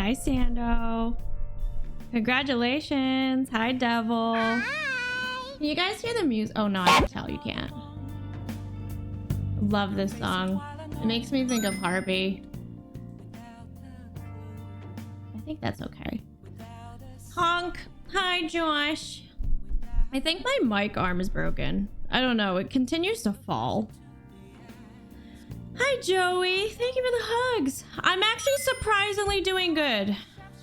Hi, Sando. Congratulations. Hi, Devil. Hi. Can you guys hear the music? Oh, no, I can tell you can't. Love this song. It makes me think of Harvey. I think that's okay. Honk. Hi, Josh. I think my mic arm is broken. I don't know. It continues to fall. Hi, Joey. Thank you for the hugs. I'm actually surprisingly doing good.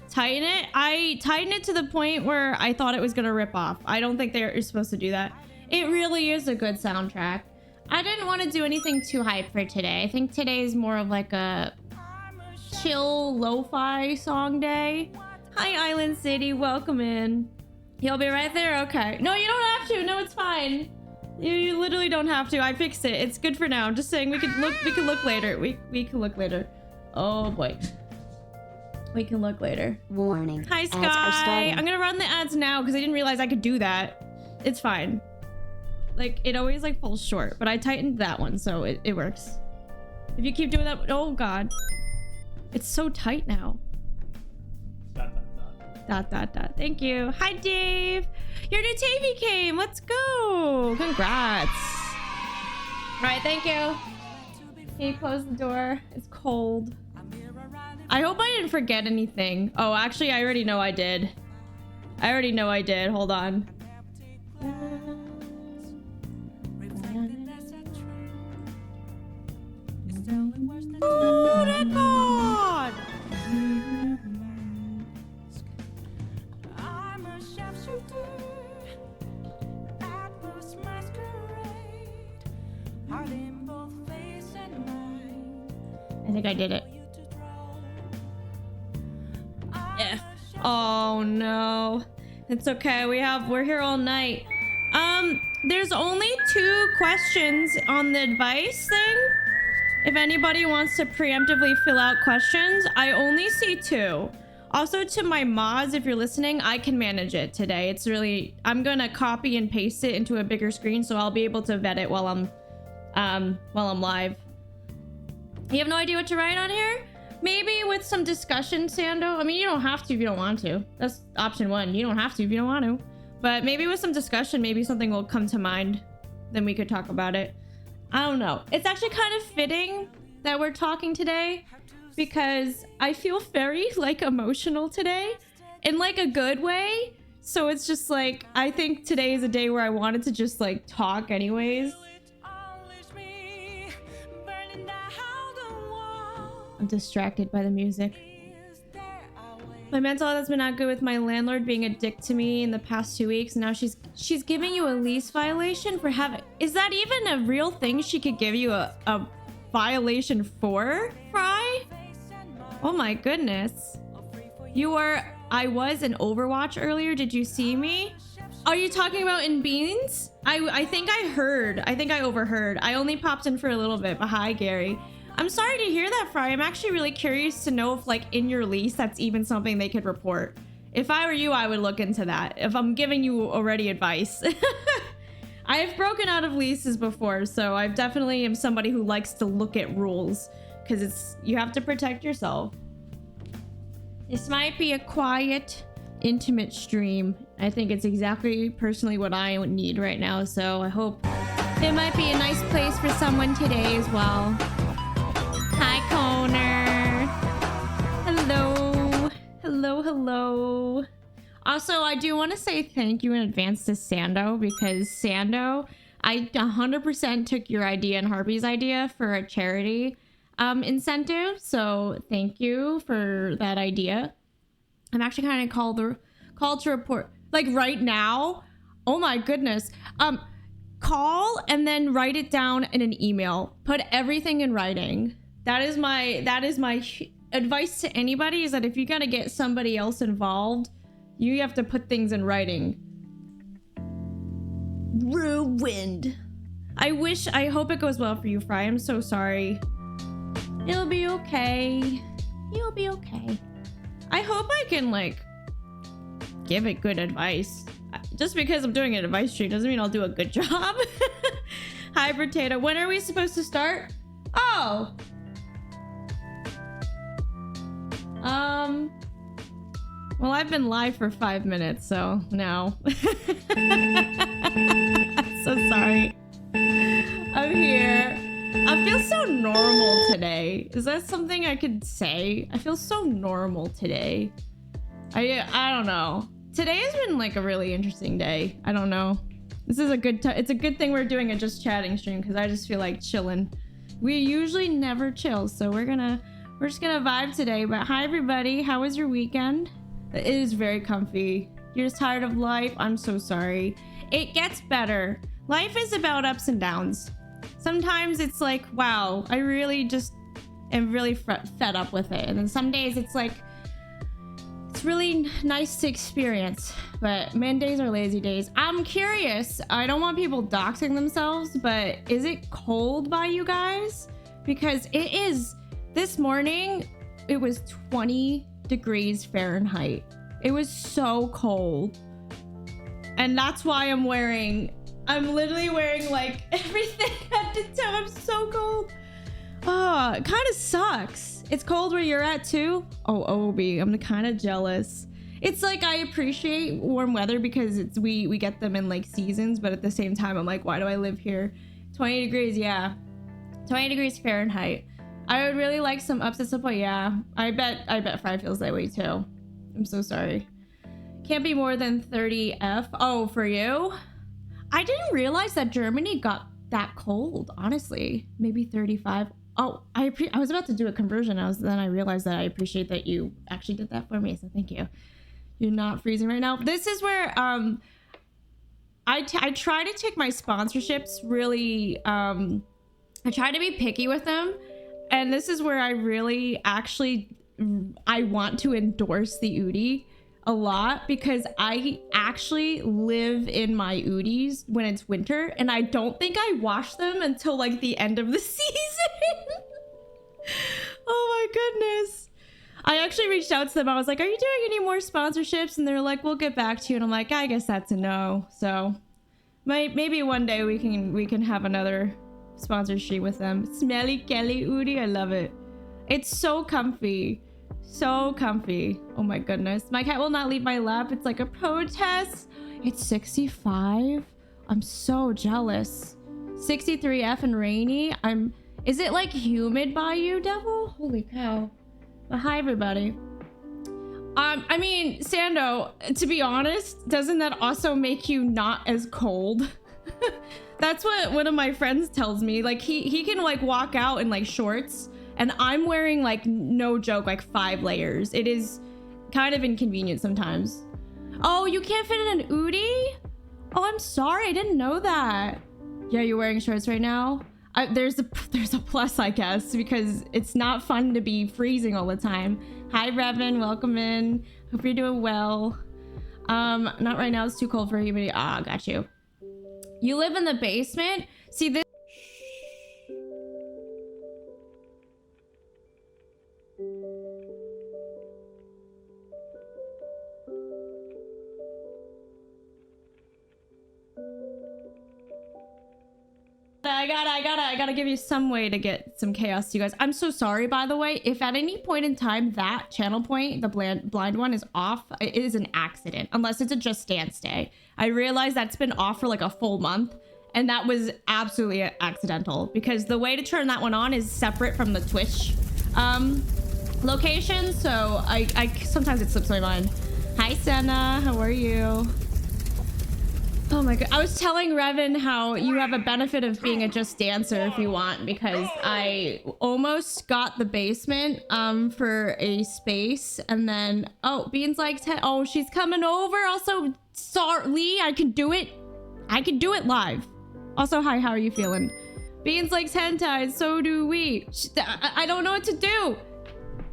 Tighten it. I tightened it to the point where I thought it was going to rip off. I don't think they're supposed to do that. It really is a good soundtrack. I didn't want to do anything too hype for today. I think today is more of like a chill lo-fi song day. Hi, Island City. Welcome in. You'll be right there? Okay. No, you don't have to. No, it's fine. You literally don't have to. I fixed it. It's good for now. I'm just saying we can look later. We can look later. Oh boy. We can look later. Warning. Hi, Sky. I'm gonna run the ads now because I didn't realize I could do that. It's fine. Like, it always like falls short, but I tightened that one, so it works. If you keep doing that, oh god. It's so tight now. Dot. Thank you. Hi, Dave. Your new TV came. Let's go. Congrats. All right, thank you. Can you close the door? It's cold. I hope I didn't forget anything. Oh, actually, I already know I did. Hold on. Oh, record! I think I did it. F. Oh no. It's okay. We're here all night. There's only 2 questions on the advice thing. If anybody wants to preemptively fill out questions, I only see 2. Also, to my mods, if you're listening, I can manage it today. It's really, I'm gonna copy and paste it into a bigger screen so I'll be able to vet it while I'm live. You have no idea what to write on here? Maybe with some discussion, Sando. I mean, you don't have to if you don't want to. That's option 1. You don't have to if you don't want to. But maybe with some discussion, maybe something will come to mind. Then we could talk about it. I don't know. It's actually kind of fitting that we're talking today because I feel very like emotional today in like a good way. So it's just like, I think today is a day where I wanted to just like talk anyways. I'm distracted by the music. My mental health has been not good with my landlord being a dick to me in the past 2 weeks. Now she's giving you a lease violation for having... Is that even a real thing she could give you a violation for, Fry? Oh my goodness. I was in Overwatch earlier. Did you see me? Are you talking about in Beans? I think I heard. I think I overheard. I only popped in for a little bit, but hi, Gary. I'm sorry to hear that, Fry. I'm actually really curious to know if, like, in your lease, that's even something they could report. If I were you, I would look into that. If I'm giving you already advice. I've broken out of leases before, so I definitely am somebody who likes to look at rules. Because you have to protect yourself. This might be a quiet, intimate stream. I think it's exactly personally what I need right now, so I hope it might be a nice place for someone today as well. Hi, Connor. Hello. Hello. Also, I do want to say thank you in advance to Sando because Sando, I 100% took your idea and Harvey's idea for a charity incentive. So thank you for that idea. I'm actually kind of called to report like right now. Oh my goodness. Call and then write it down in an email. Put everything in writing. That is my advice to anybody, is that if you're gonna get somebody else involved, you have to put things in writing. Ruined. I hope it goes well for you, Fry. I'm so sorry. It'll be okay. You'll be okay. I hope I can, like, give it good advice. Just because I'm doing an advice stream doesn't mean I'll do a good job. Hi, Potato. When are we supposed to start? Oh! Well, I've been live for 5 minutes, so no. So sorry. I'm here. I feel so normal today. Is that something I could say? I feel so normal today. I don't know. Today has been like a really interesting day. I don't know. This is a good it's a good thing we're doing a just chatting stream because I just feel like chilling. We usually never chill, so we're just gonna vibe today. But hi everybody, how was your weekend? It is very comfy. You're just tired of life? I'm so sorry. It gets better. Life is about ups and downs. Sometimes it's like, wow, I really just am really fed up with it. And then some days it's like, it's really nice to experience. But Mondays are lazy days. I'm curious. I don't want people doxing themselves, but is it cold by you guys? Because it is. This morning, it was 20 degrees Fahrenheit. It was so cold. And that's why I'm literally wearing like everything head to toe. I'm so cold. Oh, it kind of sucks. It's cold where you're at too. Oh, Obi, I'm kind of jealous. It's like I appreciate warm weather because we get them in like seasons, but at the same time, I'm like, why do I live here? 20 degrees, yeah. 20 degrees Fahrenheit. I would really like some ups at some point. Yeah, I bet Fry feels that way too. I'm so sorry. Can't be more than 30 F. Oh, for you? I didn't realize that Germany got that cold, honestly. Maybe 35. Oh, I was about to do a conversion. Then I realized that I appreciate that you actually did that for me. So thank you. You're not freezing right now. This is where I try to take my sponsorships really. I try to be picky with them. And this is where I really I want to endorse the Udi a lot because I actually live in my Udis when it's winter and I don't think I wash them until like the end of the season. Oh my goodness. I actually reached out to them. I was like, are you doing any more sponsorships? And they're like, we'll get back to you. And I'm like, I guess that's a no. So maybe one day we can have another sponsorship with them. Smelly Kelly Udi, I love it. It's so comfy. So comfy. Oh my goodness. My cat will not leave my lap. It's like a protest. It's 65. I'm so jealous. 63F and rainy. Is it like humid by you, Devil? Holy cow. But hi everybody. I mean, Sando, to be honest, doesn't that also make you not as cold? That's what one of my friends tells me. Like he can like walk out in like shorts and I'm wearing like, no joke, like 5 layers. It is kind of inconvenient sometimes. Oh, you can't fit in an Udi? Oh, I'm sorry. I didn't know that. Yeah, you're wearing shorts right now? There's a plus, I guess, because it's not fun to be freezing all the time. Hi, Revan. Welcome in. Hope you're doing well. Not right now. It's too cold for humidity. Ah, got you. You live in the basement? See, this... I gotta give you some way to get some chaos to you guys. I'm so sorry, by the way. If at any point in time that channel point, the blind one, is off, it is an accident. Unless it's a Just Dance day. I realize that's been off for like a full month. And that was absolutely accidental. Because the way to turn that one on is separate from the Twitch location. So I sometimes it slips my mind. Hi, Senna. How are you? Oh my god. I was telling Revan how you have a benefit of being a Just Dancer if you want, because I almost got the basement for a space, and then Bean's like, oh, she's coming over. Also, sorry, Lee, I can do it live. Also, hi, how are you feeling? Beans likes hentai, so do we. I don't know what to do.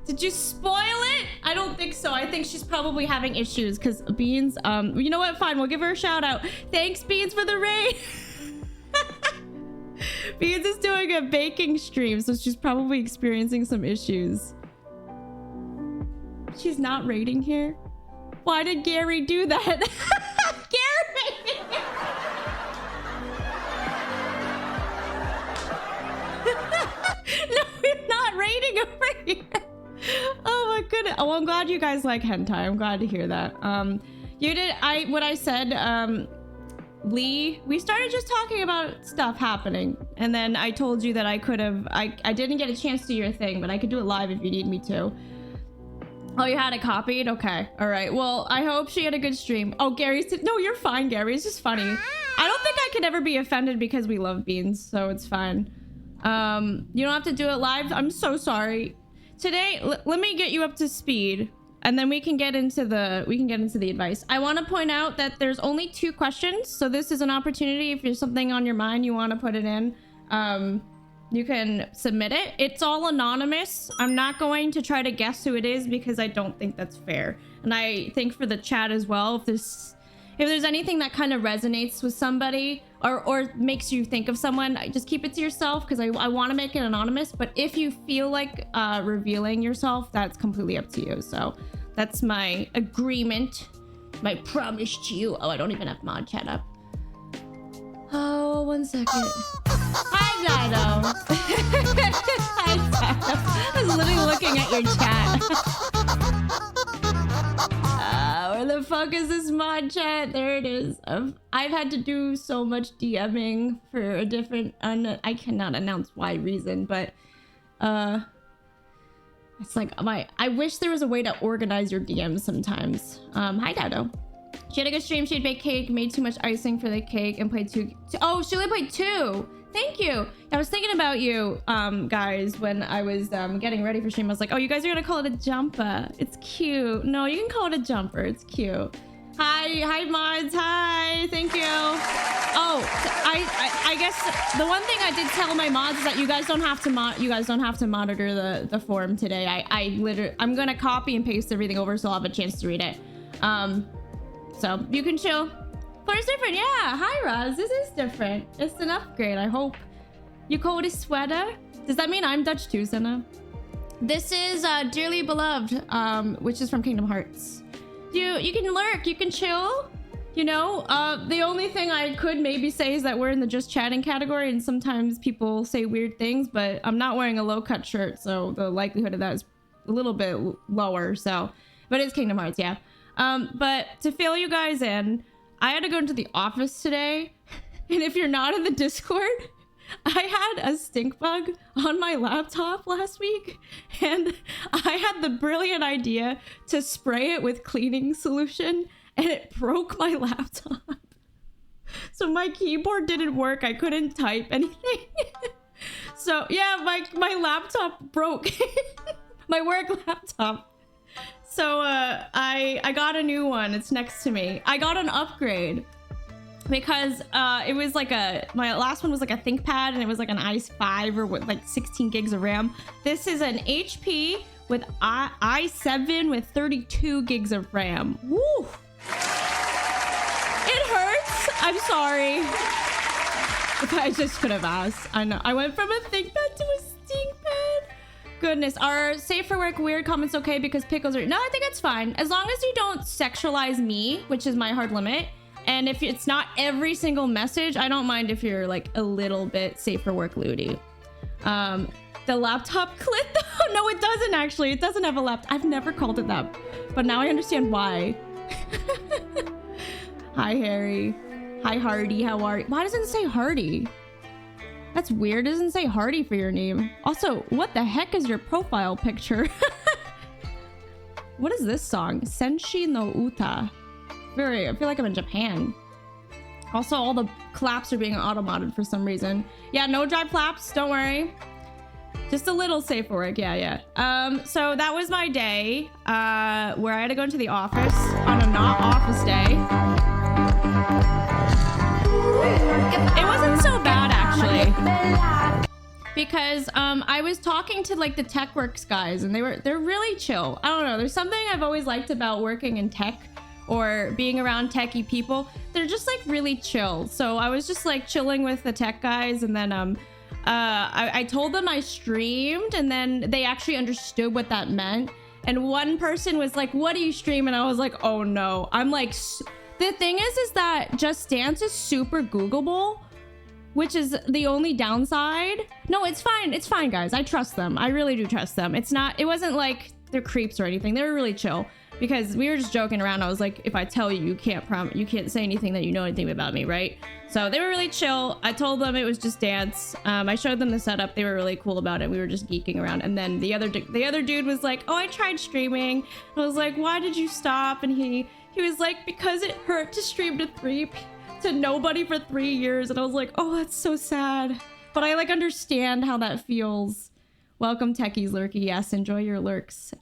Did you spoil it? I don't think so. I think she's probably having issues because Beans, you know what? Fine, we'll give her a shout out. Thanks, Beans, for the raid. Beans is doing a baking stream, so she's probably experiencing some issues. She's not raiding here? Why did Gary do that? Gary! No, we're not raiding over here. Oh my goodness. Oh, I'm glad you guys like hentai. I'm glad to hear that. What I said, Lee, we started just talking about stuff happening, and then I told you that I didn't get a chance to do your thing, but I could do it live if you need me to. Oh, you had it copied? Okay. All right. Well, I hope she had a good stream. Oh, no, you're fine, Gary. It's just funny. I don't think I could ever be offended because we love beans, so it's fine. You don't have to do it live. I'm so sorry. Today, let me get you up to speed, and then we can get into the advice. I want to point out that there's only 2 questions, so this is an opportunity. If there's something on your mind you want to put it in, you can submit it. It's all anonymous. I'm not going to try to guess who it is because I don't think that's fair. And I think for the chat as well, if there's anything that kind of resonates with somebody or makes you think of someone, just keep it to yourself because I want to make it anonymous. But if you feel like revealing yourself, that's completely up to you. So that's my agreement, my promise to you. Oh, I don't even have mod chat up. Oh, 1 second. Hi, Dino. Hi, Dino. I was literally looking at your chat. Where the fuck is this mod chat? There it is. I've had to do so much DMing for a different... I cannot announce why reason, but... It's like I wish there was a way to organize your DMs sometimes. Hi, Dado. She had a good stream. She had baked cake, made too much icing for the cake, and played 2... Oh, she only played 2! Thank you! I was thinking about you, guys, when I was getting ready for stream. I was like, oh, you guys are gonna call it a jumper. It's cute. No, you can call it a jumper. It's cute. Hi, mods. Hi, thank you. Oh, I guess the one thing I did tell my mods is that you guys don't have to monitor the forum today. I'm gonna copy and paste everything over so I'll have a chance to read it. So you can chill. Floor's different, yeah. Hi, Roz. This is different. It's an upgrade, I hope. You call it a sweater? Does that mean I'm Dutch too, Senna? This is Dearly Beloved, which is from Kingdom Hearts. You can lurk, you can chill. You know, the only thing I could maybe say is that we're in the just chatting category, and sometimes people say weird things, but I'm not wearing a low-cut shirt, so the likelihood of that is a little bit lower. So, but it's Kingdom Hearts, yeah. But to fill you guys in, I had to go into the office today, and if you're not in the Discord, I had a stink bug on my laptop last week, and I had the brilliant idea to spray it with cleaning solution, and it broke my laptop. So my keyboard didn't work. I couldn't type anything. So yeah, my laptop broke. My work laptop. So I got a new one. It's next to me. I got an upgrade because it was like my last one was like a ThinkPad, and it was like an i5 or with like 16 gigs of RAM. This is an HP with i7 with 32 gigs of RAM. Woo! It hurts. I'm sorry. I just could have asked. I know. I went from a ThinkPad to a StinkPad. Goodness. Are safe for work weird comments okay because pickles are... No, I think it's fine. As long as you don't sexualize me, which is my hard limit. And if it's not every single message, I don't mind if you're like a little bit safe for work lewdy. The laptop clit though? No, it doesn't actually. It doesn't have a laptop. I've never called it that. But now I understand why. Hi, Harry. Hi, Hardy. How are you? Why doesn't it say Hardy? That's weird. It doesn't say Hardy for your name. Also, what the heck is your profile picture? What is this song? Senshi no Uta. I feel like I'm in Japan. Also, all the claps are being auto-modded for some reason. Yeah, no dry claps. Don't worry. Just a little safe for work. Yeah. So that was my day where I had to go into the office on a not office day. It wasn't so bad actually, because I was talking to like the TechWorks guys, and they're really chill. I don't know. There's something I've always liked about working in tech or being around techie people. They're just like really chill. So I was just like chilling with the tech guys, and then I told them I streamed, and then they actually understood what that meant. And one person was like, "What do you stream?" And I was like, "Oh no." I'm like, the thing is that Just Dance is super Googleable, which is the only downside. No, it's fine. It's fine, guys. I trust them. I really do trust them. It wasn't like they're creeps or anything. They were really chill because we were just joking around. I was like, if I tell you, you can't say anything that you know anything about me, right? So they were really chill. I told them it was just dance. I showed them the setup. They were really cool about it. We were just geeking around. And then the other dude was like, oh, I tried streaming. I was like, why did you stop? And he was like, because it hurt to stream to nobody for 3 years. And I was like, oh, that's so sad. But I like understand how that feels. Welcome, Techies Lurky. Yes, enjoy your lurks.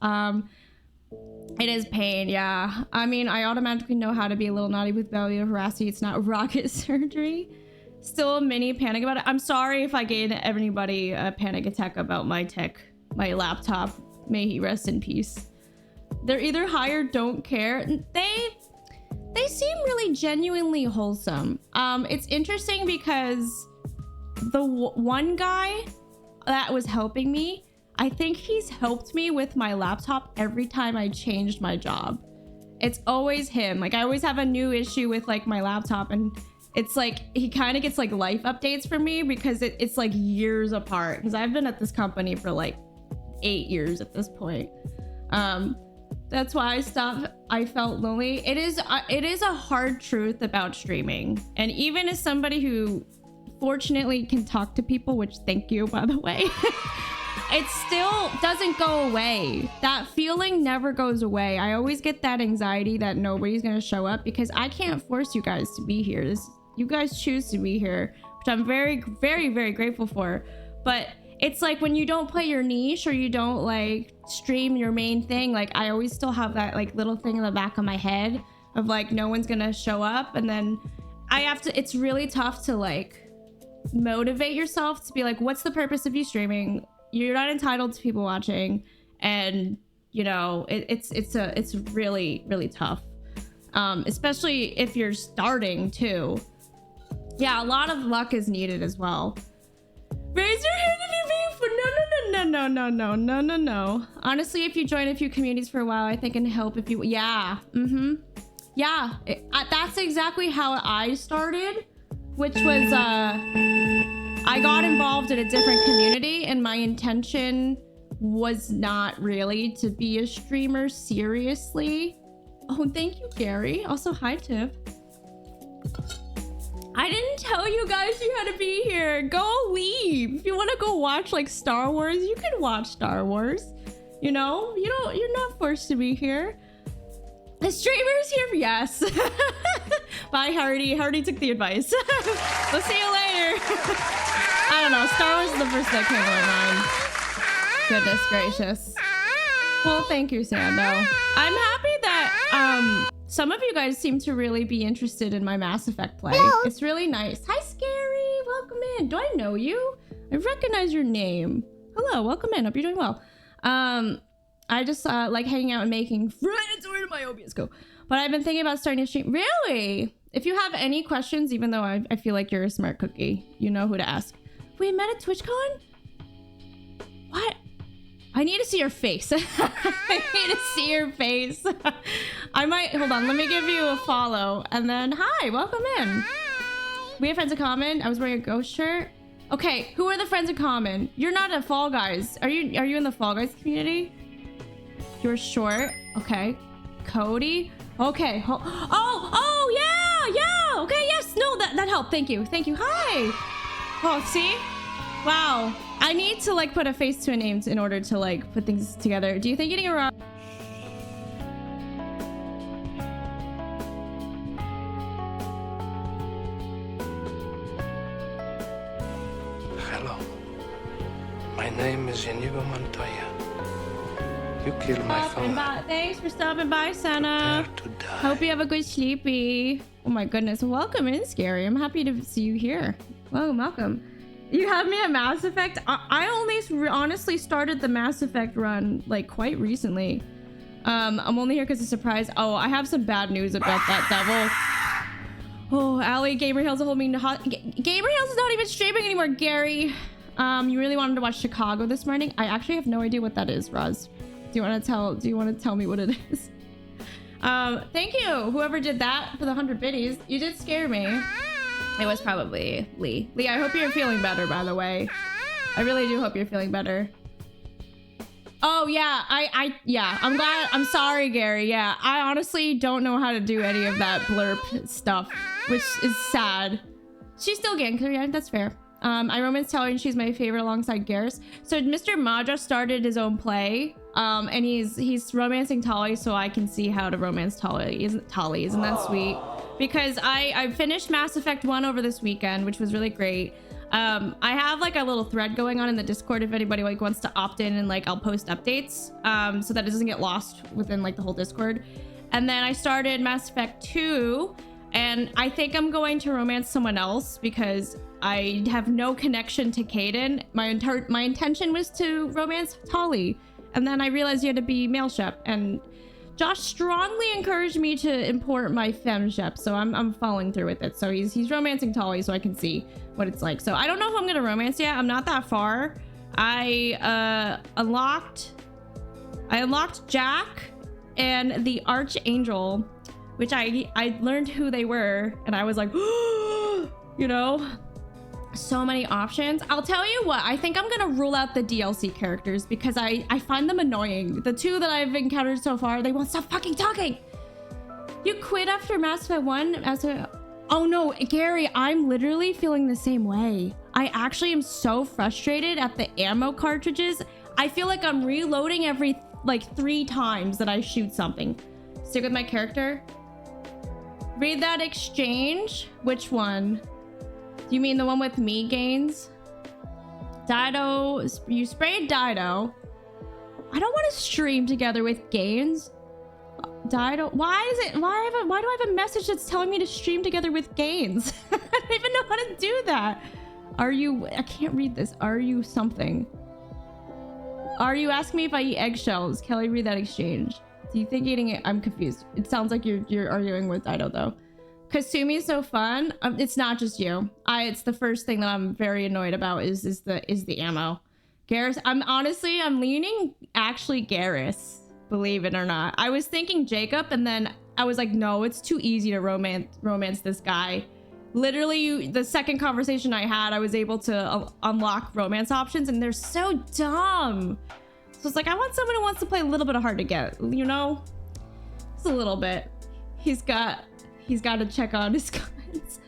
It is pain, yeah. I mean, I automatically know how to be a little naughty with belly harassing. It's not rocket surgery. Still a mini panic about it. I'm sorry if I gave anybody a panic attack about my laptop. May he rest in peace. They're either high or don't care. They seem really genuinely wholesome. It's interesting because the one guy that was helping me, I think he's helped me with my laptop every time I changed my job. It's always him. Like I always have a new issue with like my laptop, and it's like he kind of gets like life updates from me because it's like years apart, because I've been at this company for like 8 years at this point. That's why I stopped. I felt lonely. It is a hard truth about streaming, and even as somebody who fortunately can talk to people, which thank you by the way, it still doesn't go away. That feeling never goes away. I always get that anxiety that nobody's gonna show up because I can't force you guys to be here. You guys choose to be here, which I'm very, very, very grateful for. But it's like when you don't play your niche or you don't like stream your main thing, like I always still have that like little thing in the back of my head of like no one's gonna show up, and then I have to, it's really tough to like motivate yourself to be like, what's the purpose of you streaming? You're not entitled to people watching, and you know it's really, really tough, especially if you're starting too. Yeah, a lot of luck is needed as well. Raise your hand if you're being no. Honestly, if you join a few communities for a while, I think it can help if you, yeah, yeah, that's exactly how I started, which was I got involved in a different community, and my intention was not really to be a streamer seriously. Oh, thank you, Gary. Also, hi, Tiff. I didn't tell you guys you had to be here. Go leave. If you want to go watch like Star Wars, you can watch Star Wars. You know, you're not forced to be here. The streamer's here, yes. Bye, Hardy. Hardy took the advice. We'll see you later. I don't know. Star Wars is the first that came to my mind. Goodness gracious. Well, thank you, Sando. I'm happy that some of you guys seem to really be interested in my Mass Effect play. Hello. It's really nice. Hi, Scary. Welcome in. Do I know you? I recognize your name. Hello. Welcome in. Hope you're doing well. I just like hanging out and making friends. Where did my OBS go? But I've been thinking about starting to stream. Really? If you have any questions, even though I feel like you're a smart cookie, you know who to ask. We met at TwitchCon? What? I need to see your face. I need to see your face. I might, hold on, let me give you a follow. And then, hi, welcome in. We have friends in common. I was wearing a ghost shirt. Okay, who are the friends in common? You're not a Fall Guys. Are you in the Fall Guys community? You're short. Okay. Cody. Okay. Oh, yeah. Okay, yes. No, that helped. Thank you. Hi. Oh, see? Wow. I need to like put a face to a name in order to like put things together. Do you think getting around? Hello. My name is Inigo Montoya. You killed my father. Thanks for stopping by, Sana. Prepare to die. Hope you have a good sleepy. Oh my goodness. Welcome in, Scary. I'm happy to see you here. Welcome. You have me at Mass Effect? I only honestly started the Mass Effect run like quite recently. I'm only here because of surprise. Oh, I have some bad news about that devil. Oh, Allie, Gamer Hills holding me hot. Gamer Hills is not even streaming anymore, Gary. You really wanted to watch Chicago this morning? I actually have no idea what that is, Roz. Do you want to tell me what it is? Thank you, whoever did that for the 100 biddies. You did scare me. It was probably Lee. Lee, I hope you're feeling better, by the way. I really do hope you're feeling better. Oh yeah, yeah, I'm sorry, Gary. Yeah, I honestly don't know how to do any of that blurb stuff, which is sad. She's still gangster, yeah, that's fair. I romance Tali and she's my favorite alongside Garrus. So Mr. Maja started his own play, and he's romancing Tali, so I can see how to romance Tali. Isn't that sweet? Because I finished Mass Effect 1 over this weekend, which was really great. I have like a little thread going on in the Discord if anybody like wants to opt in, and like I'll post updates so that it doesn't get lost within like the whole Discord. And then I started Mass Effect 2, and I think I'm going to romance someone else because I have no connection to Caden. My intention was to romance Tali, and then I realized you had to be male shep, and Josh strongly encouraged me to import my femme shep, so I'm following through with it. So he's romancing Tali so I can see what it's like. So I don't know who I'm gonna romance yet. I'm not that far. I unlocked Jack and the Archangel, which I learned who they were, and I was like, you know, so many options. I'll tell you what, I think I'm gonna rule out the DLC characters because I find them annoying. The two that I've encountered so far, they won't stop fucking talking. You quit after Mass Effect 1? Oh no, Gary, I'm literally feeling the same way. I actually am so frustrated at the ammo cartridges. I feel like I'm reloading every like 3 times that I shoot something. Stick with my character. Read that exchange. Which one? Do you mean the one with me, Gaines? Dido, you sprayed Dido. I don't want to stream together with Gaines. Dido, why do I have a message that's telling me to stream together with Gaines? I don't even know how to do that. I can't read this. Are you something? Are you asking me if I eat eggshells? Kelly, read that exchange. Do you think eating it? I'm confused. It sounds like you're arguing with Dido though. Kasumi's so fun. It's not just you. It's the first thing that I'm very annoyed about is the ammo. Garrus, I'm leaning actually Garrus, believe it or not. I was thinking Jacob, and then I was like, no, it's too easy to romance this guy. Literally, the second conversation I had, I was able to unlock romance options, and they're so dumb. So it's like, I want someone who wants to play a little bit of hard to get, you know? Just a little bit. He's got to check on his comments.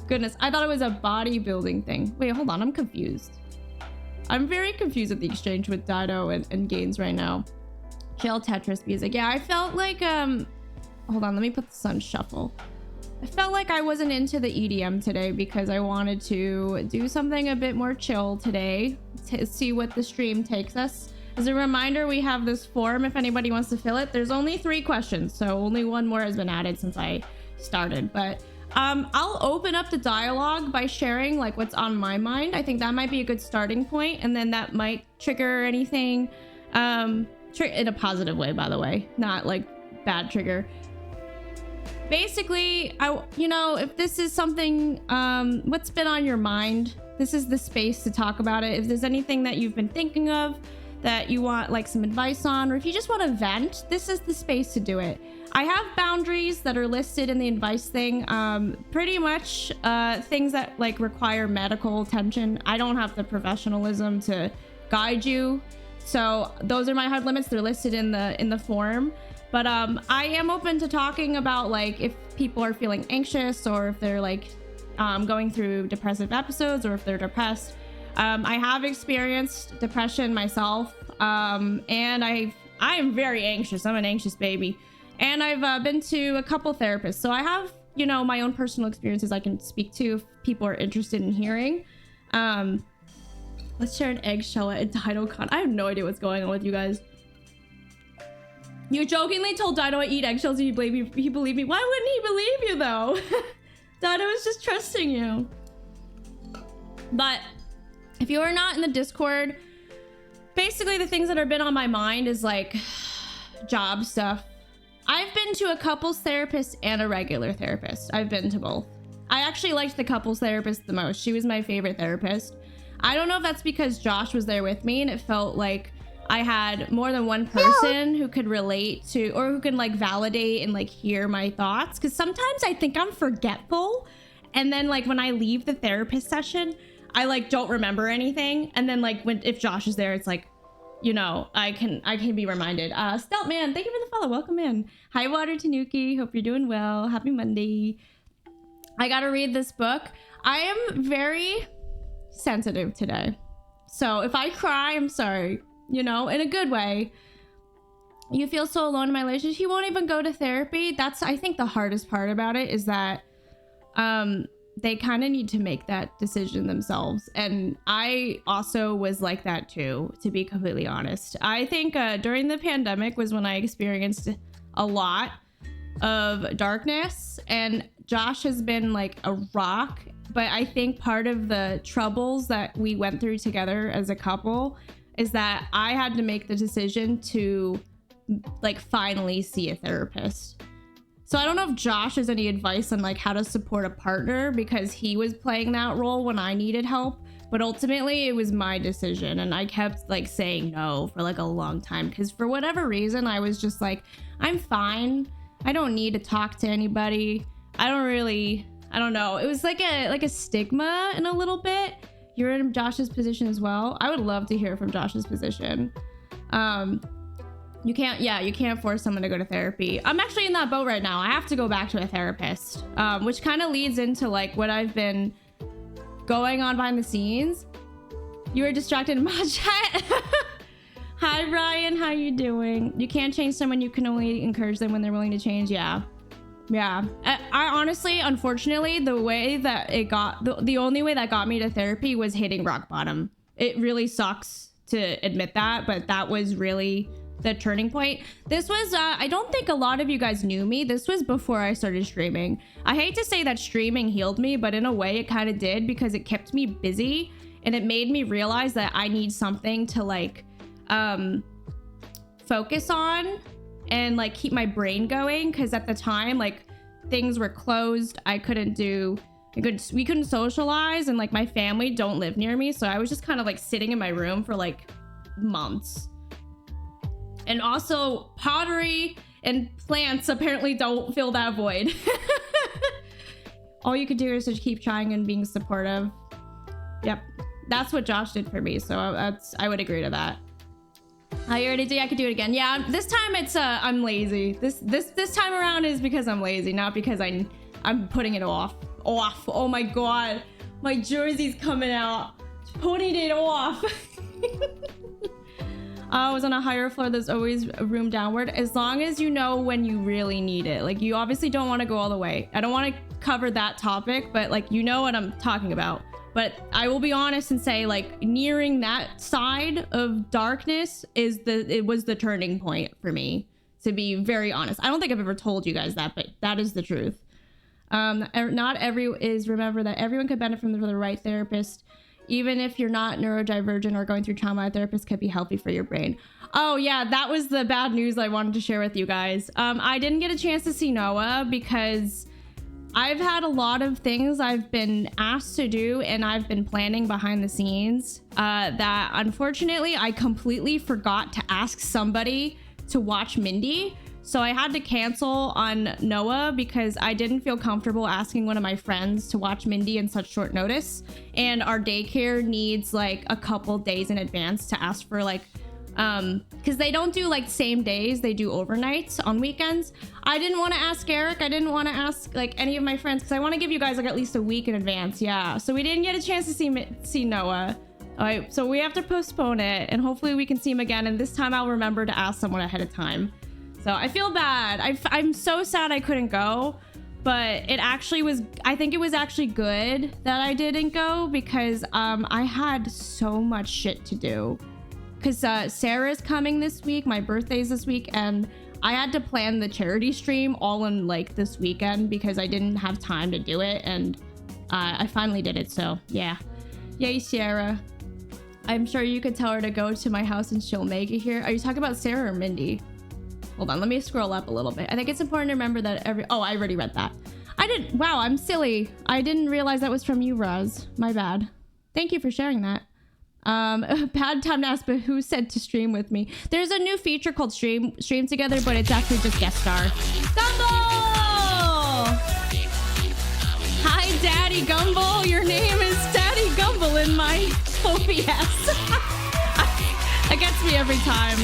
Goodness, I thought it was a bodybuilding thing. Wait, hold on, I'm confused. I'm very confused with the exchange with Dido and Gaines right now. Jail Tetris music. Yeah, I felt like, hold on, let me put this on shuffle. I felt like I wasn't into the EDM today because I wanted to do something a bit more chill today to see what the stream takes us. As a reminder, we have this form if anybody wants to fill it. There's only 3 questions, so only 1 more has been added since I started. But I'll open up the dialogue by sharing like what's on my mind. I think that might be a good starting point, and then that might trigger anything in a positive way, by the way, not like bad trigger. Basically, if this is something, what's been on your mind, this is the space to talk about it. If there's anything that you've been thinking of that you want like some advice on, or if you just want to vent, this is the space to do it. I have boundaries that are listed in the advice thing. Pretty much things that like require medical attention. I don't have the professionalism to guide you. So those are my hard limits. They're listed in the form. But I am open to talking about like if people are feeling anxious, or if they're like going through depressive episodes, or if they're depressed. I have experienced depression myself, and I am very anxious. I'm an anxious baby, and I've been to a couple therapists, so I have my own personal experiences I can speak to if people are interested in hearing. Let's share an eggshell at DidoCon. I have no idea what's going on with you guys. You jokingly told Dido I eat eggshells and he believed me. Why wouldn't he believe you though? Dido was just trusting you. But if you are not in the Discord, basically the things that have been on my mind is like job stuff. I've been to a couples therapist and a regular therapist. I've been to both. I actually liked the couples therapist the most. She was my favorite therapist. I don't know if that's because Josh was there with me and it felt like I had more than one person who could relate to, or who can like validate and like hear my thoughts. Because sometimes I think I'm forgetful, and then like when I leave the therapist session, I like don't remember anything. And then like if Josh is there, it's like, you know, I can be reminded. Stealth Man, thank you for the follow. Welcome in. Hi, Water Tanuki. Hope you're doing well. Happy Monday. I gotta read this book. I am very sensitive today. So if I cry, I'm sorry, you know, in a good way. You feel so alone in my relationship. He won't even go to therapy. That's, I think, the hardest part about it is that they kind of need to make that decision themselves. And I also was like that too, to be completely honest. I think during the pandemic was when I experienced a lot of darkness, and Josh has been like a rock. But I think part of the troubles that we went through together as a couple is that I had to make the decision to like finally see a therapist. So I don't know if Josh has any advice on like how to support a partner, because he was playing that role when I needed help. But ultimately it was my decision, and I kept like saying no for like a long time because for whatever reason I was just like, I'm fine. I don't need to talk to anybody. I don't know. It was like a stigma in a little bit. You're in Josh's position as well. I would love to hear from Josh's position. You can't force someone to go to therapy. I'm actually in that boat right now. I have to go back to a therapist, which kind of leads into like what I've been going on behind the scenes. You were distracted in my chat. Hi, Ryan. How you doing? You can't change someone. You can only encourage them when they're willing to change. Yeah. I honestly, unfortunately, the way that it got, the only way that got me to therapy was hitting rock bottom. It really sucks to admit that, but that was really the turning point. This was, I don't think a lot of you guys knew me. This was before I started streaming. I hate to say that streaming healed me, but in a way it kind of did, because it kept me busy and it made me realize that I need something to like, focus on and like keep my brain going. Because at the time, like things were closed. We couldn't socialize, and like my family don't live near me. So I was just kind of like sitting in my room for like months. And also pottery and plants apparently don't fill that void. All you could do is just keep trying and being supportive. Yep. That's what Josh did for me. So I would agree to that. I already did. I could do it again. Yeah. This time it's I'm lazy. This time around is because I'm lazy, not because I'm putting it off. Oh my God. My jersey's coming out. Putting it off. I was on a higher floor. There's always a room downward, as long as you know when you really need it. Like, you obviously don't want to go all the way. I don't want to cover that topic, but like, you know what I'm talking about. But I will be honest and say, like, nearing that side of darkness it was the turning point for me, to be very honest. I don't think I've ever told you guys that, but that is the truth. Remember that everyone could benefit from the right therapist. Even if you're not neurodivergent or going through trauma, a therapist could be healthy for your brain. Oh yeah, that was the bad news I wanted to share with you guys. I didn't get a chance to see Noah because I've had a lot of things I've been asked to do and I've been planning behind the scenes that unfortunately I completely forgot to ask somebody to watch Mindy. So I had to cancel on Noah because I didn't feel comfortable asking one of my friends to watch Mindy in such short notice. And our daycare needs like a couple days in advance to ask for like, because they don't do like same days, they do overnights on weekends. I didn't want to ask Eric. I didn't want to ask like any of my friends because I want to give you guys like at least a week in advance. Yeah. So we didn't get a chance to see Noah. All right. So we have to postpone it and hopefully we can see him again. And this time I'll remember to ask someone ahead of time. So I feel bad. I'm so sad I couldn't go, but I think it was actually good that I didn't go because I had so much shit to do. Because Sarah's coming this week, my birthday's this week, and I had to plan the charity stream all in like this weekend because I didn't have time to do it, and I finally did it, so yeah. Yay, Sarah. I'm sure you could tell her to go to my house and she'll make it here. Are you talking about Sarah or Mindy? Hold on, let me scroll up a little bit. I think it's important to remember that oh, I already read that. Wow, I'm silly. I didn't realize that was from you, Roz. My bad. Thank you for sharing that. Bad time to ask, but who said to stream with me? There's a new feature called stream together, but it's actually just guest star. Gumball! Hi, Daddy Gumball. Your name is Daddy Gumball in my OBS. I gets me every time.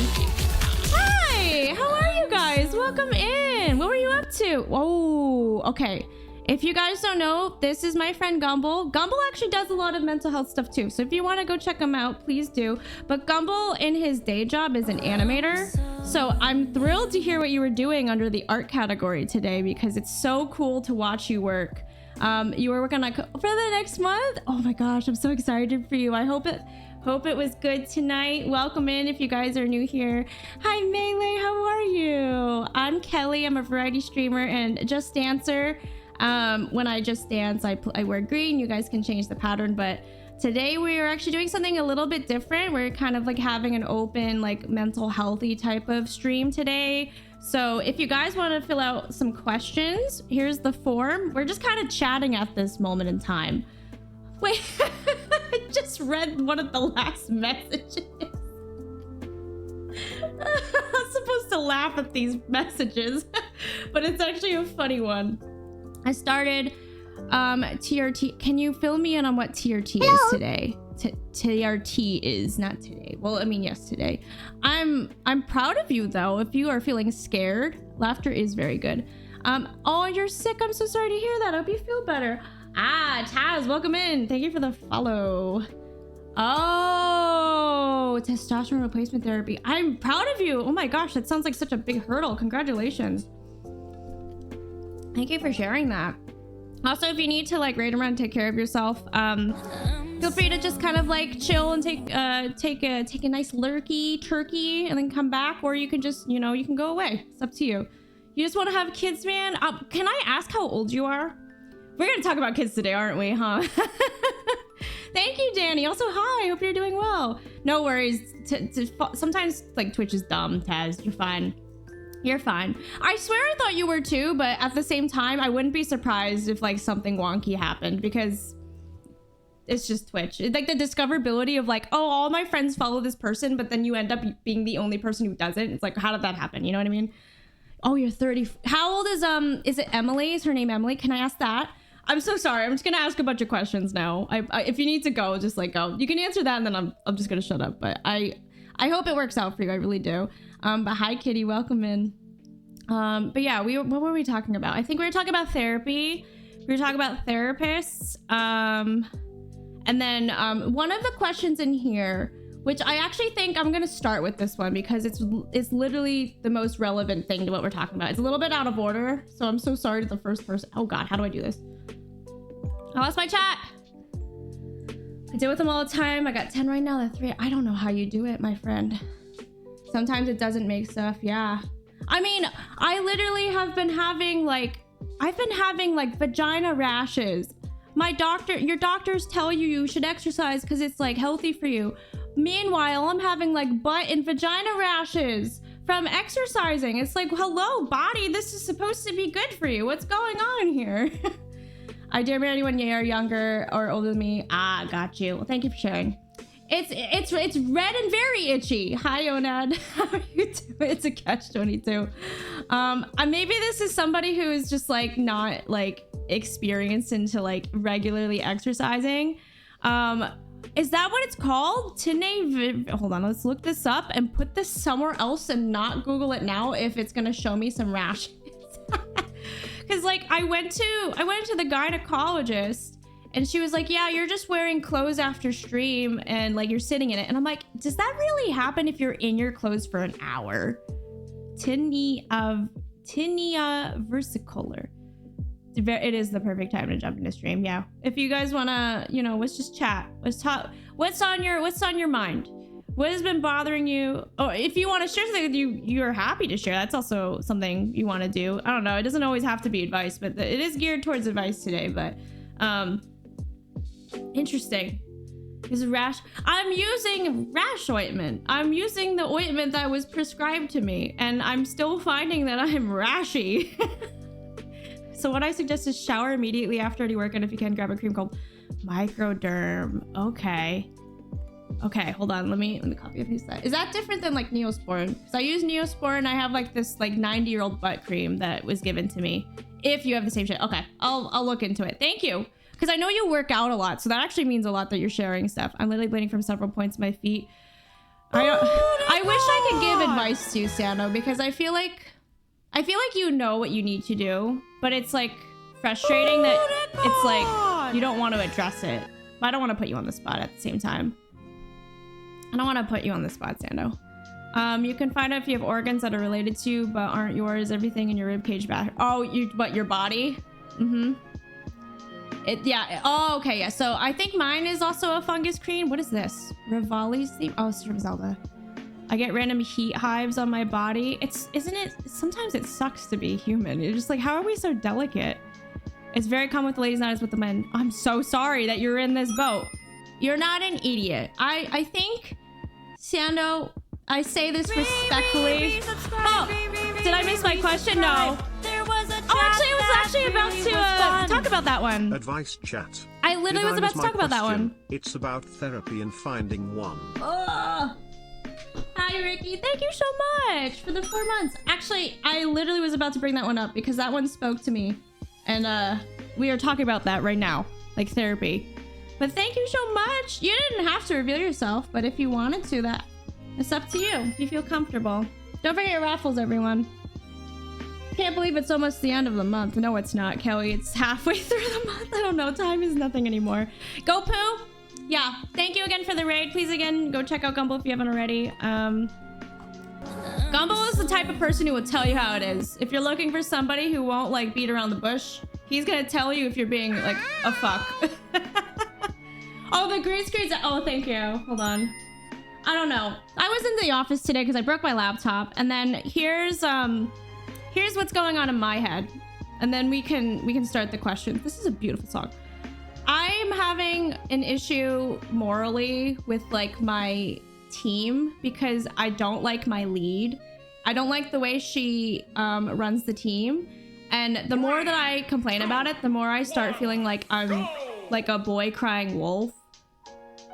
Hi, how are you guys? Welcome in. What were you up to? Oh, okay. If you guys don't know, this is my friend Gumble. Gumble actually does a lot of mental health stuff too. So if you want to go check him out, please do. But Gumble in his day job is an animator. So I'm thrilled to hear what you were doing under the art category today because it's so cool to watch you work. You were working on for the next month. Oh my gosh, I'm so excited for you. I hope it was good tonight. Welcome in if you guys are new here. Hi Melee, how are you? I'm Kelly. I'm a variety streamer and just dancer. When I just dance, I wear green. You guys can change the pattern, but today we are actually doing something a little bit different. We're kind of like having an open, like mental healthy type of stream today. So if you guys want to fill out some questions, here's the form. We're just kind of chatting at this moment in time. Wait, I just read one of the last messages. I'm supposed to laugh at these messages, but it's actually a funny one. I started TRT. Can you fill me in on what TRT is today? TRT is not today. Well, I mean, yes, today. I'm proud of you though. If you are feeling scared, laughter is very good. Oh, you're sick. I'm so sorry to hear that. I hope you feel better. Taz, welcome in. Thank you for the follow. Oh, testosterone replacement therapy. I'm proud of you. Oh my gosh, that sounds like such a big hurdle. Congratulations. Thank you for sharing that. Also, if you need to like raid around and take care of yourself, feel free to just kind of like chill and take a nice lurky turkey and then come back, or you can just, you know, you can go away. It's up to you. You just want to have kids, man? Can I ask how old you are? We're gonna talk about kids today, aren't we, huh? Thank you, Danny. Also, hi. Hope you're doing well. No worries. Sometimes like Twitch is dumb, Taz. You're fine. You're fine. I swear I thought you were too, but at the same time, I wouldn't be surprised if like something wonky happened because it's just Twitch. It's like the discoverability of like, oh, all my friends follow this person, but then you end up being the only person who doesn't. It's like, how did that happen? You know what I mean? Oh, you're 30. How old is it Emily? Is her name Emily? Can I ask that? I'm so sorry. I'm just gonna ask a bunch of questions now. If you need to go, just like go. You can answer that, and then I'm just gonna shut up. But I hope it works out for you. I really do. But hi, Kitty. Welcome in. But yeah, what were we talking about? I think we were talking about therapy. We were talking about therapists. And then one of the questions in here, which I actually think I'm gonna start with this one because it's literally the most relevant thing to what we're talking about. It's a little bit out of order, so I'm so sorry to the first person. Oh God, how do I do this? I lost my chat. I deal with them all the time. I got 10 right now. That's 3. I don't know how you do it, my friend. Sometimes it doesn't make stuff. Yeah. I mean, I literally have been having like, vagina rashes. Your doctors tell you should exercise because it's like healthy for you. Meanwhile, I'm having like butt and vagina rashes from exercising. It's like, hello, body. This is supposed to be good for you. What's going on here? I dare marry anyone younger or older than me. Got you. Well, thank you for sharing. It's red and very itchy. Hi, Onad. How are you doing? It's a catch-22. Maybe this is somebody who is just like not like experienced into like regularly exercising. Is that what it's called? Hold on, let's look this up and put this somewhere else and not Google it now if it's gonna show me some rashes. Because like I went to the gynecologist and she was like, yeah, you're just wearing clothes after stream and like you're sitting in it. And I'm like, does that really happen if you're in your clothes for an hour? Tinea versicolor. It is the perfect time to jump into stream. Yeah. If you guys wanna, you know, let's just chat. Let's talk. What's on your mind? What has been bothering you? Or if you want to share something you're happy to share, that's also something you want to do. I don't know. It doesn't always have to be advice, but it is geared towards advice today. But interesting. Is rash? I'm using rash ointment. I'm using the ointment that was prescribed to me, and I'm still finding that I'm rashy. So what I suggest is shower immediately after any work, and if you can, grab a cream called Microderm. Okay, hold on. Let me copy and paste that. Is that different than like Neosporin? Because I use Neosporin. I have like this like 90-year-old butt cream that was given to me. If you have the same shit. Okay, I'll look into it. Thank you. Because I know you work out a lot, so that actually means a lot that you're sharing stuff. I'm literally bleeding from several points in my feet. I wish I could give advice to you, Sando, because I feel like you know what you need to do, but it's like frustrating that it's like you don't want to address it. But I don't want to put you on the spot at the same time. I don't want to put you on the spot, Sando. You can find out if you have organs that are related to you but aren't yours. Everything in your ribcage back. Oh, your body? Mm-hmm. Yeah. Oh, okay. Yeah. So I think mine is also a fungus cream. What is this? Rivali's theme? Oh, it's from Zelda. I get random heat hives on my body. Isn't it? Sometimes it sucks to be human. You're just like, how are we so delicate? It's very common with the ladies, not as with the men. I'm so sorry that you're in this boat. You're not an idiot. I think, Sando, I say this respectfully. Oh, did I miss my question? No. Oh, actually, I was actually about to talk about that one. Advice chat. I literally was about to talk about that one. It's about therapy and finding one. Oh. Hi, Ricky. Thank you so much for the 4 months. Actually, I literally was about to bring that one up because that one spoke to me. And we are talking about that right now, like therapy. But thank you so much. You didn't have to reveal yourself, but if you wanted to, it's up to you. If you feel comfortable. Don't forget your raffles, everyone. Can't believe it's almost the end of the month. No, it's not, Kelly. It's halfway through the month. I don't know. Time is nothing anymore. Go Poo. Yeah. Thank you again for the raid. Please, again, go check out Gumball if you haven't already. Gumball is the type of person who will tell you how it is. If you're looking for somebody who won't like beat around the bush, he's gonna tell you if you're being like a fuck. Oh, the green screen's. Oh, thank you. Hold on. I don't know. I was in the office today because I broke my laptop, and then here's what's going on in my head, and then we can start the question. This is a beautiful song. I'm having an issue morally with like my team because I don't like my lead. I don't like the way she runs the team, and the more that I complain about it, the more I start feeling like I'm like a boy crying wolf,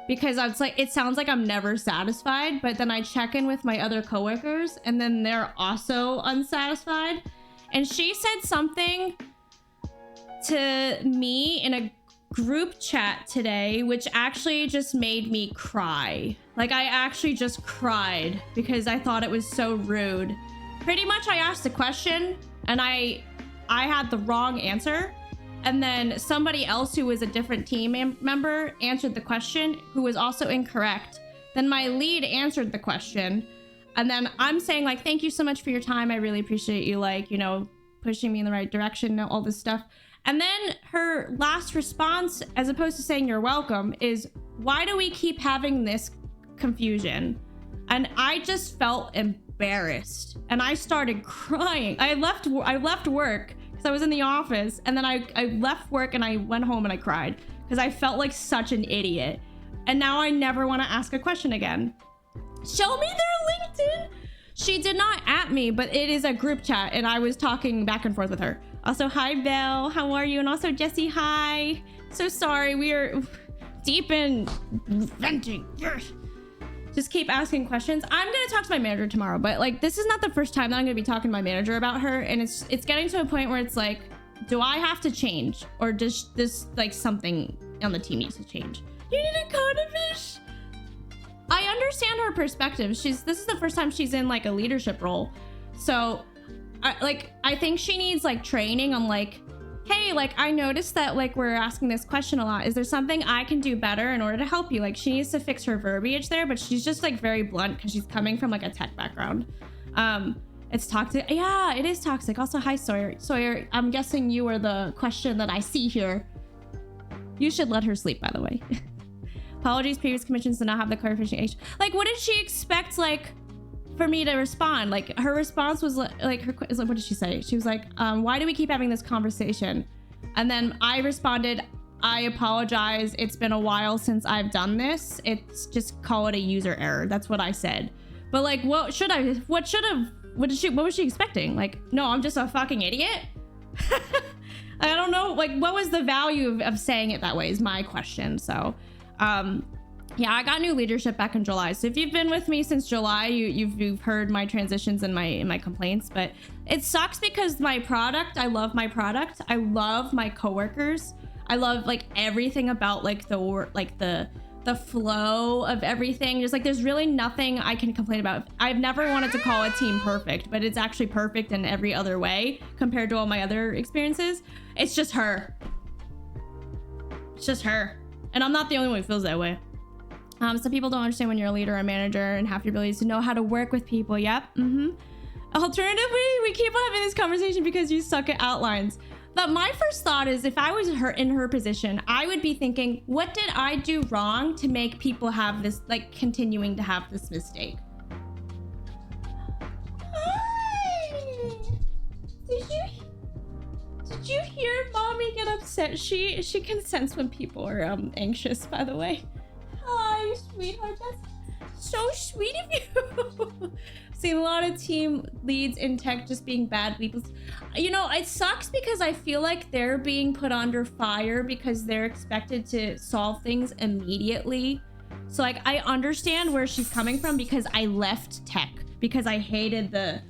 because it's like it sounds like I'm never satisfied, but then I check in with my other coworkers and then they're also unsatisfied. And she said something to me in a group chat today which actually just made me cry. Like I actually just cried because I thought it was so rude. Pretty much I asked a question and I had the wrong answer, and then somebody else who was a different team member answered the question who was also incorrect. Then my lead answered the question, and then I'm saying like, thank you so much for your time, I really appreciate you, like, you know, pushing me in the right direction, all this stuff. And then her last response, as opposed to saying you're welcome, is, why do we keep having this confusion? And I just felt embarrassed and I started crying. I left work because I was in the office, and then I left work and I went home and I cried because I felt like such an idiot. And now I never want to ask a question again. Show me their LinkedIn. She did not at me, but it is a group chat and I was talking back and forth with her. Also, hi Belle, how are you? And also Jesse, hi. So sorry, we are deep in venting. Just keep asking questions. I'm gonna talk to my manager tomorrow, but like this is not the first time that I'm gonna be talking to my manager about her, and it's getting to a point where it's like, do I have to change, or does this like something on the team needs to change? You need a codfish. I understand her perspective. This is the first time she's in like a leadership role, so I think she needs like training on like, hey, like I noticed that like we're asking this question a lot. Is there something I can do better in order to help you? Like she needs to fix her verbiage there, but she's just like very blunt because she's coming from like a tech background. It's toxic. Yeah, it is toxic. Also, hi Sawyer. Sawyer, I'm guessing you are the question that I see here. You should let her sleep, by the way. Apologies, previous commissions did not have the clarification age. Like, what did she expect, like, for me to respond? Like, her response was like, what did she say? She was like, why do we keep having this conversation? And then I responded, I apologize. It's been a while since I've done this. It's just call it a user error. That's what I said. But like, what was she expecting? Like, no, I'm just a fucking idiot. I don't know. Like, what was the value of saying it that way is my question. So, yeah, I got new leadership back in July. So if you've been with me since July, you've heard my transitions and my complaints. But it sucks because my product, I love my product. I love my coworkers. I love like everything about like the the flow of everything. Just like there's really nothing I can complain about. I've never wanted to call a team perfect, but it's actually perfect in every other way compared to all my other experiences. It's just her. It's just her. And I'm not the only one who feels that way. Some people don't understand when you're a leader or a manager and half your ability is to know how to work with people. Yep. Alternatively, we keep on having this conversation because you suck at outlines. But my first thought is if I was in her position, I would be thinking, what did I do wrong to make people have this, like, continuing to have this mistake? Hi. Did you hear mommy get upset? She can sense when people are anxious, by the way. Hi, sweetheart. That's so sweet of you. Seen a lot of team leads in tech just being bad people. You know, it sucks because I feel like they're being put under fire because they're expected to solve things immediately. So like, I understand where she's coming from because I left tech because I hated the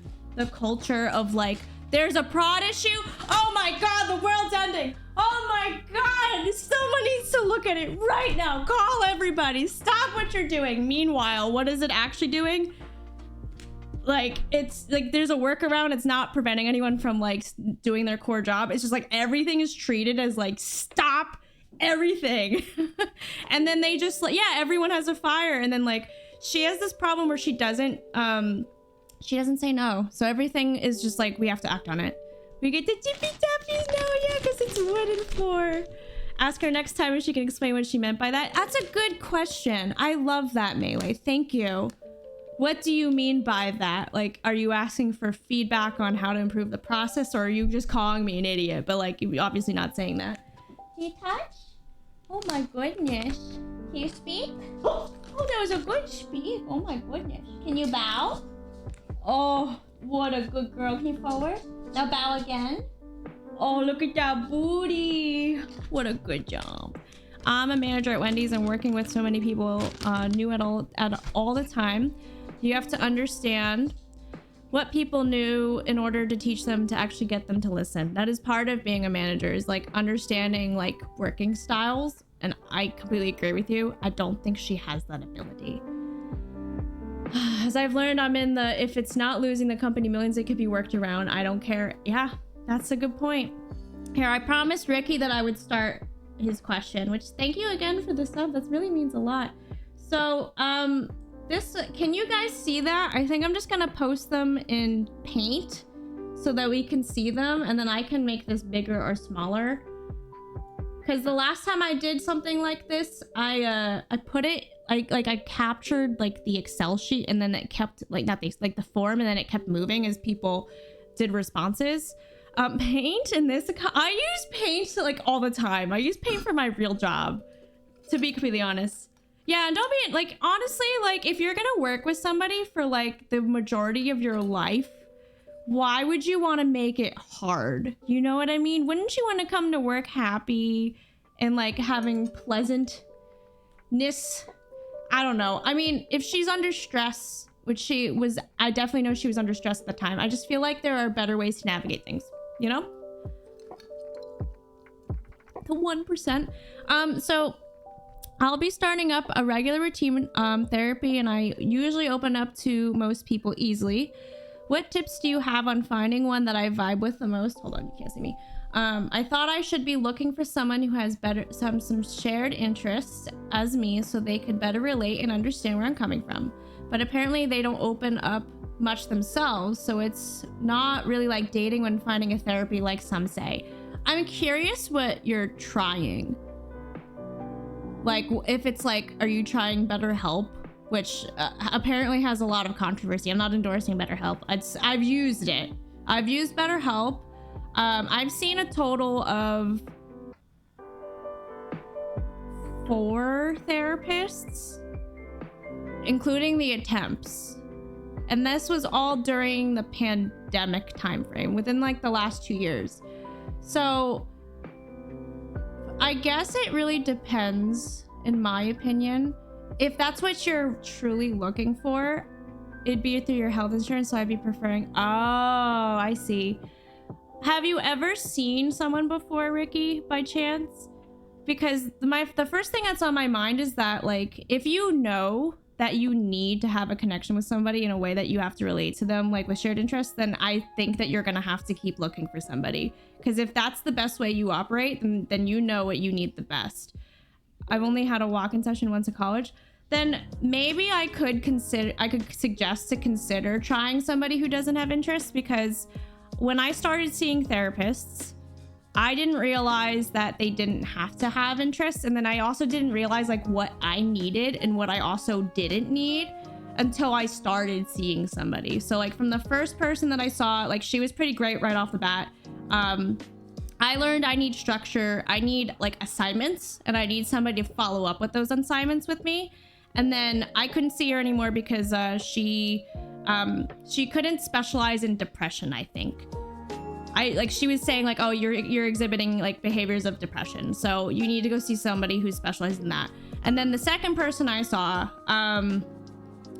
culture of like, there's a prod issue. Oh my God, the world's ending. Oh my God, someone needs to look at it right now. Call everybody, stop what you're doing. Meanwhile, what is it actually doing? Like, it's like there's a workaround. It's not preventing anyone from like doing their core job. It's just like everything is treated as like, stop everything. And then they just like, yeah, everyone has a fire. And then like, she has this problem where she doesn't say no. So everything is just like, we have to act on it. We get the tippy tappies now, yeah, because it's 1 and 4. Ask her next time if she can explain what she meant by that. That's a good question. I love that, Melee. Thank you. What do you mean by that? Like, are you asking for feedback on how to improve the process, or are you just calling me an idiot? But like, you're obviously not saying that. Can you touch? Oh my goodness. Can you speak? Oh, that was a good speak. Oh my goodness. Can you bow? Oh, what a good girl. Can you forward? Now bow again. Oh, look at that booty. What a good job. I'm a manager at Wendy's and working with so many people new at all the time. You have to understand what people knew in order to teach them to actually get them to listen. That is part of being a manager, is like understanding like working styles. And I completely agree with you. I don't think she has that ability. As I've learned, I'm in the, if it's not losing the company millions, it could be worked around. I don't care. Yeah, that's a good point. Here, I promised Ricky that I would start his question, which thank you again for the sub. That really means a lot. So, this, can you guys see that? I think I'm just gonna post them in Paint so that we can see them, and then I can make this bigger or smaller. Because the last time I did something like this, I put it, I captured like the Excel sheet, and then it kept like, not the, like the form, and then it kept moving as people did responses. Paint in this, I use Paint like all the time. I use Paint for my real job, to be completely honest. Yeah, and don't be like, honestly, like if you're gonna work with somebody for like the majority of your life, why would you want to make it hard? You know what I mean? Wouldn't you want to come to work happy and like having pleasantness? I don't know. I mean, if she's under stress, which she was, I definitely know she was under stress at the time. I just feel like there are better ways to navigate things, you know? The 1%. So I'll be starting up a regular routine therapy, and I usually open up to most people easily. What tips do you have on finding one that I vibe with the most? Hold on, you can't see me. I thought I should be looking for someone who has some shared interests as me, so they could better relate and understand where I'm coming from. But apparently they don't open up much themselves, so it's not really like dating when finding a therapy like some say. I'm curious what you're trying. Like, if it's like, are you trying BetterHelp? Which apparently has a lot of controversy. I'm not endorsing BetterHelp. I've used it. I've used BetterHelp. I've seen a total of 4 therapists, including the attempts. And this was all during the pandemic timeframe, within like the last 2 years. So I guess it really depends, in my opinion. If that's what you're truly looking for, it'd be through your health insurance, so I'd be preferring... Oh, I see. Have you ever seen someone before, Ricky, by chance? because the first thing that's on my mind is that, like, if you know that you need to have a connection with somebody in a way that you have to relate to them, like with shared interests, then I think that you're gonna have to keep looking for somebody. Because if that's the best way you operate, then you know what you need the best. I've only had a walk-in session once at college. Then maybe I could suggest to consider trying somebody who doesn't have interests, because when I started seeing therapists, I didn't realize that they didn't have to have interests. And then I also didn't realize like what I needed and what I also didn't need until I started seeing somebody. So like from the first person that I saw, like she was pretty great right off the bat. I learned I need structure. I need like assignments, and I need somebody to follow up with those assignments with me. And then I couldn't see her anymore because she couldn't specialize in depression, I think. She was saying like, oh, you're exhibiting like behaviors of depression, so you need to go see somebody who specializes in that. And then the second person I saw,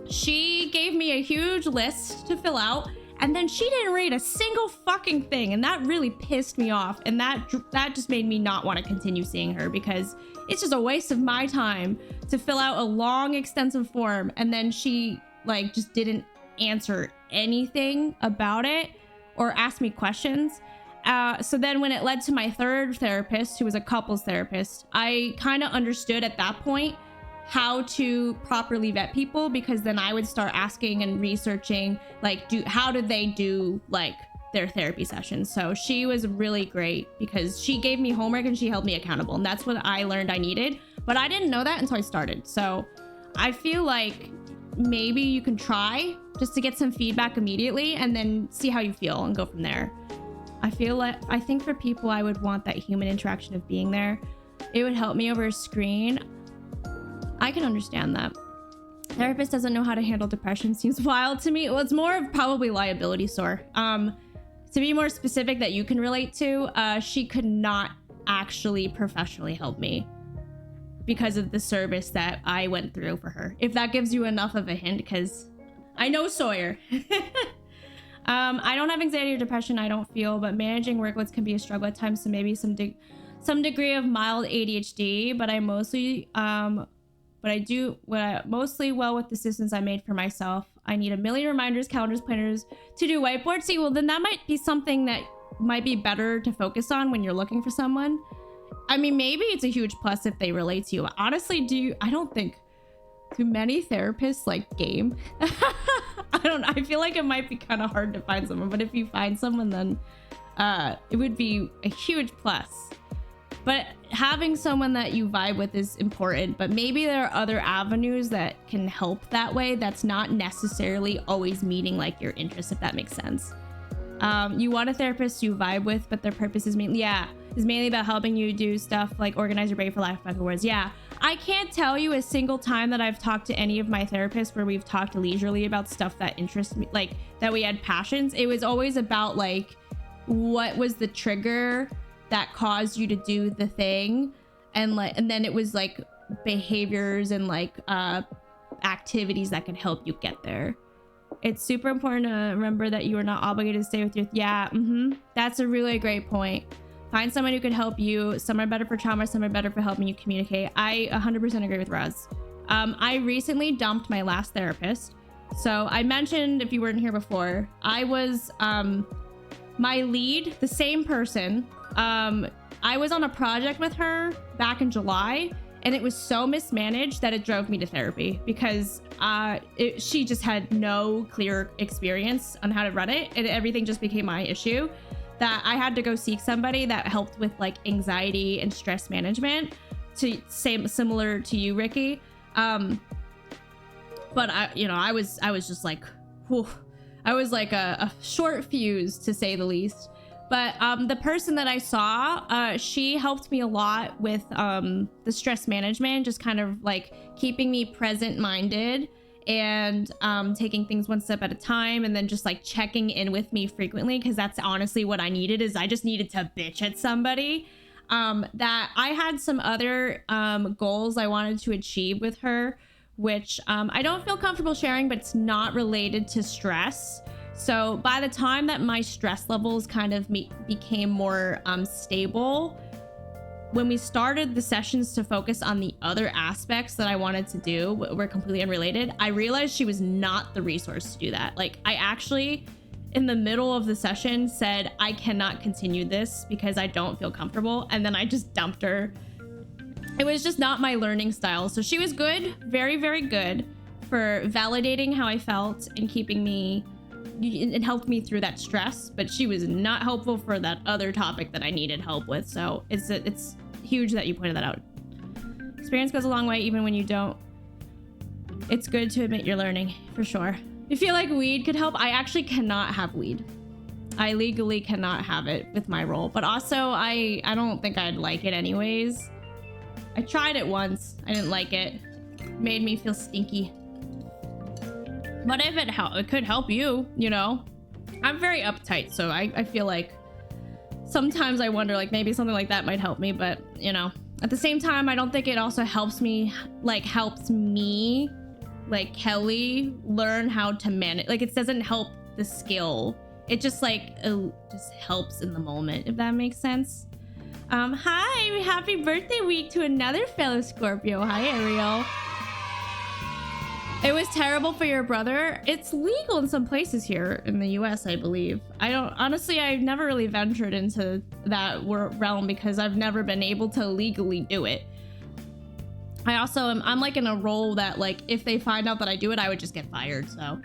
she gave me a huge list to fill out, and then she didn't read a single fucking thing, and that really pissed me off. And that just made me not want to continue seeing her, because it's just a waste of my time to fill out a long, extensive form, and then she like just didn't answer anything about it or ask me questions. So then when it led to my third therapist, who was a couples therapist, I kind of understood at that point how to properly vet people, because then I would start asking and researching like how did they do like their therapy sessions. So she was really great because she gave me homework and she held me accountable, and that's what I learned I needed, but I didn't know that until I started. So I feel like maybe you can try just to get some feedback immediately and then see how you feel and go from there. I think for people, I would want that human interaction of being there. It would help me over a screen. I can understand that. Therapist doesn't know how to handle depression seems wild to me. Well, it's more of probably liability sore. To be more specific that you can relate to, she could not actually professionally help me because of the service that I went through for her. If that gives you enough of a hint, because I know Sawyer. I don't have anxiety or depression, I don't feel, but managing workloads can be a struggle at times, so maybe some degree of mild ADHD, but I do mostly well with the systems I made for myself. I need a million reminders, calendars, planners to do whiteboards. See, well, then that might be something that might be better to focus on when you're looking for someone. I mean, maybe it's a huge plus if they relate to you. Honestly, do many therapists like game? I don't know. I feel like it might be kind of hard to find someone, but if you find someone, then it would be a huge plus. But having someone that you vibe with is important, but maybe there are other avenues that can help that way. That's not necessarily always meeting like your interests, if that makes sense. You want a therapist you vibe with, but their purpose is mainly about helping you do stuff like organize your brain for life afterwards. Yeah, I can't tell you a single time that I've talked to any of my therapists where we've talked leisurely about stuff that interests me, like that we had passions. It was always about like, what was the trigger that caused you to do the thing, and then it was like behaviors and like activities that can help you get there. It's super important to remember that you are not obligated to stay with your that's a really great point. Find someone who can help you. Some are better for trauma, some are better for helping you communicate. I 100% agree with Raz. I recently dumped my last therapist. So I mentioned, if you weren't here before, I was my lead, the same person. I was on a project with her back in July, and it was so mismanaged that it drove me to therapy, because she just had no clear experience on how to run it, and everything just became my issue, that I had to go seek somebody that helped with like anxiety and stress management, similar to you, Ricky. But I was just like, whew, I was like a short fuse, to say the least. But the person that I saw, she helped me a lot with the stress management, just kind of like keeping me present-minded and taking things one step at a time, and then just like checking in with me frequently, because that's honestly what I needed. Is I just needed to bitch at somebody. That I had some other goals I wanted to achieve with her, which I don't feel comfortable sharing, but it's not related to stress. So by the time that my stress levels kind of became more stable, when we started the sessions to focus on the other aspects that I wanted to do, were completely unrelated, I realized she was not the resource to do that. Like, I actually, in the middle of the session, said, I cannot continue this because I don't feel comfortable. And then I just dumped her. It was just not my learning style. So she was good, very, very good for validating how I felt and keeping me, it helped me through that stress, but she was not helpful for that other topic that I needed help with. So it's huge that you pointed that out. Experience goes a long way, even when you don't. It's good to admit you're learning, for sure. You feel like weed could help? I actually cannot have weed. I legally cannot have it with my role, but also I don't think I'd like it anyways. I tried it once. I didn't like it. It made me feel stinky. What if it could help you, you know? I'm very uptight, so I feel like sometimes I wonder, like, maybe something like that might help me, but, you know, at the same time, I don't think it also helps me, like, Kelly, learn how to manage. Like, it doesn't help the skill. It just, like, just helps in the moment, if that makes sense. Hi, happy birthday week to another fellow Scorpio. Hi, Ariel. It was terrible for your brother. It's legal in some places here in the US, I believe. Honestly, I've never really ventured into that realm because I've never been able to legally do it. I'm like in a role that, like, if they find out that I do it, I would just get fired. So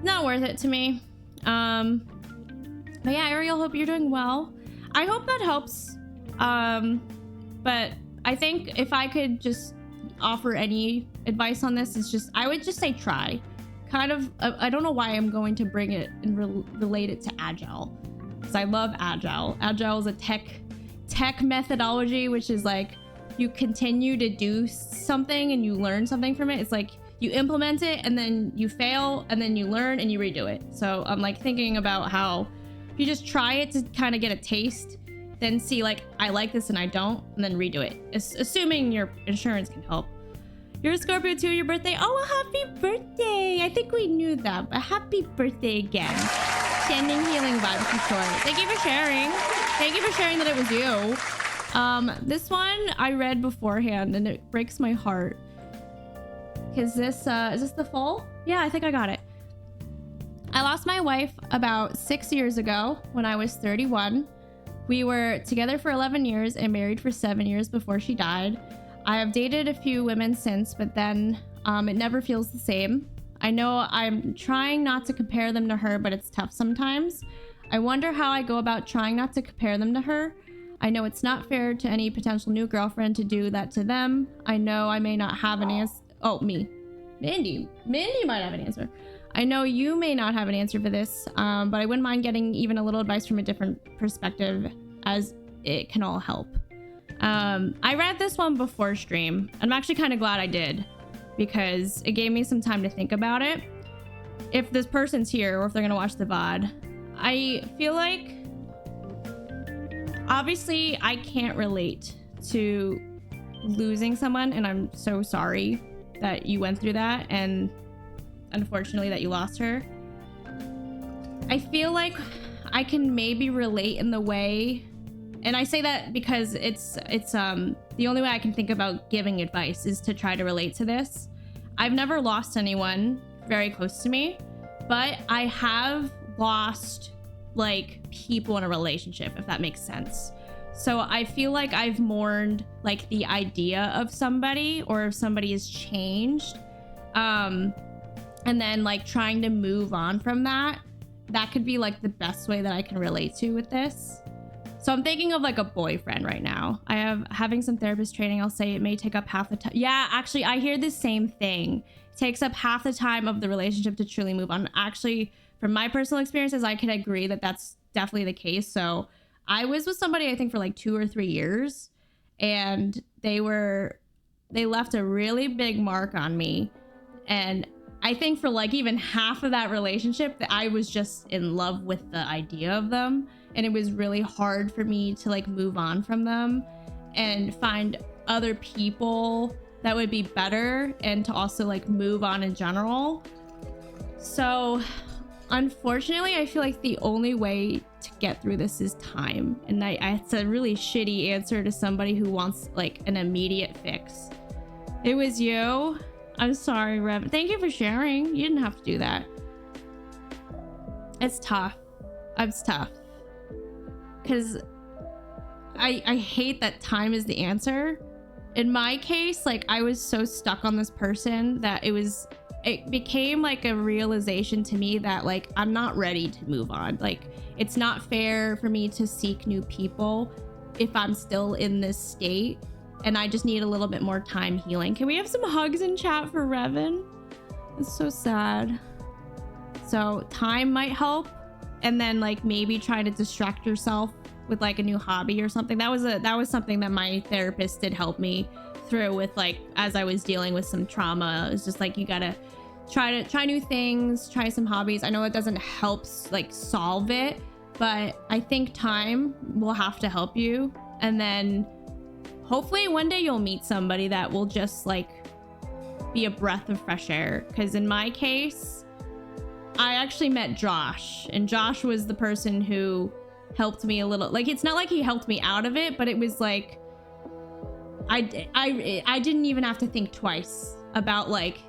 not worth it to me. But yeah, Ariel, hope you're doing well. I hope that helps. But I think if I could just offer any advice on this, is just, I would just say try. Kind of, I don't know why I'm going to bring it and relate it to Agile, because I love Agile. Agile is a tech methodology, which is like you continue to do something and you learn something from it. It's like you implement it and then you fail and then you learn and you redo it. So I'm like thinking about how if you just try it to kind of get a taste, then see, like, I like this and I don't, and then redo it. Assuming your insurance can help. You're a Scorpio too, your birthday? Oh, well, happy birthday. I think we knew that, but happy birthday again. Sending healing vibes for sure. Thank you for sharing. Thank you for sharing that it was you. This one I read beforehand and it breaks my heart. Is this the full? Yeah, I think I got it. I lost my wife about 6 years ago when I was 31. We were together for 11 years and married for 7 years before she died. I have dated a few women since, but then it never feels the same. I know I'm trying not to compare them to her, but it's tough sometimes. I wonder how I go about trying not to compare them to her. I know it's not fair to any potential new girlfriend to do that to them. I know I may not have an answer. Oh, me. Mandy might have an answer. I know you may not have an answer for this, but I wouldn't mind getting even a little advice from a different perspective, as it can all help. I read this one before stream. I'm actually kind of glad I did, because it gave me some time to think about it. If this person's here or if they're gonna watch the VOD, I feel like obviously I can't relate to losing someone, and I'm so sorry that you went through that, and unfortunately that you lost her. I feel like I can maybe relate in the way, and I say that because it's the only way I can think about giving advice is to try to relate to this. I've never lost anyone very close to me, but I have lost, like, people in a relationship, if that makes sense. So I feel like I've mourned, like, the idea of somebody, or if somebody has changed, and then, like, trying to move on from that could be, like, the best way that I can relate to with this. So I'm thinking of, like, a boyfriend right now. Having some therapist training, I'll say it may take up half the time. Yeah, actually, I hear the same thing. It takes up half the time of the relationship to truly move on. Actually, from my personal experiences, I can agree that that's definitely the case. So I was with somebody, I think, for like 2 or 3 years, and they left a really big mark on me. And I think for, like, even half of that relationship, that I was just in love with the idea of them, and it was really hard for me to, like, move on from them and find other people that would be better, and to also, like, move on in general. So unfortunately, I feel like the only way to get through this is time. And it's a really shitty answer to somebody who wants like an immediate fix. It was you. I'm sorry, Rev. Thank you for sharing. You didn't have to do that. It's tough. It's tough. Because I hate that time is the answer. In my case, like, I was so stuck on this person that it became like a realization to me that like I'm not ready to move on. Like, it's not fair for me to seek new people if I'm still in this state, and I just need a little bit more time healing. Can we have some hugs in chat for Revan? It's so sad. So time might help, and then like maybe try to distract yourself with like a new hobby or something. That was something that my therapist did help me through with, like, as I was dealing with some trauma. It's just like, you gotta try new things, try some hobbies. I know it doesn't help like solve it, but I think time will have to help you. And then hopefully one day you'll meet somebody that will just like be a breath of fresh air. Because in my case, I actually met Josh, and Josh was the person who helped me a little. Like, it's not like he helped me out of it, but it was like I didn't even have to think twice about like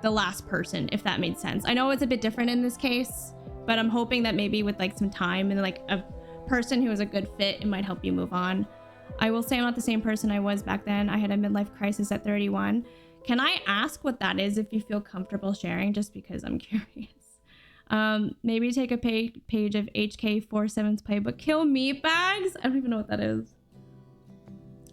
the last person, if that made sense. I know it's a bit different in this case, but I'm hoping that maybe with like some time and like a person who is a good fit, it might help you move on. I will say I'm not the same person I was back then. I had a midlife crisis at 31. Can I ask what that is if you feel comfortable sharing, just because I'm curious? Maybe take a page of HK47's playbook. Kill meat bags? I don't even know what that is.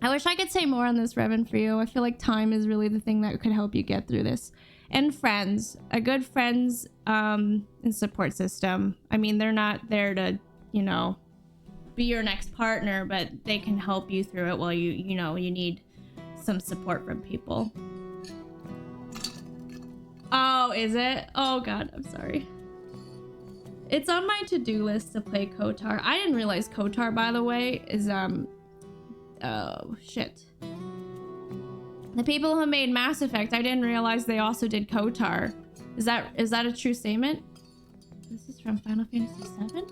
I wish I could say more on this, Revan, for you. I feel like time is really the thing that could help you get through this. And friends. A good friends and support system. I mean, they're not there to, you know, be your next partner, but they can help you through it while you need some support from people. Oh, is it? Oh god, I'm sorry. It's on my to-do list to play KOTOR. I didn't realize KOTOR, by the way, is oh shit. The people who made Mass Effect, I didn't realize they also did KOTOR. Is that a true statement? This is from Final Fantasy VII?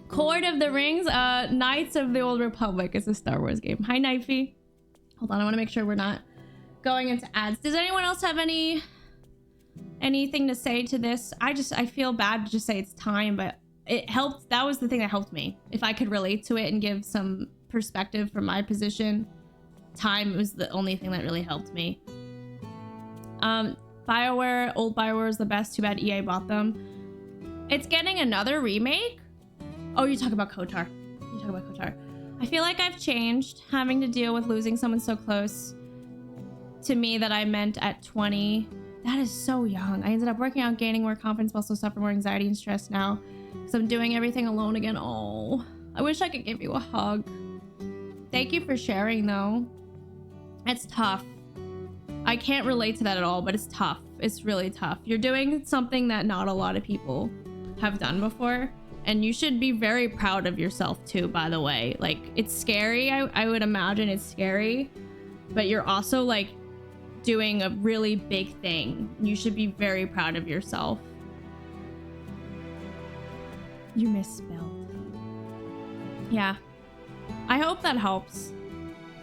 Court of the Rings, Knights of the Old Republic is a Star Wars game. Hi, Knifey. Hold on, I want to make sure we're not going into ads. Does anyone else have anything to say to this? I feel bad to just say it's time, but it helped. That was the thing that helped me. If I could relate to it and give some perspective from my position, time was the only thing that really helped me. BioWare, old BioWare is the best. Too bad EA bought them. It's getting another remake? Oh, you talk about KOTOR. I feel like I've changed, having to deal with losing someone so close to me that I meant at 20. That is so young. I ended up working out, gaining more confidence, but also suffer more anxiety and stress now. So I'm doing everything alone again. Oh, I wish I could give you a hug. Thank you for sharing, though. It's tough. I can't relate to that at all, but it's tough. It's really tough. You're doing something that not a lot of people have done before. And you should be very proud of yourself too, by the way. Like, it's scary. I would imagine it's scary. But you're also, like, doing a really big thing. You should be very proud of yourself. You misspelled. Yeah. I hope that helps.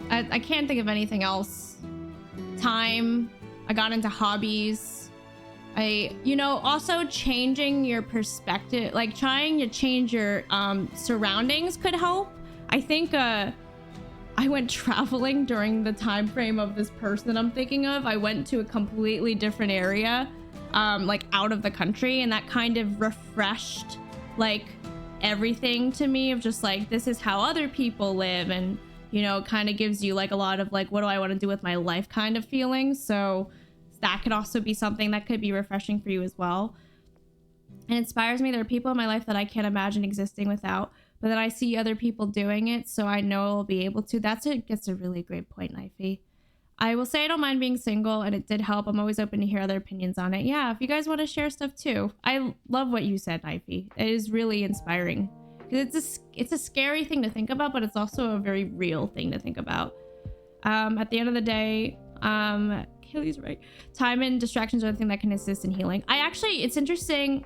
I can't think of anything else. Time. I got into hobbies. Also changing your perspective, like trying to change your surroundings could help. I think I went traveling during the time frame of this person that I'm thinking of. I went to a completely different area, like out of the country, and that kind of refreshed like everything to me of just like, this is how other people live, and kind of gives you like a lot of like, what do I want to do with my life kind of feelings. So that could also be something that could be refreshing for you as well. It inspires me. There are people in my life that I can't imagine existing without, but then I see other people doing it, so I know I'll be able to. That's a really great point, Knifey. I will say I don't mind being single, and it did help. I'm always open to hear other opinions on it. Yeah, if you guys want to share stuff too. I love what you said, Knifey. It is really inspiring. Because it's a scary thing to think about, but it's also a very real thing to think about. At the end of the day, Haley's right. Time and distractions are the thing that can assist in healing. It's interesting.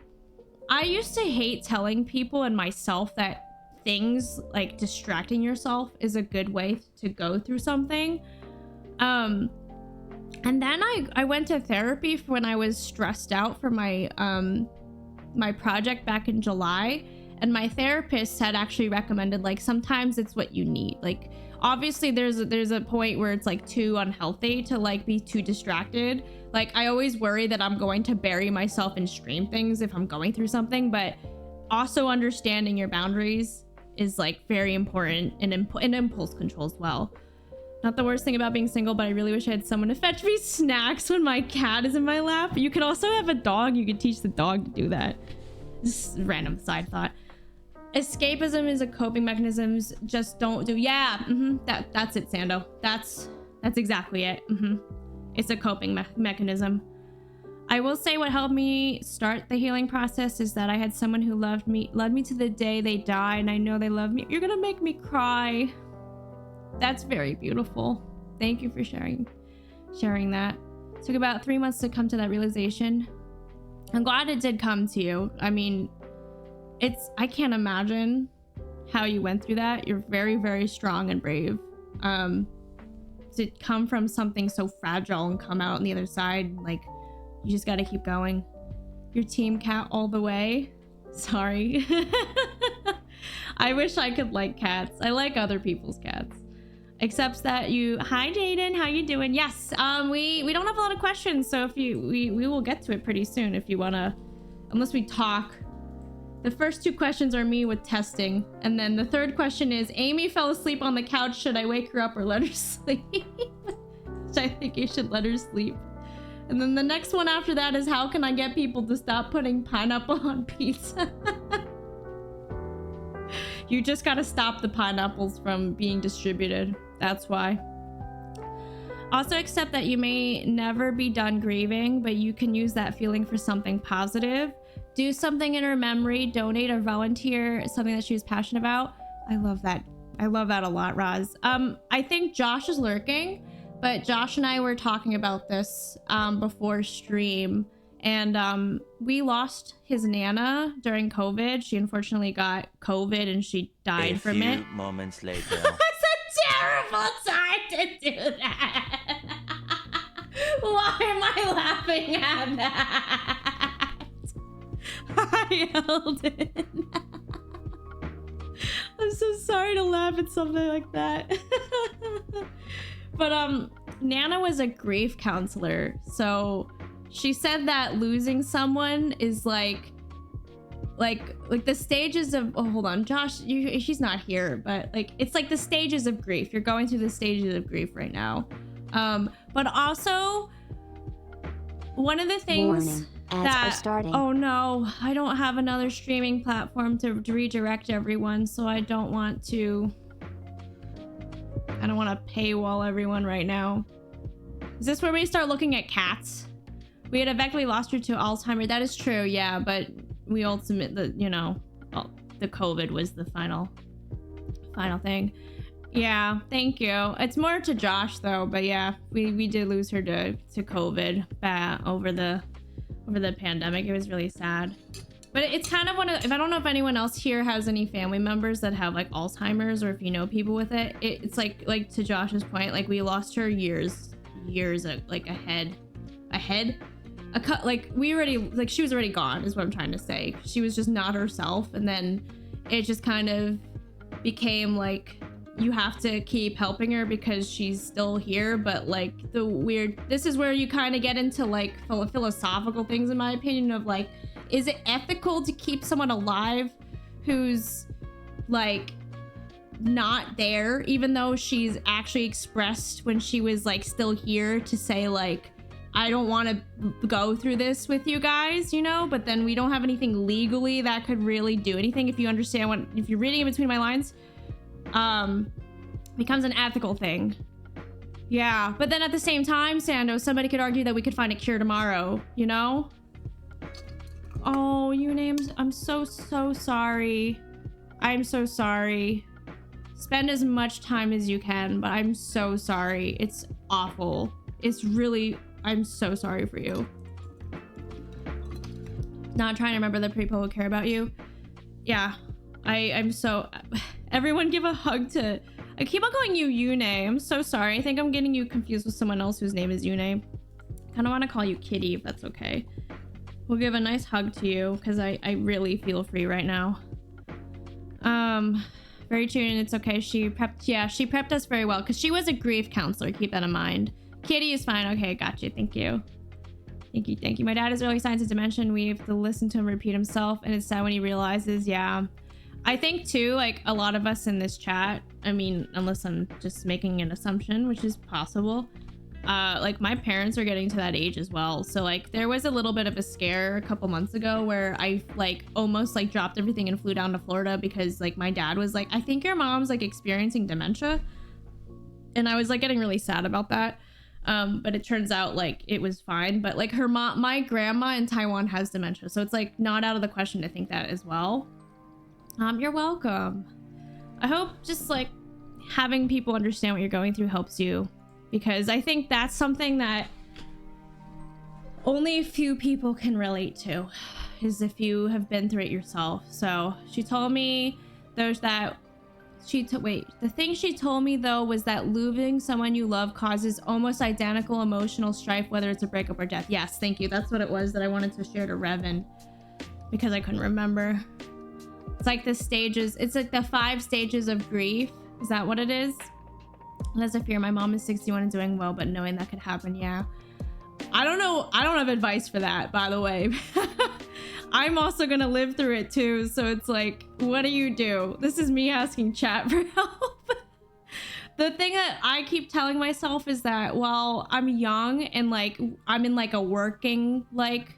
I used to hate telling people and myself that things like distracting yourself is a good way to go through something. And then I went to therapy for when I was stressed out for my my project back in July, and my therapist had actually recommended like sometimes it's what you need. Like obviously there's a point where it's like too unhealthy to like be too distracted. Like I always worry that I'm going to bury myself in stream things if I'm going through something, but also understanding your boundaries is like very important, and impulse control as well. Not the worst thing about being single, but I really wish I had someone to fetch me snacks when my cat is in my lap. You could also have a dog. You could teach the dog to do that. Just random side thought. Escapism is a coping mechanisms. Just don't do. Yeah, that's it, Sando. That's exactly it. It's a coping mechanism. I will say what helped me start the healing process is that I had someone who loved me to the day they die, and I know they love me. You're gonna make me cry. That's very beautiful. Thank you for sharing that. It took about 3 months to come to that realization. I'm glad it did come to you. I mean, I can't imagine how you went through that. You're very, very strong and brave. To come from something so fragile and come out on the other side, like, you just gotta keep going. Your team cat all the way. Sorry. I wish I could like cats. I like other people's cats. Except that hi Jaden, how you doing? Yes, we don't have a lot of questions, so if we will get to it pretty soon if you wanna, unless we talk. The first 2 questions are me with testing, and then the third question is, Amy fell asleep on the couch, should I wake her up or let her sleep? Which I think you should let her sleep. And then the next one after that is, how can I get people to stop putting pineapple on pizza? You just gotta stop the pineapples from being distributed. That's why. Also accept that you may never be done grieving, but you can use that feeling for something positive. Do something in her memory, donate or volunteer, something that she was passionate about. I love that. I love that a lot, Roz. I think Josh is lurking, but Josh and I were talking about this before stream, and we lost his Nana during COVID. She unfortunately got COVID and she died from it. A few moments later. It's a terrible time to do that. Why am I laughing at that? Hi, Eldon. I'm so sorry to laugh at something like that. But Nana was a grief counselor, so she said that losing someone is like the stages of, oh, hold on, Josh, she's not here, but like it's like the stages of grief. You're going through the stages of grief right now. But also one of the things Ads are starting. Oh no, I don't have another streaming platform to redirect everyone, so I don't want to paywall everyone right now. Is this where we start looking at cats? We had effectively lost her to Alzheimer's. That is true, yeah, but we ultimately, the COVID was the final thing. Yeah, thank you. It's more to Josh though, but yeah, we did lose her to COVID over the pandemic. It was really sad. But it's kind of I don't know if anyone else here has any family members that have like Alzheimer's, or if you know people with it. It's like to Josh's point, like we lost her years like ahead. She was already gone is what I'm trying to say. She was just not herself, and then it just kind of became like you have to keep helping her because she's still here. But like this is where you kind of get into like philosophical things, in my opinion, of like, is it ethical to keep someone alive who's like not there, even though she's actually expressed when she was like still here to say like, I don't want to go through this with you guys, but then we don't have anything legally that could really do anything. If you understand if you're reading in between my lines, becomes an ethical thing. Yeah, but then at the same time, Sando, somebody could argue that we could find a cure tomorrow, Oh, names. I'm so sorry. I'm so sorry. Spend as much time as you can, but I'm so sorry. It's awful. It's really I'm so sorry for you. Not trying to remember the people who care about you. Yeah, I'm so... Everyone give a hug to... I keep on calling you Yune. I'm so sorry. I think I'm getting you confused with someone else whose name is Yune. I kind of want to call you Kitty, if that's okay. We'll give a nice hug to you, because I really feel free right now. Very true, and it's okay. She prepped us very well, because she was a grief counselor. Keep that in mind. Kitty is fine. Okay, got you. Thank you. Thank you. My dad has early signs of dementia. We have to listen to him repeat himself, and it's sad when he realizes, yeah. I think too, like a lot of us in this chat, I mean, unless I'm just making an assumption, which is possible, like my parents are getting to that age as well. So like there was a little bit of a scare a couple months ago where I like almost like dropped everything and flew down to Florida because like my dad was like, I think your mom's like experiencing dementia. And I was like getting really sad about that. But it turns out like it was fine. But like her mom, my grandma in Taiwan has dementia. So it's like not out of the question to think that as well. You're welcome. I hope just like having people understand what you're going through helps you, because I think that's something that only a few people can relate to, is if you have been through it yourself. So she told me there's that the thing she told me though was that losing someone you love causes almost identical emotional strife, whether it's a breakup or death. Yes, thank you. That's what it was that I wanted to share to Revan because I couldn't remember. It's like the stages. It's like the 5 stages of grief. Is that what it is? As a fear, my mom is 61 and doing well, but knowing that could happen, yeah. I don't know. I don't have advice for that, by the way. I'm also gonna live through it too. So it's like, what do you do? This is me asking chat for help. The thing that I keep telling myself is that while I'm young and like I'm in like a working like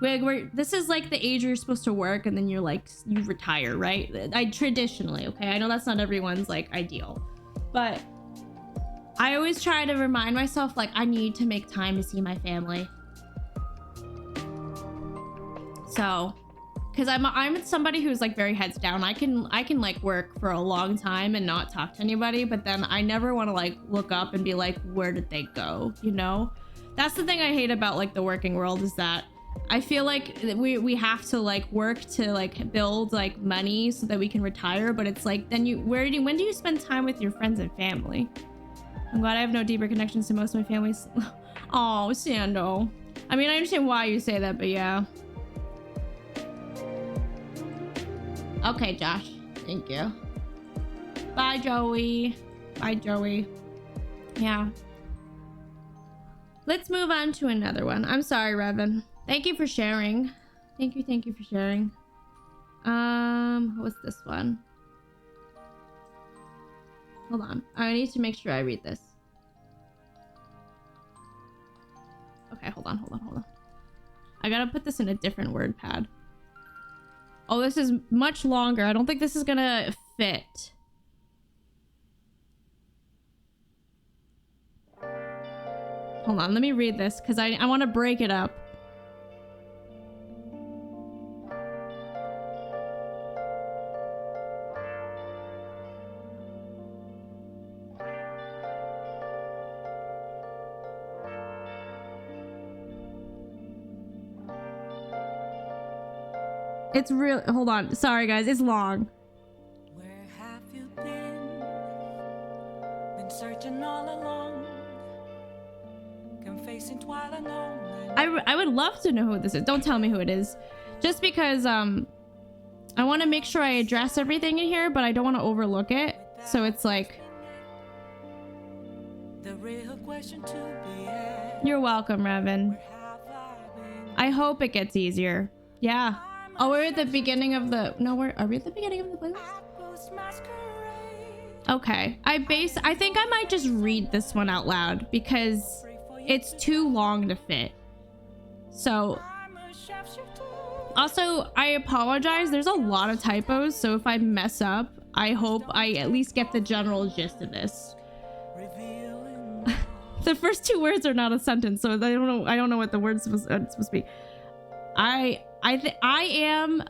this is like the age you're supposed to work and then you're like you retire, right? I traditionally, okay, I know that's not everyone's like ideal, but I always try to remind myself like I need to make time to see my family. So because I'm somebody who's like very heads down. I can like work for a long time and not talk to anybody, but then I never want to like look up and be like, where did they go, you know? That's the thing I hate about like the working world, is that I feel like we have to like work to like build like money so that we can retire, but it's like then when do you spend time with your friends and family? I'm glad I have no deeper connections to most of my family's. Oh, Sando. I mean, I understand why you say that, but yeah. Okay, Josh. Thank you. Bye, Joey. Bye, Joey. Yeah. Let's move on to another one. I'm sorry, Revan. Thank you for sharing. Thank you for sharing. What's this one? Hold on. I need to make sure I read this. Okay, hold on. I gotta put this in a different word pad. Oh, this is much longer. I don't think this is gonna fit. Hold on, let me read this because I want to break it up. It's real. Hold on. Sorry, guys. It's long. Where have you been? Been searching all along. Confessing while alone. I would love to know who this is. Don't tell me who it is. Just because I want to make sure I address everything in here, but I don't want to overlook it. So it's like, the real question to be asked. You're welcome, Revan. I hope it gets easier. Yeah. Oh, we're at the beginning of the... No, are we at the beginning of the playlist? Okay. I think I might just read this one out loud because it's too long to fit. So... Also, I apologize. There's a lot of typos, so if I mess up, I hope I at least get the general gist of this. The first 2 words are not a sentence, so I don't know what the word's supposed to be. I am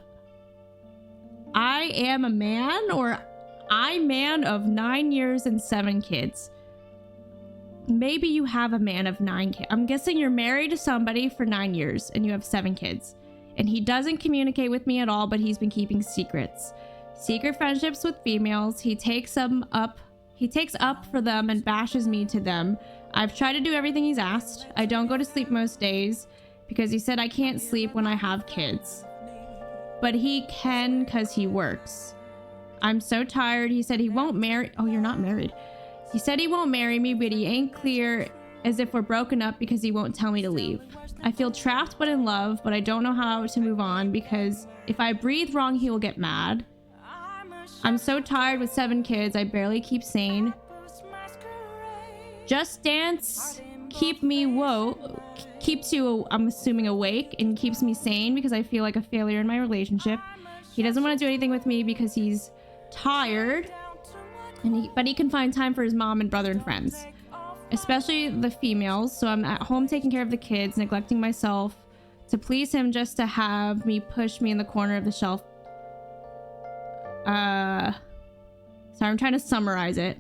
a man, or I man of 9 years and 7 kids. maybe you have a man of 9 kids. I'm guessing you're married to somebody for 9 years and you have 7 kids. And he doesn't communicate with me at all, but he's been keeping secrets. Secret friendships with females. He takes up for them and bashes me to them. I've tried to do everything he's asked. I don't go to sleep most days because he said I can't sleep when I have kids. But he can because he works. I'm so tired. He said he won't marry. Oh, you're not married. He said he won't marry me, but he ain't clear as if we're broken up because he won't tell me to leave. I feel trapped but in love, but I don't know how to move on because if I breathe wrong, he will get mad. I'm so tired with 7 kids. I barely keep sane. Just Dance keeps you, I'm assuming, awake and keeps me sane because I feel like a failure in my relationship. He doesn't want to do anything with me because he's tired, but he can find time for his mom and brother and friends, especially the females. So I'm at home taking care of the kids, neglecting myself to please him just to have me push me in the corner of the shelf. Sorry, I'm trying to summarize it.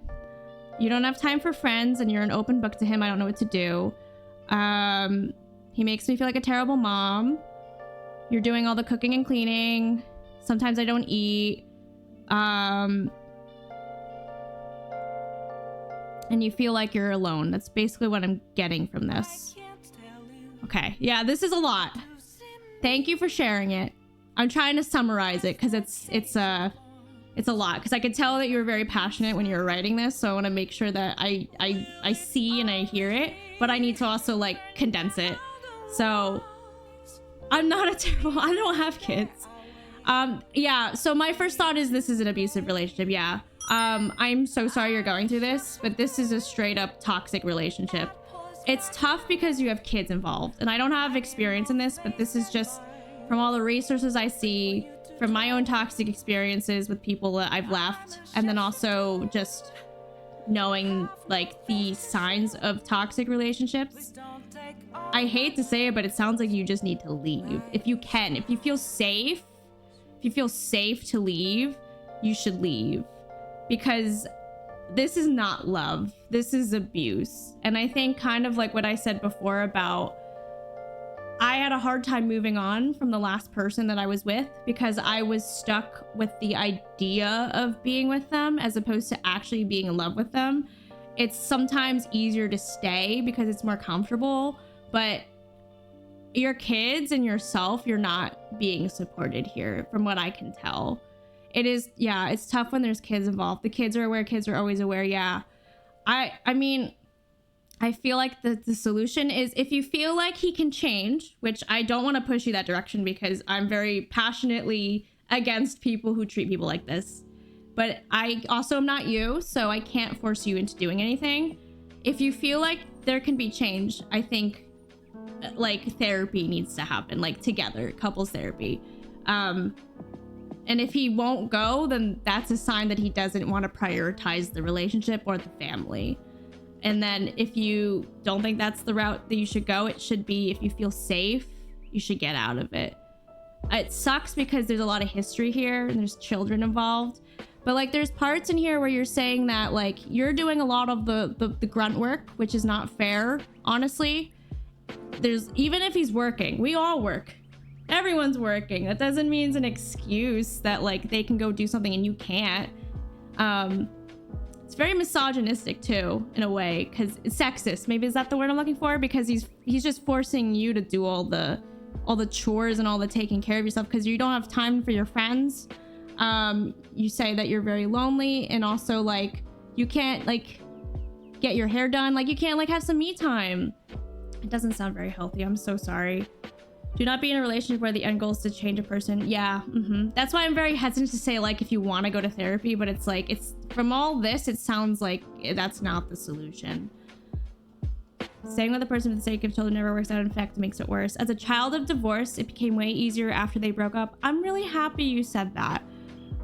You don't have time for friends and you're an open book to him. I don't know what to do. He makes me feel like a terrible mom. You're doing all the cooking and cleaning. Sometimes I don't eat. And you feel like you're alone. That's basically what I'm getting from this. Okay. Yeah, this is a lot. Thank you for sharing it. I'm trying to summarize it because it's a lot, because I could tell that you were very passionate when you were writing this, so I want to make sure that I see and I hear it, but I need to also like condense it. So I'm not a terrible, I don't have kids. Yeah, so my first thought is this is an abusive relationship. Yeah. I'm so sorry you're going through this, but this is a straight up toxic relationship. It's tough because you have kids involved, and I don't have experience in this, but this is just from all the resources I see, from my own toxic experiences with people that I've left, and then also just knowing like the signs of toxic relationships. I hate to say it, but it sounds like you just need to leave. If you can, if you feel safe to leave, you should leave, because this is not love. This is abuse. And I think kind of like what I said before about I had a hard time moving on from the last person that I was with because I was stuck with the idea of being with them as opposed to actually being in love with them. It's sometimes easier to stay because it's more comfortable, but your kids and yourself, you're not being supported here from what I can tell. It is, yeah, it's tough when there's kids involved. The kids are aware, kids are always aware. Yeah. I mean, I feel like the solution is if you feel like he can change, which I don't want to push you that direction because I'm very passionately against people who treat people like this. But I also am not you, so I can't force you into doing anything. If you feel like there can be change, I think like therapy needs to happen, like together, couples therapy. And if he won't go, then that's a sign that he doesn't want to prioritize the relationship or the family. And then if you don't think that's the route that you should go, it should be if you feel safe, you should get out of it. It sucks because there's a lot of history here and there's children involved. But like there's parts in here where you're saying that like you're doing a lot of the grunt work, which is not fair, honestly. There's, even if he's working, we all work. Everyone's working. That doesn't mean it's an excuse that like they can go do something and you can't. It's very misogynistic too, in a way, because it's sexist. Maybe is that the word I'm looking for? Because he's just forcing you to do all the chores and all the taking care of yourself because you don't have time for your friends. You say that you're very lonely, and also like you can't like get your hair done. Like you can't like have some me time. It doesn't sound very healthy. I'm so sorry. Do not be in a relationship where the end goal is to change a person. Yeah, that's why I'm very hesitant to say like if you want to go to therapy, but it's like it's from all this, it sounds like that's not the solution. Staying with a person for the sake of children never works out. In fact, it makes it worse. As a child of divorce, it became way easier after they broke up. I'm really happy you said that.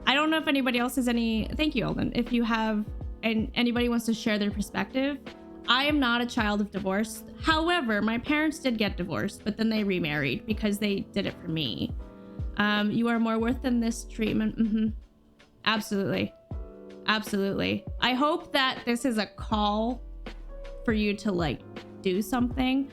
I don't know if anybody else has any. Thank you, Alden. If you have and anybody wants to share their perspective. I am not a child of divorce. However, my parents did get divorced, but then they remarried because they did it for me. You are more worth than this treatment. Absolutely. Absolutely. I hope that this is a call for you to like do something.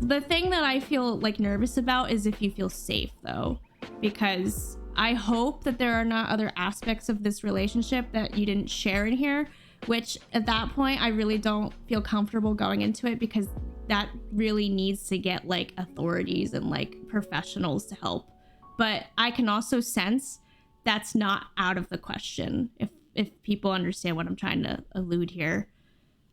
The thing that I feel like nervous about is if you feel safe though, because I hope that there are not other aspects of this relationship that you didn't share in here, which at that point I really don't feel comfortable going into it, because that really needs to get like authorities and like professionals to help. But I can also sense that's not out of the question, if people understand what I'm trying to allude here.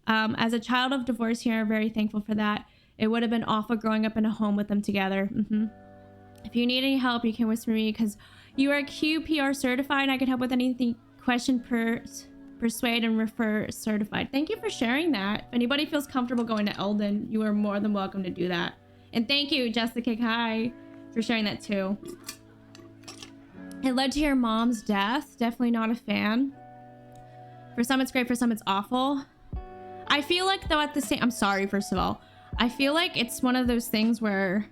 As a child of divorce here, I'm very thankful for that. It would have been awful growing up in a home with them together. If you need any help, you can whisper me, because you are QPR certified. I can help with anything, question, persuade, and refer certified. Thank you for sharing that. If anybody feels comfortable going to Eldon, you are more than welcome to do that. And thank you, Jessica Kai, for sharing that too. It led to your mom's death. Definitely not a fan. For some it's great, for some it's awful. I feel like though at the same, I'm sorry, first of all. I feel like it's one of those things where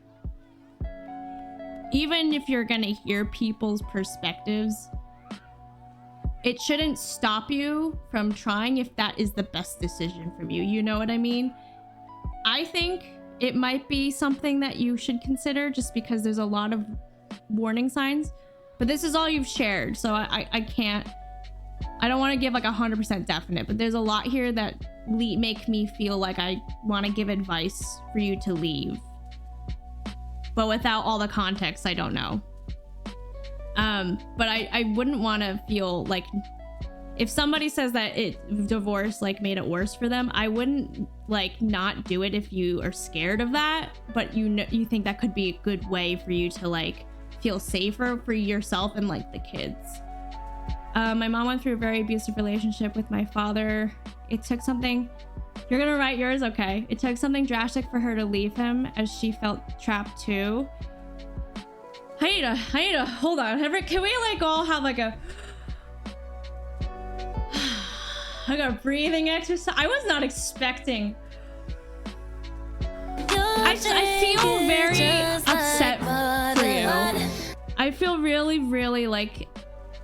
even if you're gonna hear people's perspectives, it shouldn't stop you from trying if that is the best decision for you. You know what I mean? I think it might be something that you should consider, just because there's a lot of warning signs. But this is all you've shared, so I don't want to give like 100% definite, but there's a lot here that make me feel like I want to give advice for you to leave. But without all the context, I don't know. But I wouldn't want to feel like, if somebody says that divorce like made it worse for them, I wouldn't like not do it if you are scared of that, but you think that could be a good way for you to like feel safer for yourself and like the kids. My mom went through a very abusive relationship with my father. It took something... You're gonna write yours? Okay. It took something drastic for her to leave him, as she felt trapped too. I need to hold on. Can we like all have like a breathing exercise? I was not expecting. I feel very upset for you. I feel really, really like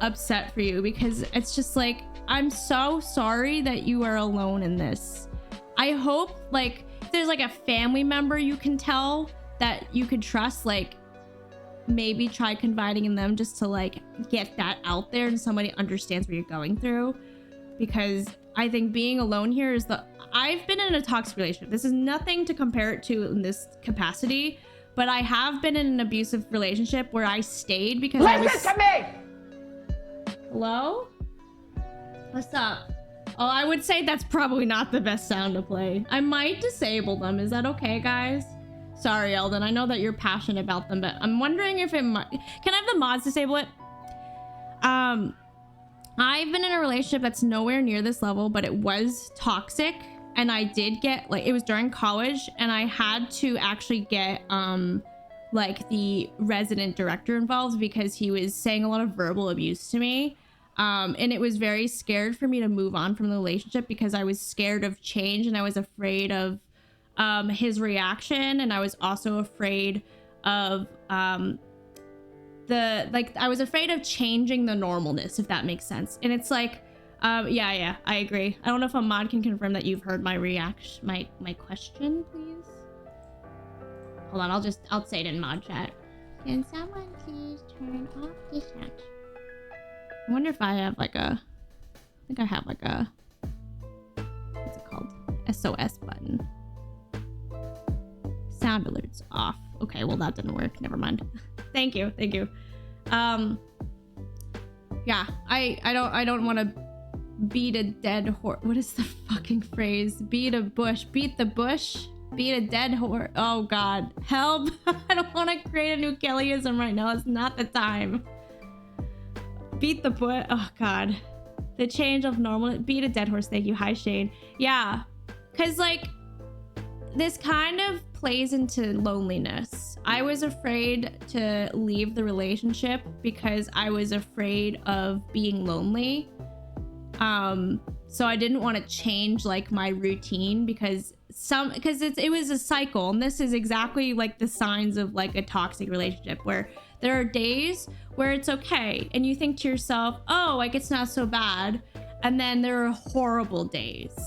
upset for you, because it's just like, I'm so sorry that you are alone in this. I hope like if there's like a family member you can tell that you could trust, like maybe try confiding in them just to like get that out there and somebody understands what you're going through. Because I think being alone here is I've been in a toxic relationship. This is nothing to compare it to in this capacity, but I have been in an abusive relationship where I stayed because Listen to me! Hello? What's up? Oh, I would say that's probably not the best sound to play. I might disable them. Is that okay, guys? Sorry, Eldon. I know that you're passionate about them, but I'm wondering if it might... Can I have the mods disable it? I've been in a relationship that's nowhere near this level, but it was toxic. And I did get... Like, it was during college, and I had to actually get, like, the resident director involved because he was saying a lot of verbal abuse to me. And it was very scared for me to move on from the relationship because I was scared of change, and I was afraid of his reaction, and I was also afraid of I was afraid of changing the normalness, if that makes sense. And it's like yeah, I agree. I don't know if a mod can confirm that you've heard my reaction, my question, please. Hold on, I'll say it in mod chat. Can someone please turn off the chat? I wonder if I have like I think I have like a, what's it called? SOS button. Sound alerts off. Okay, well that didn't work. Never mind. Thank you. Yeah, I don't want to beat a dead horse. What is the fucking phrase? Beat the bush, beat a dead horse. Oh God, help. I don't want to create a new Kellyism right now. It's not the time. Beat the bush. Oh God. The change of normal. Beat a dead horse. Thank you. Hi, Shane. Yeah. Because like, this kind of plays into loneliness. I was afraid to leave the relationship because I was afraid of being lonely. So I didn't want to change like my routine because it was a cycle, and this is exactly like the signs of like a toxic relationship where there are days where it's okay and you think to yourself, oh, like it's not so bad, and then there are horrible days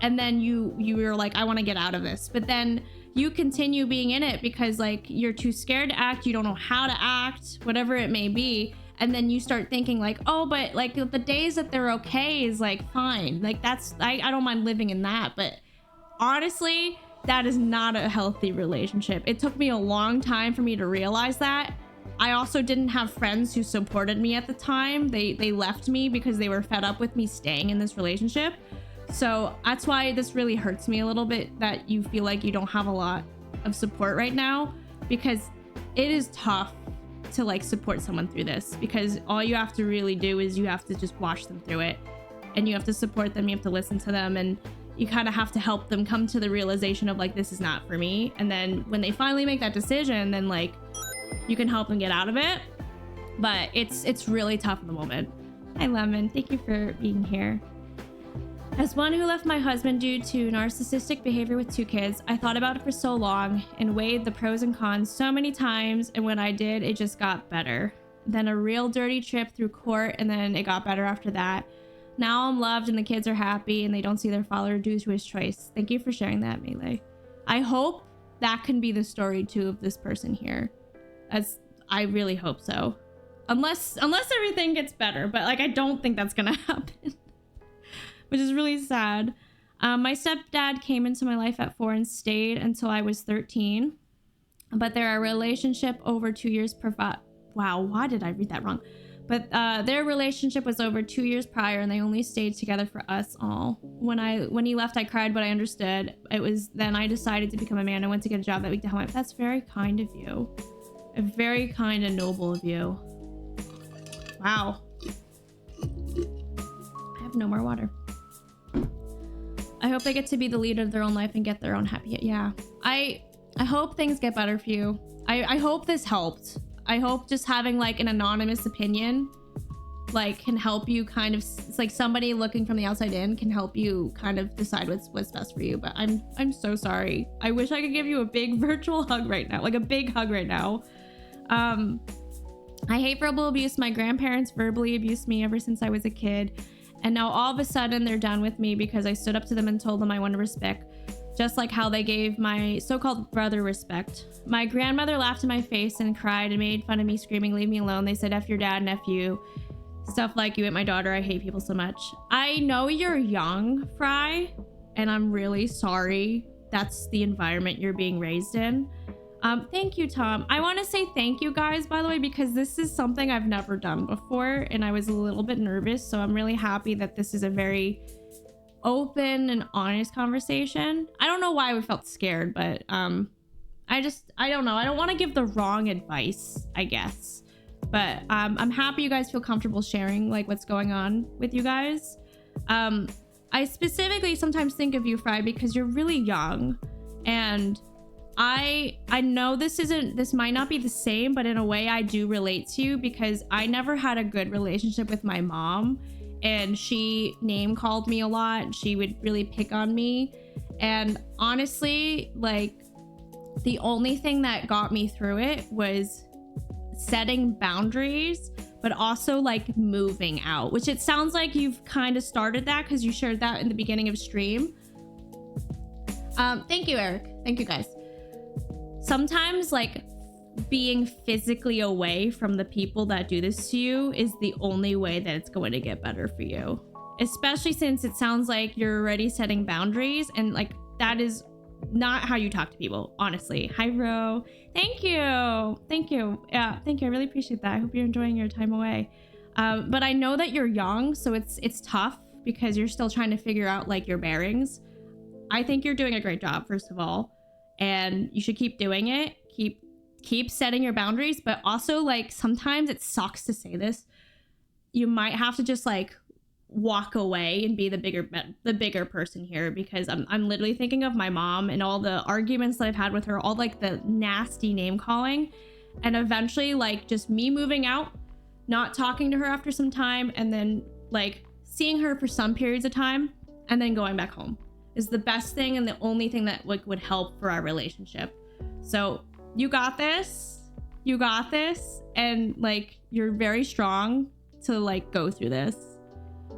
and then you're like, I want to get out of this, but then you continue being in it because like you're too scared to act, you don't know how to act, whatever it may be. And then you start thinking like, oh, but like the days that they're okay is like fine. Like that's, I don't mind living in that. But honestly, that is not a healthy relationship. It took me a long time for me to realize that. I also didn't have friends who supported me at the time. They left me because they were fed up with me staying in this relationship. So that's why this really hurts me a little bit, that you feel like you don't have a lot of support right now, because it is tough to like support someone through this, because all you have to really do is you have to just watch them through it, and you have to support them, you have to listen to them, and you kind of have to help them come to the realization of like, this is not for me. And then when they finally make that decision, then like you can help them get out of it. But it's really tough in the moment. Hi Lemon, thank you for being here. As one who left my husband due to narcissistic behavior with 2 kids, I thought about it for so long and weighed the pros and cons so many times, and when I did, it just got better. Then a real dirty trip through court, and then it got better after that. Now I'm loved and the kids are happy and they don't see their father due to his choice. Thank you for sharing that, Melee. I hope that can be the story too of this person here. As I really hope so. Unless everything gets better, but like I don't think that's gonna happen. Which is really sad. My stepdad came into my life at 4 and stayed until I was 13. But their relationship over 2 years wow, why did I read that wrong? But their relationship was over 2 years prior, and they only stayed together for us all. When he left, I cried, but I understood. It was then I decided to become a man. I went to get a job that week to help. That's very kind of you. Very kind and noble of you. Wow. I have no more water. I hope they get to be the leader of their own life and get their own happy. Yeah. I hope things get better for you. I hope this helped. I hope just having like an anonymous opinion like can help you kind of, it's like somebody looking from the outside in can help you kind of decide what's best for you. But I'm so sorry. I wish I could give you a big virtual hug right now, like a big hug right now. I hate verbal abuse. My grandparents verbally abused me ever since I was a kid. And now all of a sudden they're done with me because I stood up to them and told them I wanted respect, just like how they gave my so-called brother respect. My grandmother laughed in my face and cried and made fun of me, screaming, "Leave me alone." They said, "F your dad and F you." Stuff like, "You hit my daughter. I hate people so much." I know you're young, Fry, and I'm really sorry that's the environment you're being raised in. Thank you, Tom. I want to say thank you guys, by the way, because this is something I've never done before and I was a little bit nervous. So I'm really happy that this is a very open and honest conversation. I don't know why we felt scared, but I don't know. I don't want to give the wrong advice, I guess. But I'm happy you guys feel comfortable sharing like what's going on with you guys. I specifically sometimes think of you, Fry, because you're really young, and I know this might not be the same, but in a way I do relate to you because I never had a good relationship with my mom, and she name called me a lot. She would really pick on me, and honestly, like the only thing that got me through it was setting boundaries, but also like moving out, which it sounds like you've kind of started that because you shared that in the beginning of stream. Thank you, Eric. Thank you, guys. Sometimes like being physically away from the people that do this to you is the only way that it's going to get better for you, especially since it sounds like you're already setting boundaries, and like that is not how you talk to people, honestly. Hi, Ro. Thank you. Yeah, thank you. I really appreciate that. I hope you're enjoying your time away. But I know that you're young, so it's tough because you're still trying to figure out like your bearings. I think you're doing a great job, first of all, and you should keep doing it. Keep setting your boundaries, but also like sometimes it sucks to say this. You might have to just like walk away and be the bigger person here, because I'm literally thinking of my mom and all the arguments that I've had with her, all like the nasty name calling, and eventually like just me moving out, not talking to her after some time, and then like seeing her for some periods of time and then going back home is the best thing and the only thing that like would help for our relationship. So you got this, and like you're very strong to like go through this.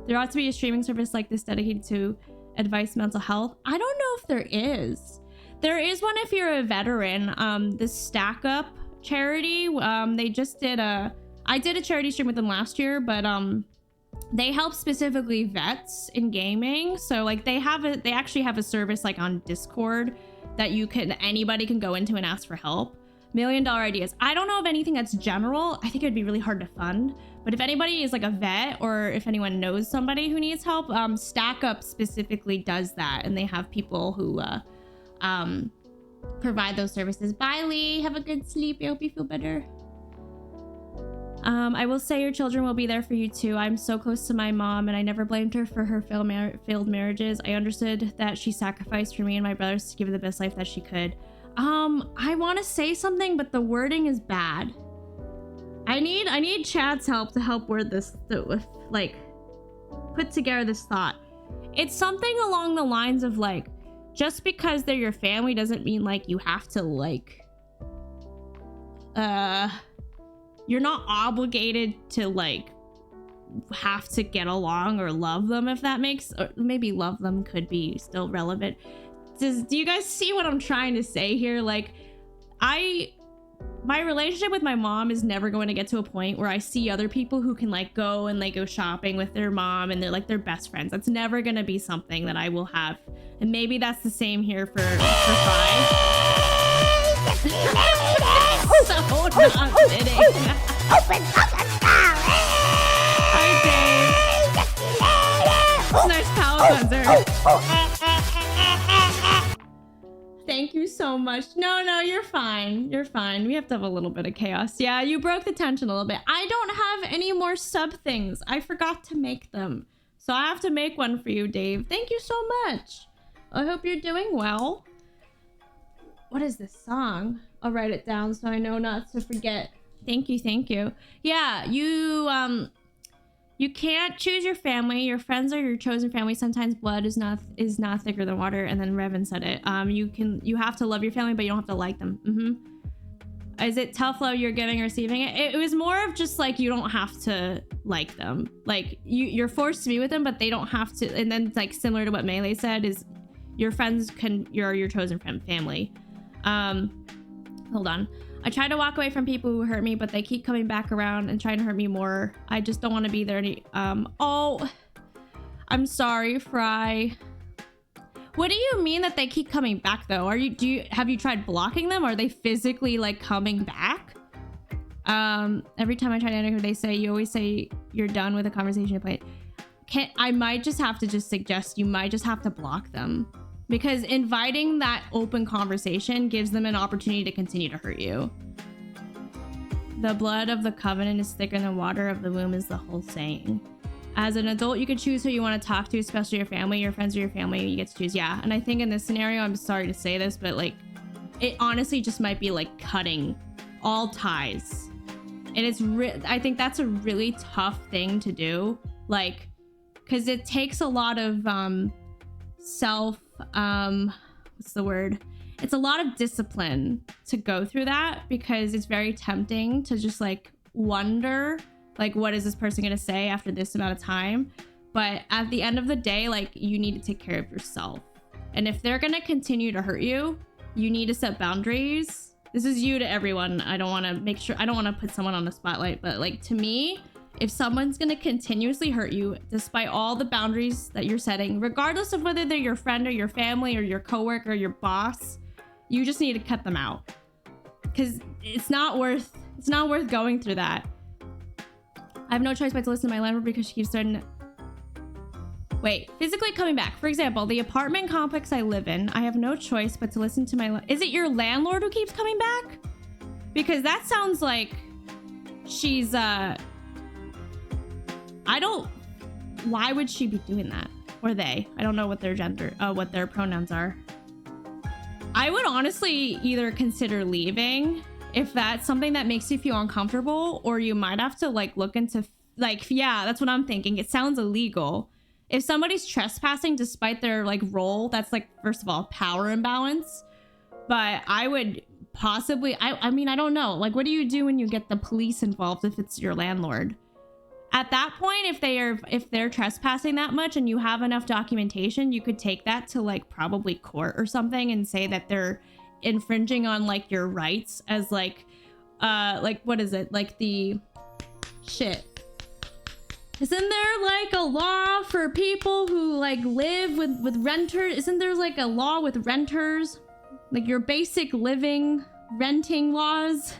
There ought to be a streaming service like this dedicated to advice mental health. I don't know if there is. There is one if you're a veteran. The Stack Up charity. They just did I did a charity stream with them last year, but they help specifically vets in gaming. So like they actually have a service like on Discord that anybody can go into and ask for help. $1 Million Ideas. I don't know of anything that's general. I think it'd be really hard to fund. But if anybody is like a vet, or if anyone knows somebody who needs help, Stack Up specifically does that, and they have people who provide those services. Bye, Lee. Have a good sleep. I hope you feel better. I will say your children will be there for you too. I'm so close to my mom, and I never blamed her for her failed marriages. I understood that she sacrificed for me and my brothers to give her the best life that she could. I want to say something, but the wording is bad. I need Chad's help to help word this, like, put together this thought. It's something along the lines of like, just because they're your family doesn't mean like you have to like, you're not obligated to like have to get along or love them, if that makes, or maybe love them could be still relevant. Do you guys see what I'm trying to say here? Like, my relationship with my mom is never going to get to a point where I see other people who can like go and like go shopping with their mom and they're like their best friends. That's never going to be something that I will have. And maybe that's the same here for Fi. So not fitting. Hi, Dave. It's a nice palate cleanser. Thank you so much. No, you're fine. You're fine. We have to have a little bit of chaos. Yeah, you broke the tension a little bit. I don't have any more sub things. I forgot to make them. So I have to make one for you, Dave. Thank you so much. I hope you're doing well. What is this song? I'll write it down so I know not to forget. Thank you. Yeah, you can't choose your family. Your friends are your chosen family. Sometimes blood is not thicker than water. And then Revan said it. You have to love your family, but you don't have to like them. Is it tough love you're giving or receiving it? It was more of just like, you don't have to like them. Like you're forced to be with them, but they don't have to. And then like similar to what Melee said is your friends you're your chosen family. Hold on. I try to walk away from people who hurt me, but they keep coming back around and trying to hurt me more. I just don't want to be there oh, I'm sorry, Fry. What do you mean that they keep coming back though? Have you tried blocking them? Are they physically like coming back? Every time I try to enter who they say, you always say you're done with a conversation you played. I might just have to suggest you might just have to block them. Because inviting that open conversation gives them an opportunity to continue to hurt you. The blood of the covenant is thicker than water of the womb is the whole saying. As an adult, you can choose who you want to talk to, especially your family, your friends, or your family. You get to choose. Yeah, and I think in this scenario, I'm sorry to say this, but like, it honestly just might be like cutting all ties. And I think that's a really tough thing to do. Like, because it takes a lot of what's the word? It's a lot of discipline to go through that, because it's very tempting to just like wonder like, what is this person gonna say after this amount of time? But at the end of the day, like, you need to take care of yourself. And if they're gonna continue to hurt you, you need to set boundaries. This is you to everyone. I don't want to put someone on the spotlight, but like, to me, if someone's going to continuously hurt you, despite all the boundaries that you're setting, regardless of whether they're your friend or your family or your coworker or your boss, you just need to cut them out. Because it's not worth going through that. I have no choice but to listen to my landlord because she keeps starting physically coming back. For example, the apartment complex I live in, I have no choice but to listen to my... Is it your landlord who keeps coming back? Because that sounds like she's, why would she be doing that? Or they? I don't know what their gender, what their pronouns are. I would honestly either consider leaving if that's something that makes you feel uncomfortable, or you might have to like look into, like, yeah, that's what I'm thinking. It sounds illegal. If somebody's trespassing despite their like role, that's like, first of all, power imbalance. But I would possibly, I mean, I don't know. Like, what do you do when you get the police involved if it's your landlord? At that point, if they're trespassing that much and you have enough documentation, you could take that to like probably court or something and say that they're infringing on like your rights as like what is it? Like the shit. Isn't there like a law for people who like live with renters? Isn't there like a law with renters? Like your basic living renting laws?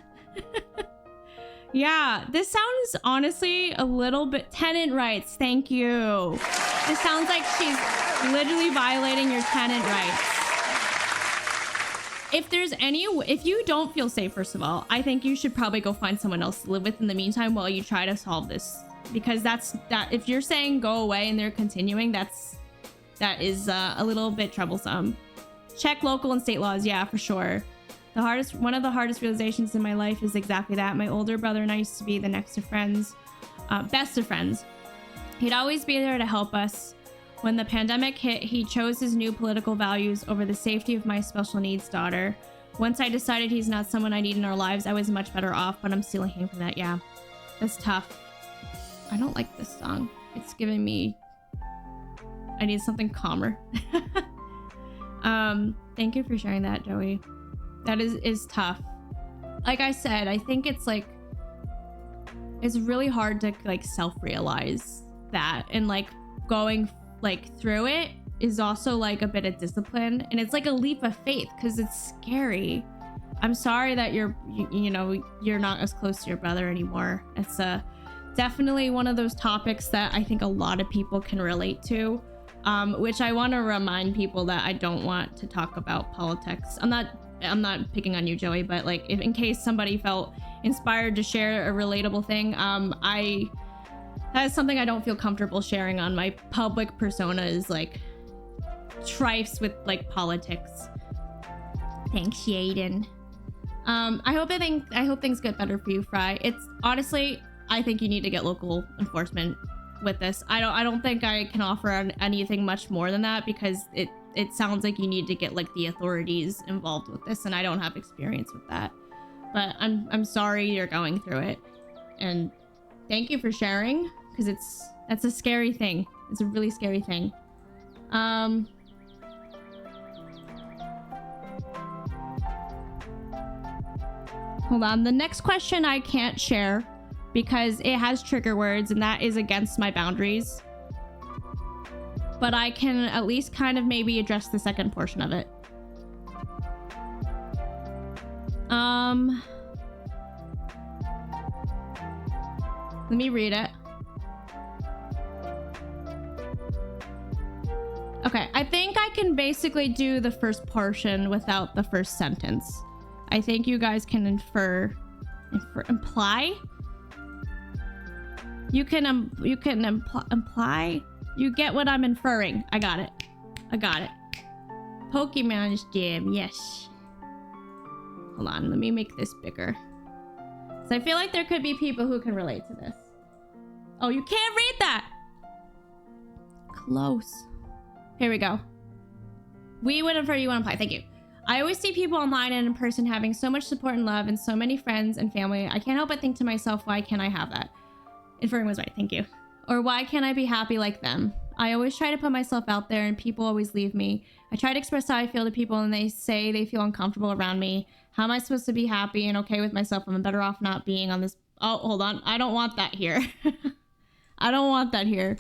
Yeah, this sounds honestly a little bit tenant rights. Thank you. This sounds like she's literally violating your tenant rights. If you don't feel safe, first of all, I think you should probably go find someone else to live with in the meantime while you try to solve this, because if you're saying go away and they're continuing, that is a little bit troublesome. Check local and state laws. Yeah, for sure. One of the hardest realizations in my life is exactly that. My older brother and I used to be the next of friends, best of friends. He'd always be there to help us. When the pandemic hit, he chose his new political values over the safety of my special needs daughter. Once I decided he's not someone I need in our lives, I was much better off, but I'm stealing him for that. Yeah, that's tough. I don't like this song. It's giving me... I need something calmer. Thank you for sharing that, Joey. That is tough. Like I said, I think it's like... It's really hard to like self-realize that, and like going like through it is also like a bit of discipline, and it's like a leap of faith because it's scary. I'm sorry that you're not as close to your brother anymore. It's definitely one of those topics that I think a lot of people can relate to, which I want to remind people that I don't want to talk about politics. I'm not picking on you, Joey, but like if in case somebody felt inspired to share a relatable thing, that is something I don't feel comfortable sharing on my public persona, is like trifes with like politics. Thanks, Yaden. I hope things get better for you, Fry. It's honestly, I think you need to get local enforcement with this. I don't think I can offer anything much more than that, because it sounds like you need to get like the authorities involved with this, and I don't have experience with that. But I'm sorry you're going through it, and thank you for sharing, because that's a scary thing. It's a really scary thing. Hold on. The next question I can't share because it has trigger words, and that is against my boundaries. But I can at least kind of maybe address the second portion of it. Let me read it. Okay, I think I can basically do the first portion without the first sentence. I think you guys can imply. You can imply. You get what I'm inferring. I got it. Pokemon's Gym, yes. Hold on, let me make this bigger. So I feel like there could be people who can relate to this. Oh, you can't read that! Close. Here we go. We would infer, you want to apply. Thank you. I always see people online and in person having so much support and love and so many friends and family. I can't help but think to myself, why can't I have that? Inferring was right, thank you. Or why can't I be happy like them? I always try to put myself out there and people always leave me. I try to express how I feel to people and they say they feel uncomfortable around me. How am I supposed to be happy and okay with myself? I'm better off not being on this. Oh, hold on. I don't want that here. I don't want that here.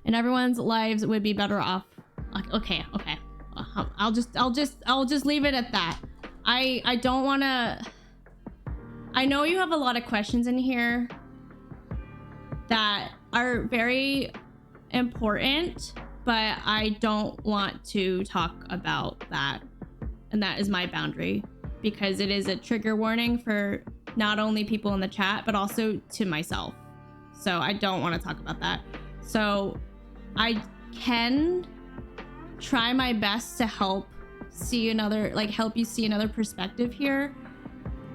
And everyone's lives would be better off. Okay. I'll just leave it at that. I don't want to. I know you have a lot of questions in here that are very important, but I don't want to talk about that. And that is my boundary, because it is a trigger warning for not only people in the chat, but also to myself. So I don't want to talk about that. So I can try my best to help you see another perspective here.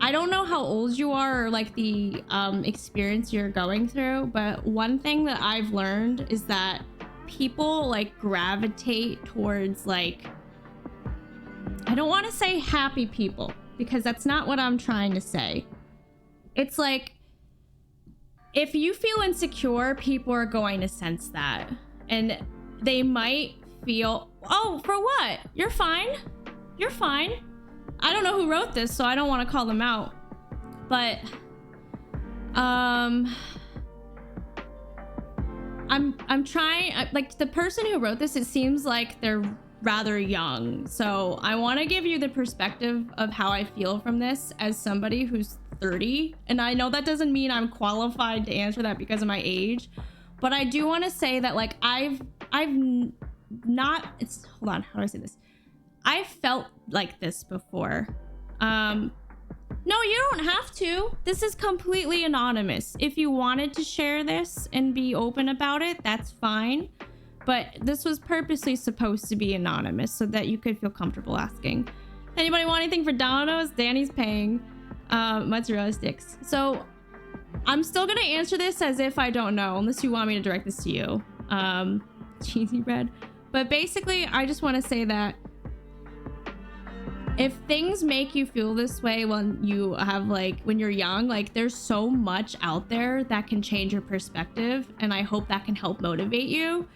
I don't know how old you are or like the experience you're going through, but one thing that I've learned is that people like gravitate towards like, I don't want to say happy people, because that's not what I'm trying to say. It's like if you feel insecure, people are going to sense that. And they might feel, oh, for what? You're fine. You're fine. I don't know who wrote this, so I don't want to call them out. But, I'm trying, like, the person who wrote this, it seems like they're rather young. So I want to give you the perspective of how I feel from this as somebody who's 30. And I know that doesn't mean I'm qualified to answer that because of my age, but I do want to say that, like, I've not, it's, hold on, how do I say this? I felt like this before. No, you don't have to. This is completely anonymous. If you wanted to share this and be open about it, that's fine. But this was purposely supposed to be anonymous so that you could feel comfortable asking. Anybody want anything for Domino's? Danny's paying. Mozzarella sticks. So I'm still gonna answer this as if I don't know, unless you want me to direct this to you. Cheesy bread. But basically, I just want to say that if things make you feel this way when you have, like, when you're young, like, there's so much out there that can change your perspective, and I hope that can help motivate you.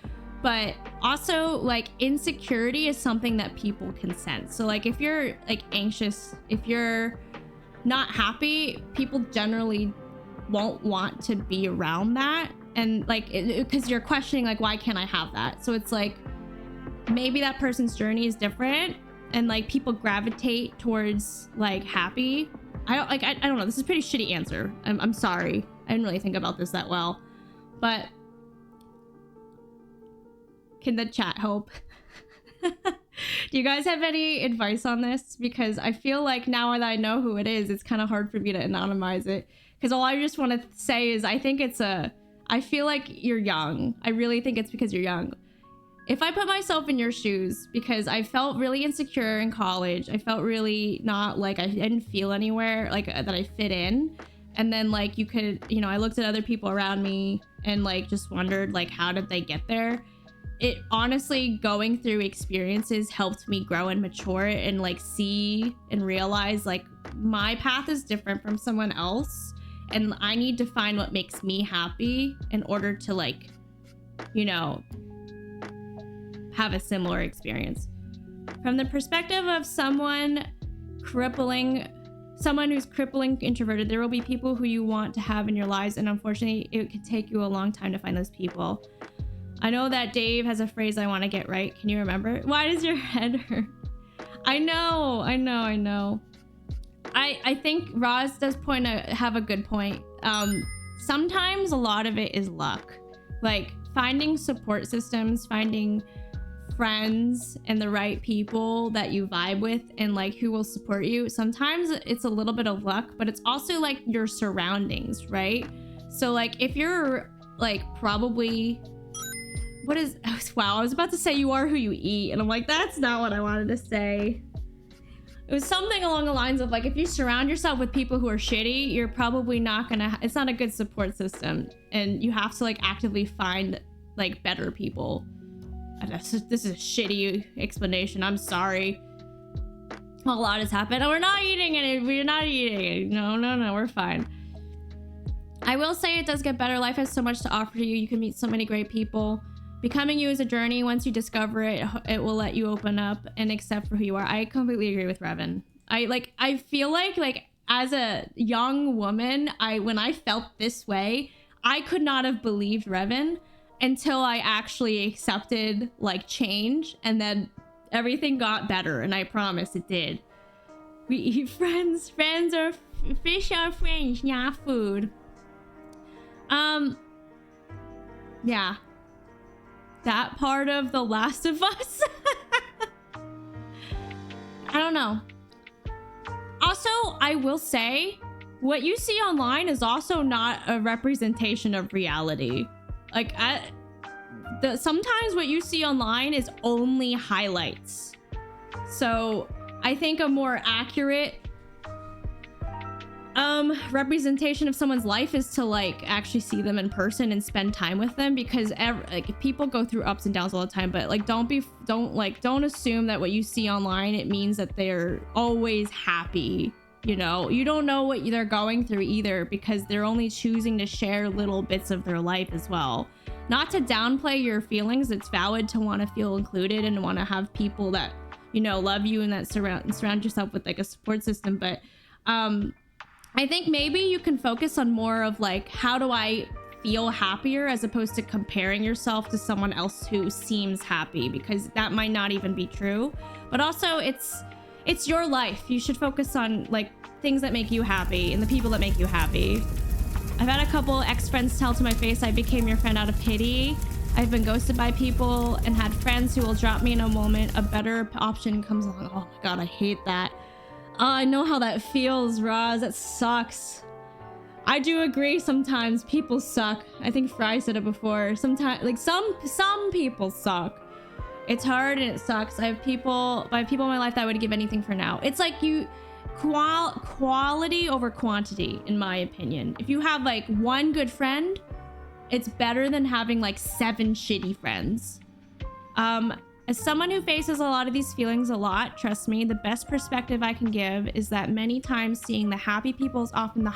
But also, like, insecurity is something that people can sense. So, like, if you're, like, anxious, if you're not happy, people generally won't want to be around that. And, like, because you're questioning, like, why can't I have that? So it's like, maybe that person's journey is different, and, like, people gravitate towards, like, happy. I don't know. This is a pretty shitty answer. I'm sorry. I didn't really think about this that well. But can the chat help? Do you guys have any advice on this? Because I feel like now that I know who it is, it's kind of hard for me to anonymize it. Because all I just want to say is I feel like you're young. I really think it's because you're young. If I put myself in your shoes, because I felt really insecure in college, I felt really not like, I didn't feel anywhere like that I fit in. And then, like, you could, you know, I looked at other people around me and, like, just wondered, like, how did they get there? It honestly, going through experiences helped me grow and mature and, like, see and realize, like, my path is different from someone else, and I need to find what makes me happy in order to, like, you know, have a similar experience. From the perspective of someone who's crippling introverted, there will be people who you want to have in your lives, and unfortunately it can take you a long time to find those people. I know that Dave has a phrase I want to get right. Can you remember? Why does your head hurt? I know. I think Roz does have a good point. Sometimes a lot of it is luck. Like, finding support systems, finding friends and the right people that you vibe with and, like, who will support you. Sometimes it's a little bit of luck, but it's also, like, your surroundings, right? So, like, if you're, like, probably, wow, I was about to say you are who you eat, and I'm like, that's not what I wanted to say. It was something along the lines of, like, if you surround yourself with people who are shitty, you're probably not gonna, it's not a good support system, and you have to, like, actively find, like, better people. This is a shitty explanation. I'm sorry. A lot has happened. Oh, we're not eating it. We're not eating it. No, we're fine. I will say it does get better. Life has so much to offer you. You can meet so many great people. Becoming you is a journey. Once you discover it, it will let you open up and accept for who you are. I completely agree with Revan. I feel like as a young woman, when I felt this way, I could not have believed Revan until I actually accepted, like, change, and then everything got better, and I promise it did. We eat friends. Friends are fish are friends, not food. Yeah. That part of The Last of Us. I don't know. Also, I will say, what you see online is also not a representation of reality. Like, sometimes what you see online is only highlights. So I think a more accurate representation of someone's life is to, like, actually see them in person and spend time with them, because like, people go through ups and downs all the time. But, like, don't assume that what you see online, it means that they're always happy You know, you don't know what they're going through either, because they're only choosing to share little bits of their life as well. Not to downplay your feelings. It's valid to want to feel included and want to have people that, you know, love you and that surround yourself with like a support system. But I think maybe you can focus on more of like, how do I feel happier, as opposed to comparing yourself to someone else who seems happy, because that might not even be true. But also it's your life. You should focus on like things that make you happy and the people that make you happy. I've had a couple ex-friends tell to my face, I became your friend out of pity. I've been ghosted by people and had friends who will drop me in a moment a better option comes along. Oh my God, I hate that. I know how that feels, Roz. That sucks. I do agree, sometimes people suck. I think Fry said it before. Sometimes, like some people suck. It's hard and it sucks. I have people in my life that I would give anything for now. It's like quality over quantity, in my opinion. If you have like one good friend, it's better than having like 7 shitty friends. As someone who faces a lot of these feelings a lot, trust me, the best perspective I can give is that many times seeing the happy people is often the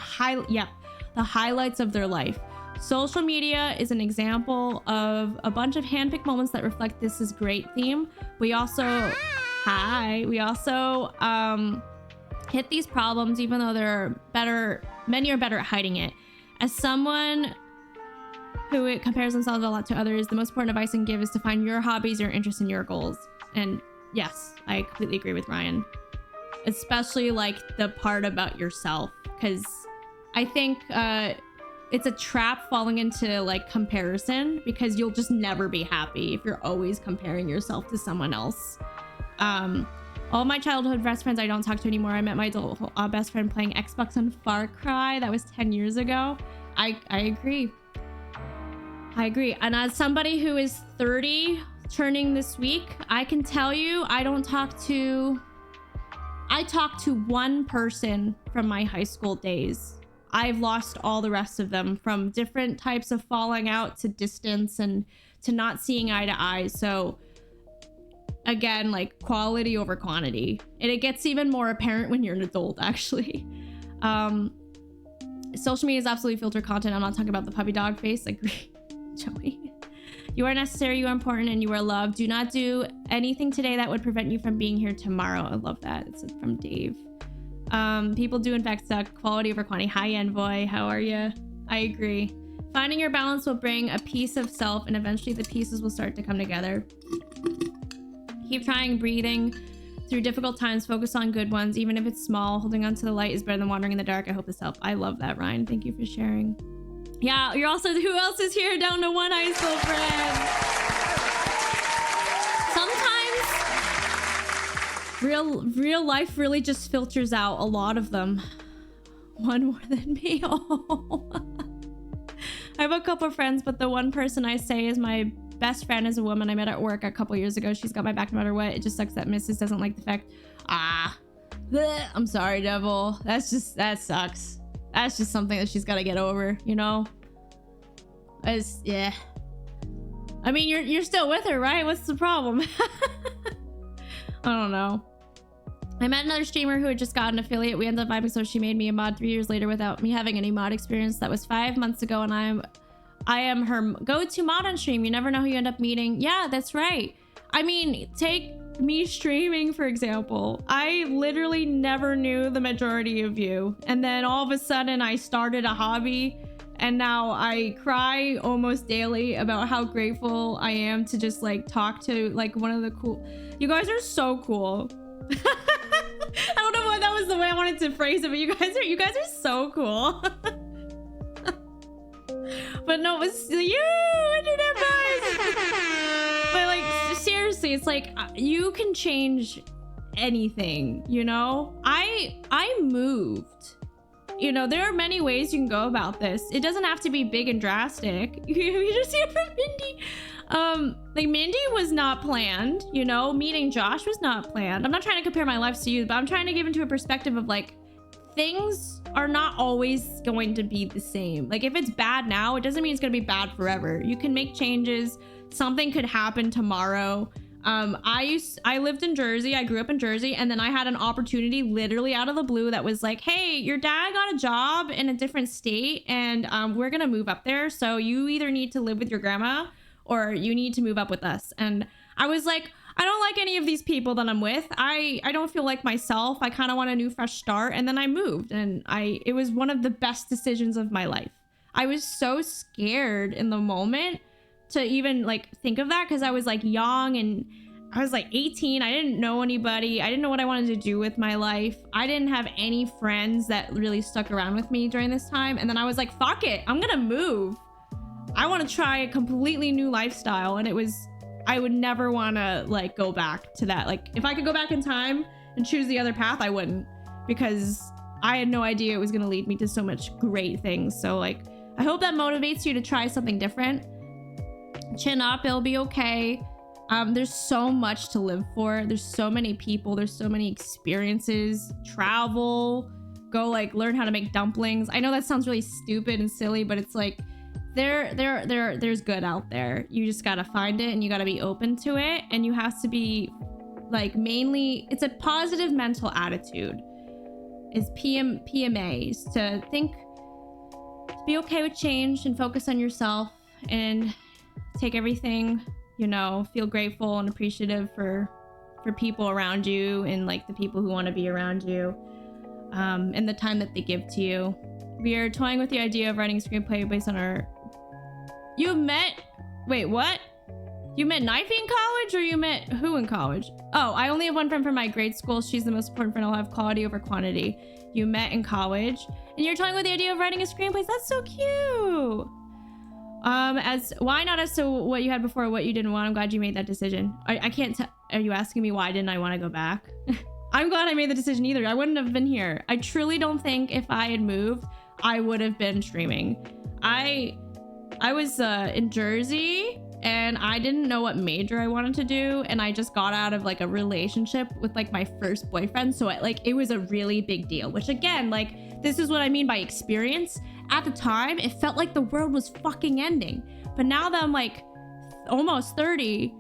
highlights of their life. Social media is an example of a bunch of handpicked moments that reflect this is great theme. We also hit these problems even though many are better at hiding it. As someone who compares themselves a lot to others, the most important advice I can give is to find your hobbies, your interests, and your goals. And yes, I completely agree with Ryan. Especially like the part about yourself, because I think it's a trap falling into like comparison, because you'll just never be happy if you're always comparing yourself to someone else. All my childhood best friends I don't talk to anymore. I met my adult best friend playing Xbox on Far Cry. That was 10 years ago. I agree. And as somebody who is 30 turning this week, I can tell you I talk to one person from my high school days. I've lost all the rest of them, from different types of falling out to distance and to not seeing eye to eye. So again, like quality over quantity. And it gets even more apparent when you're an adult, actually. Social media is absolutely filtered content. I'm not talking about the puppy dog face. Agree, Joey. You are necessary, you are important, and you are loved. Do not do anything today that would prevent you from being here tomorrow. I love that. It's from Dave. People do in fact suck. Quality over quantity. Hi, Envoy. How are you? I agree. Finding your balance will bring a piece of self, and eventually the pieces will start to come together. Keep trying, breathing through difficult times. Focus on good ones, even if it's small. Holding on to the light is better than wandering in the dark. I hope this helped. I love that, Ryan. Thank you for sharing. Yeah, you're also, who else is here? Down to one high school friend. Sometimes real life really just filters out a lot of them. One more than me. Oh. I have a couple friends, but the one person I say is my best friend is a woman I met at work a couple years ago. She's got my back no matter what. It just sucks that Mrs. doesn't like the fact. I'm sorry, Devil. That sucks. That's just something that she's got to get over, you know? Yeah. I mean, you're still with her, right? What's the problem? I don't know. I met another streamer who had just got an affiliate. We ended up vibing, so she made me a mod 3 years later without me having any mod experience. That was 5 months ago, and I am her go-to mod on stream. You never know who you end up meeting. Yeah, that's right. I mean, take me streaming, for example. I literally never knew the majority of you. And then all of a sudden I started a hobby, and now I cry almost daily about how grateful I am to just like talk to like one of the cool... You guys are so cool. I don't know why that was the way I wanted to phrase it, but you guys are so cool. But no, it was you, internet boys. But like, seriously, it's like you can change anything, you know? I moved. You know, there are many ways you can go about this. It doesn't have to be big and drastic. You just hear from Mindy. Like Mindy was not planned, you know? Meeting Josh was not planned. I'm not trying to compare my life to you, but I'm trying to give into a perspective of like, things are not always going to be the same. Like if it's bad now, it doesn't mean it's going to be bad forever. You can make changes. Something could happen tomorrow. I lived in Jersey. I grew up in Jersey, and then I had an opportunity literally out of the blue that was like, hey, your dad got a job in a different state, and we're gonna move up there. So you either need to live with your grandma or you need to move up with us. And I was like, I don't like any of these people that I'm with. I don't feel like myself. I kind of want a new fresh start. And then I moved, and it was one of the best decisions of my life. I was so scared in the moment to even like think of that, because I was like young and I was like 18. I didn't know anybody. I didn't know what I wanted to do with my life. I didn't have any friends that really stuck around with me during this time. And then I was like, fuck it, I'm gonna move. I want to try a completely new lifestyle. And I would never want to like go back to that. Like if I could go back in time and choose the other path, I wouldn't, because I had no idea it was going to lead me to so much great things. So like, I hope that motivates you to try something different. Chin up, it'll be okay. There's so much to live for. There's so many people. There's so many experiences. Travel, go like learn how to make dumplings. I know that sounds really stupid and silly, but it's like there's good out there. You just gotta find it, and you gotta be open to it, and you have to be like, mainly it's a positive mental attitude. Is PMAs to think, to be okay with change and focus on yourself and take everything, you know, feel grateful and appreciative for people around you and like the people who want to be around you, and the time that they give to you. We are toying with the idea of writing a screenplay based on our... Wait, what? You met Knifey in college, or you met who in college? Oh, I only have one friend from my grade school. She's the most important friend. I'll have quality over quantity. You met in college, and you're toying with the idea of writing a screenplay. That's so cute. Why not as to what you had before, what you didn't want? I'm glad you made that decision. I can't tell. Are you asking me why didn't I want to go back? I'm glad I made the decision either. I wouldn't have been here. I truly don't think if I had moved, I would have been streaming. I was in Jersey, and I didn't know what major I wanted to do, and I just got out of like a relationship with like my first boyfriend, so it was a really big deal, which again, like, this is what I mean by experience. At the time, it felt like the world was fucking ending, but now that I'm like almost 30,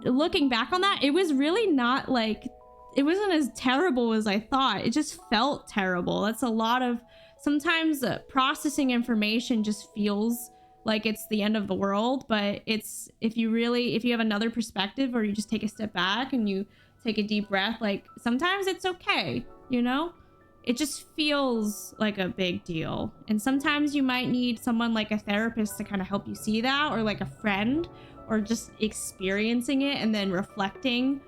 looking back on that, it was really not like, it wasn't as terrible as I thought. It just felt terrible. That's a lot of, sometimes processing information just feels like it's the end of the world, but it's, if you have another perspective, or you just take a step back and you take a deep breath, like sometimes it's okay, you know? It just feels like a big deal. And sometimes you might need someone like a therapist to kind of help you see that, or like a friend, or just experiencing it and then reflecting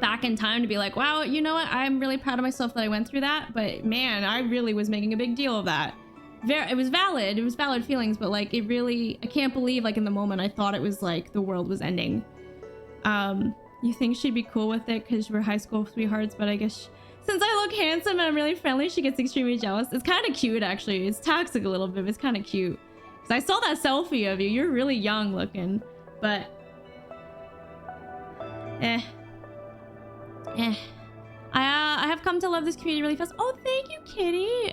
back in time to be like, wow, you know what? I'm really proud of myself that I went through that, but man, I really was making a big deal of that. It was valid feelings, but like, it really, I can't believe like in the moment I thought it was like the world was ending. You think she'd be cool with it because we're high school sweethearts, but I guess since I look handsome and I'm really friendly, she gets extremely jealous. It's kind of cute, actually. It's toxic a little bit, but it's kind of cute. Because I saw that selfie of you. You're really young looking, but I have come to love this community really fast. Oh, thank you, Kitty.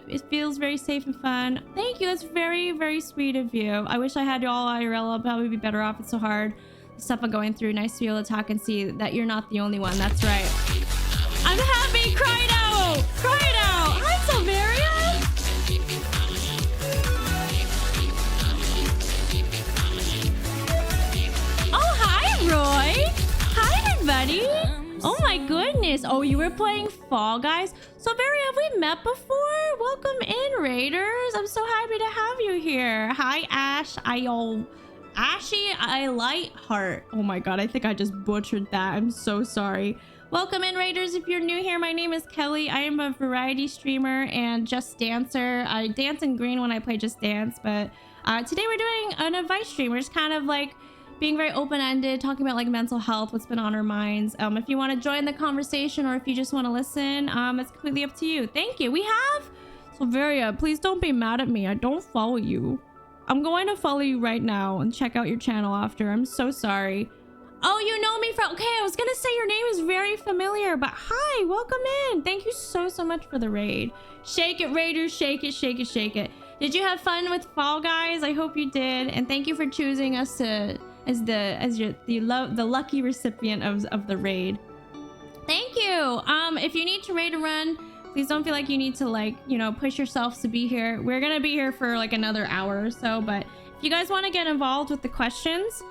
It feels very safe and fun. Thank you. That's very, very sweet of you. I wish I had you all IRL. I'll probably be better off. It's so hard. The stuff I'm going through. Nice to be able to talk and see that you're not the only one. That's right. I'm happy. Cry it out. Cry it out. Hi, Silveria. Oh, hi, Roy. Hi, everybody. Oh my goodness. Oh, you were playing Fall Guys? So, Barry, have we met before? Welcome in, Raiders. I'm so happy to have you here. Hi, Ash. Ashy, I light heart. Oh my god, I think I just butchered that. I'm so sorry. Welcome in, Raiders. If you're new here, my name is Kelly. I am a variety streamer and Just Dancer. I dance in green when I play Just Dance, but today we're doing an advice stream. We're just kind of like being very open-ended, talking about like mental health, what's been on our minds. If you want to join the conversation or if you just want to listen, it's completely up to you. Thank you. We have Silveria. Please don't be mad at me. I don't follow you. I'm going to follow you right now and check out your channel after. I'm so sorry. Oh, you know me from... Okay, I was gonna say your name is very familiar, but hi, welcome in. Thank you so much for the raid. Shake it, Raiders. Shake it, shake it, shake it. Did you have fun with Fall Guys? I hope you did. And thank you for choosing us to as the lucky recipient of the raid. Thank you. If you need to raid a run, please don't feel like you need to, like, you know, push yourselves to be here. We're gonna be here for like another hour or so, but if you guys want to get involved with the questions,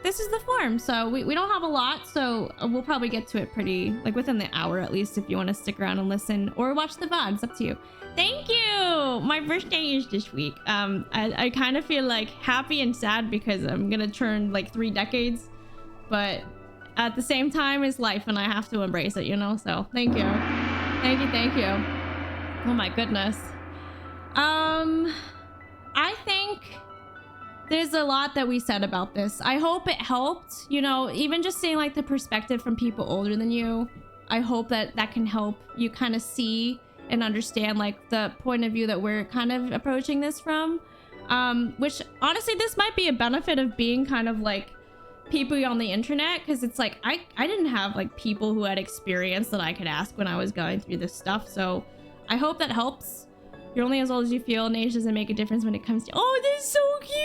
this is the form. So we don't have a lot, so we'll probably get to it pretty, like, within the hour at least, if you want to stick around and listen or watch the VOD. It's up to you. Thank you. My birthday is this week. I kind of feel like happy and sad because I'm gonna turn like 3 decades, but at the same time it's life and I have to embrace it, you know? So thank you. Thank you. Oh my goodness. I think there's a lot that we said about this. I hope it helped, you know, even just seeing like the perspective from people older than you. I hope that can help you kind of see and understand like the point of view that we're kind of approaching this from. Which honestly, this might be a benefit of being kind of like people on the internet, because it's like I didn't have like people who had experience that I could ask when I was going through this stuff. So I hope that helps. You're only as old as you feel, and age doesn't make a difference when it comes to— oh, this is so cute.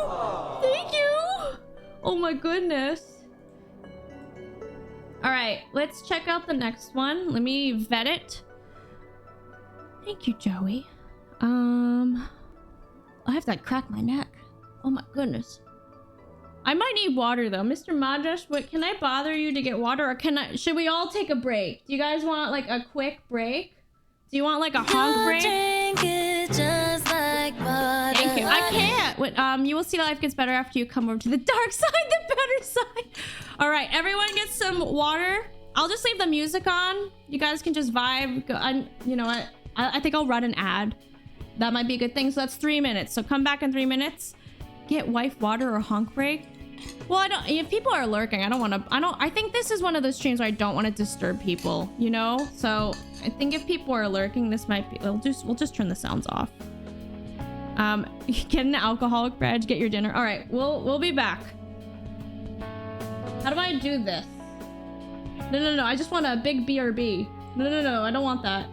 Aww. Thank you. Oh my goodness. All right, let's check out the next one. Let me vet it. Thank you, Joey. I have to crack my neck. Oh my goodness. I might need water though. Mr. Madras, what, can I bother you to get water, or should we all take a break? Do you guys want like a quick break? Do you want like a honk break? Drink it just like water. Thank you. I can't. You will see life gets better after you come over to the dark side, the better side. All right, everyone get some water. I'll just leave the music on. You guys can just vibe. You know what? I think I'll run an ad. That might be a good thing. So that's 3 minutes. So come back in 3 minutes. Get wife water or honk break. Well, if people are lurking, I think this is one of those streams where I don't want to disturb people, you know? So I think if people are lurking, this might be, we'll just turn the sounds off. Get an alcoholic beverage, get your dinner. All right, we'll be back. How do I do this? No, I just want a big BRB. No, I don't want that.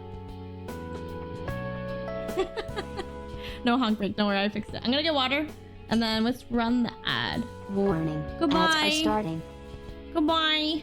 No honk break, don't worry, I fixed it. I'm gonna get water, and then let's run the ad. Warning. Goodbye. Ads are starting. Goodbye.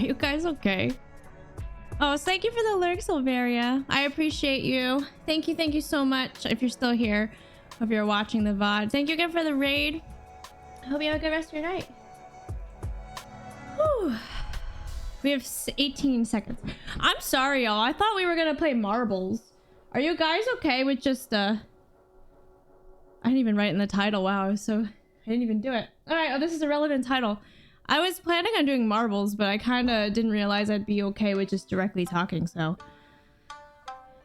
you guys okay? Oh, so thank you for the lurk, Silveria. I appreciate you. Thank you so much. If you're still here, if you're watching the VOD. Thank you again for the raid. I hope you have a good rest of your night. Whew. We have 18 seconds. I'm sorry, y'all. I thought we were gonna play marbles. Are you guys okay with just, I didn't even write in the title. Wow, I didn't even do it. All right, oh, this is a relevant title. I was planning on doing marbles, but I kind of didn't realize I'd be okay with just directly talking, so.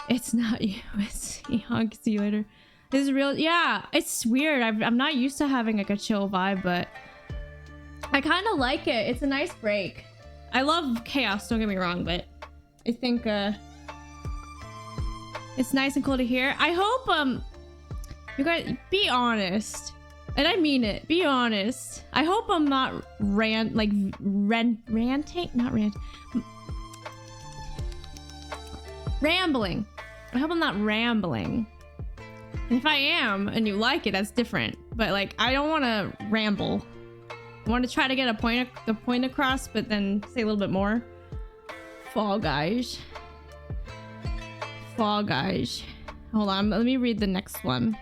It's not you, it's Honk, see you later. This is real, yeah, it's weird. I'm not used to having like a chill vibe, but I kind of like it. It's a nice break. I love chaos, don't get me wrong, but I think, it's nice and cool to hear. I hope, you guys, be honest. And I mean it. Be honest. I hope I'm not ranting. Not rant. Rambling. I hope I'm not rambling. And if I am, and you like it, that's different. But like, I don't want to ramble. I want to try to get the point across, but then say a little bit more. Fall Guys. Fall Guys. Hold on. Let me read the next one.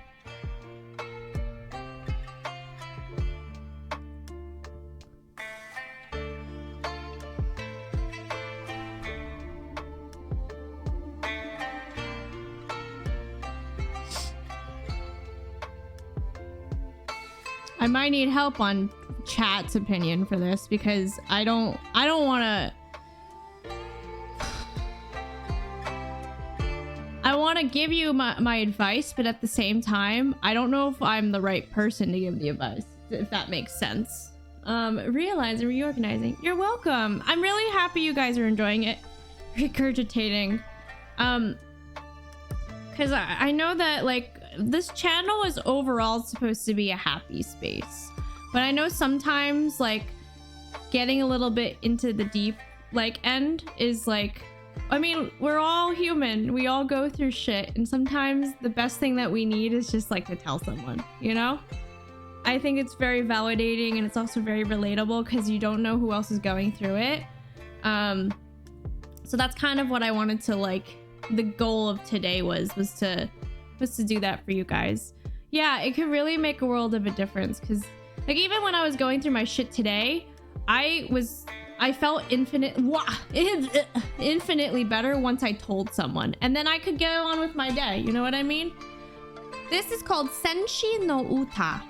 I might need help on chat's opinion for this because I don't want to. I want to give you my advice, but at the same time, I don't know if I'm the right person to give the advice, if that makes sense. Realizing, reorganizing. You're welcome. I'm really happy you guys are enjoying it. Regurgitating. Because I know that, like, this channel is overall supposed to be a happy space. But I know sometimes, like, getting a little bit into the deep, like, end is, like... I mean, we're all human. We all go through shit. And sometimes the best thing that we need is just, like, to tell someone, you know? I think it's very validating and it's also very relatable because you don't know who else is going through it. So that's kind of what I wanted to, like... The goal of today was to do that for you guys. Yeah, it could really make a world of a difference because, like, even when I was going through my shit today, I felt infinitely better once I told someone, and then I could go on with my day. You know what I mean? This is called Senshi no Uta.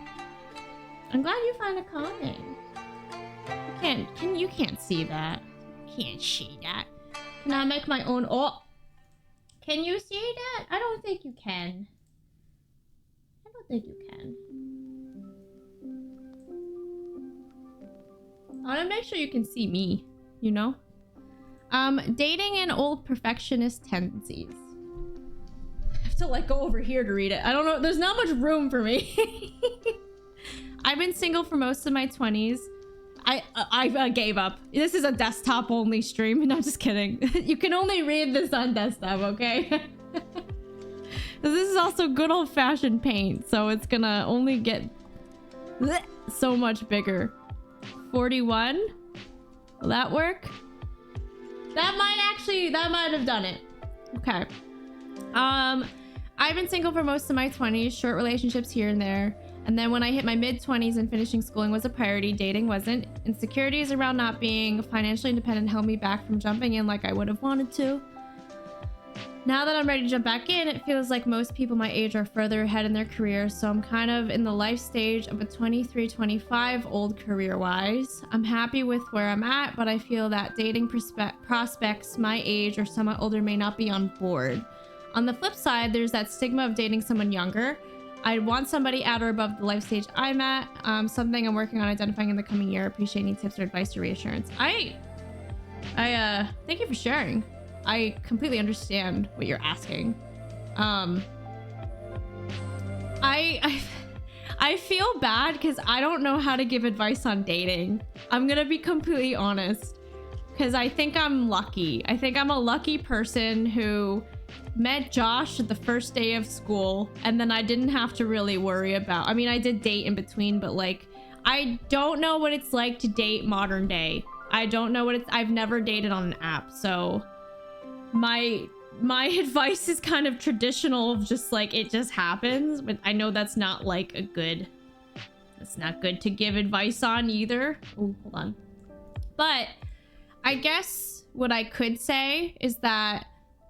I'm glad you find it calming. You can't see that. Can't see that. Can I make my own? Oh. Can you see that? I don't think you can. I don't think you can. I want to make sure you can see me, you know? Dating and old perfectionist tendencies. I have to, like, go over here to read it. I don't know. There's not much room for me. I've been single for most of my 20s. I gave up. This is a desktop only stream. No, just kidding. You can only read this on desktop, okay? This is also good old fashioned paint, so it's gonna only get so much bigger. 41? Will that work? That might have done it. Okay. I've been single for most of my 20s, short relationships here and there. And then when I hit my mid-20s and finishing schooling was a priority, dating wasn't. Insecurities around not being financially independent held me back from jumping in like I would have wanted to. Now that I'm ready to jump back in, it feels like most people my age are further ahead in their careers, so I'm kind of in the life stage of a 23, 25 old career-wise. I'm happy with where I'm at, but I feel that dating prospects my age or somewhat older may not be on board. On the flip side, there's that stigma of dating someone younger. I want somebody at or above the life stage I'm at. Something I'm working on identifying in the coming year. Appreciate any tips or advice or reassurance. I thank you for sharing. I completely understand what you're asking. I feel bad because I don't know how to give advice on dating. I'm gonna be completely honest because I think I'm lucky. I think I'm a lucky person who met Josh the first day of school, and then I didn't have to really worry about... I mean, I did date in between, but, like, I don't know what it's like to date modern day. I don't know what it's, I've never dated on an app, so my advice is kind of traditional of just like, it just happens, but I know that's not like a good, it's not good to give advice on either. Oh, hold on. But I guess what I could say is that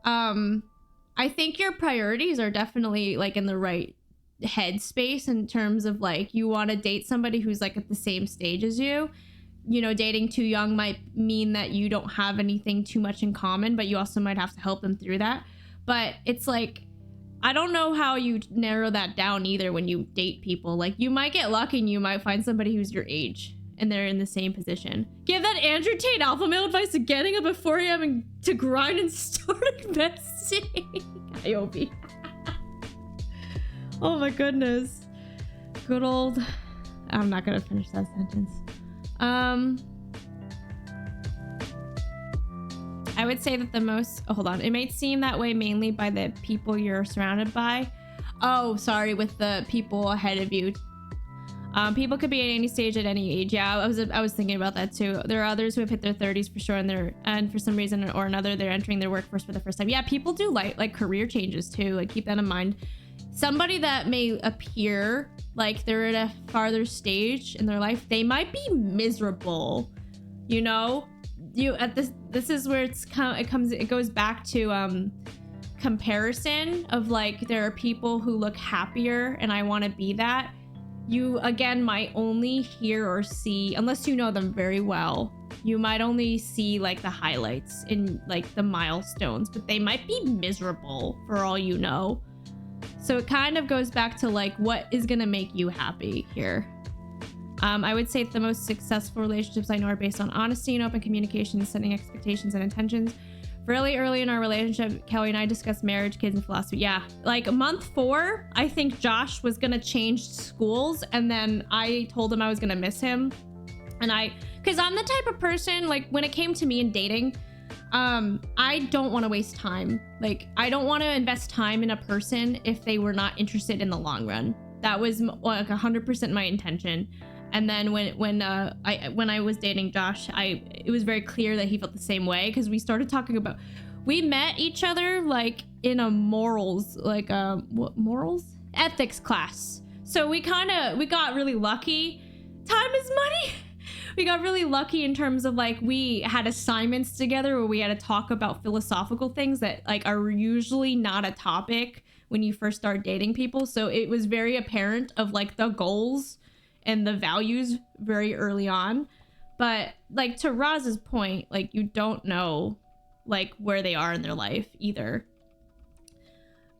I think your priorities are definitely like in the right headspace in terms of like, you want to date somebody who's like at the same stage as you. You know, dating too young might mean that you don't have anything too much in common, but you also might have to help them through that. But it's like, I don't know how you narrow that down either when you date people. Like, you might get lucky and you might find somebody who's your age and they're in the same position. Give that Andrew Tate alpha male advice of getting up at 4 a.m. and to grind and start investing. IOB. Oh my goodness. Good old... I'm not gonna finish that sentence. I would say that the most... Oh, hold on. It might seem that way mainly by the people you're surrounded by. Oh, sorry, with the people ahead of you. People could be at any stage at any age. Yeah, I was thinking about that too. There are others who have hit their 30s for sure, and for some reason or another, they're entering their workforce for the first time. Yeah, people do like career changes too. Like, keep that in mind. Somebody that may appear like they're at a farther stage in their life, they might be miserable. You know, this is where it goes back to comparison of like, there are people who look happier and I want to be that. You again might only hear or see, unless you know them very well, you might only see like the highlights in like the milestones, but they might be miserable for all you know. So it kind of goes back to like, what is gonna make you happy here? I would say the most successful relationships I know are based on honesty and open communication, setting expectations and intentions. Really early in our relationship, Kelly and I discussed marriage, kids, and philosophy. Yeah, like month 4, I think Josh was gonna change schools, and then I told him I was gonna miss him. And because I'm the type of person, like when it came to me and dating, I don't want to waste time. Like, I don't want to invest time in a person if they were not interested in the long run. That was like 100% my intention. And then when I was dating Josh, it was very clear that he felt the same way, because we started talking about, we met each other like in a morals, like what morals? Ethics class. So we got really lucky. Time is money. We got really lucky in terms of like, we had assignments together where we had to talk about philosophical things that like are usually not a topic when you first start dating people. So it was very apparent of like the goals and the values very early on. But like, to Roz's point, like, you don't know like where they are in their life either.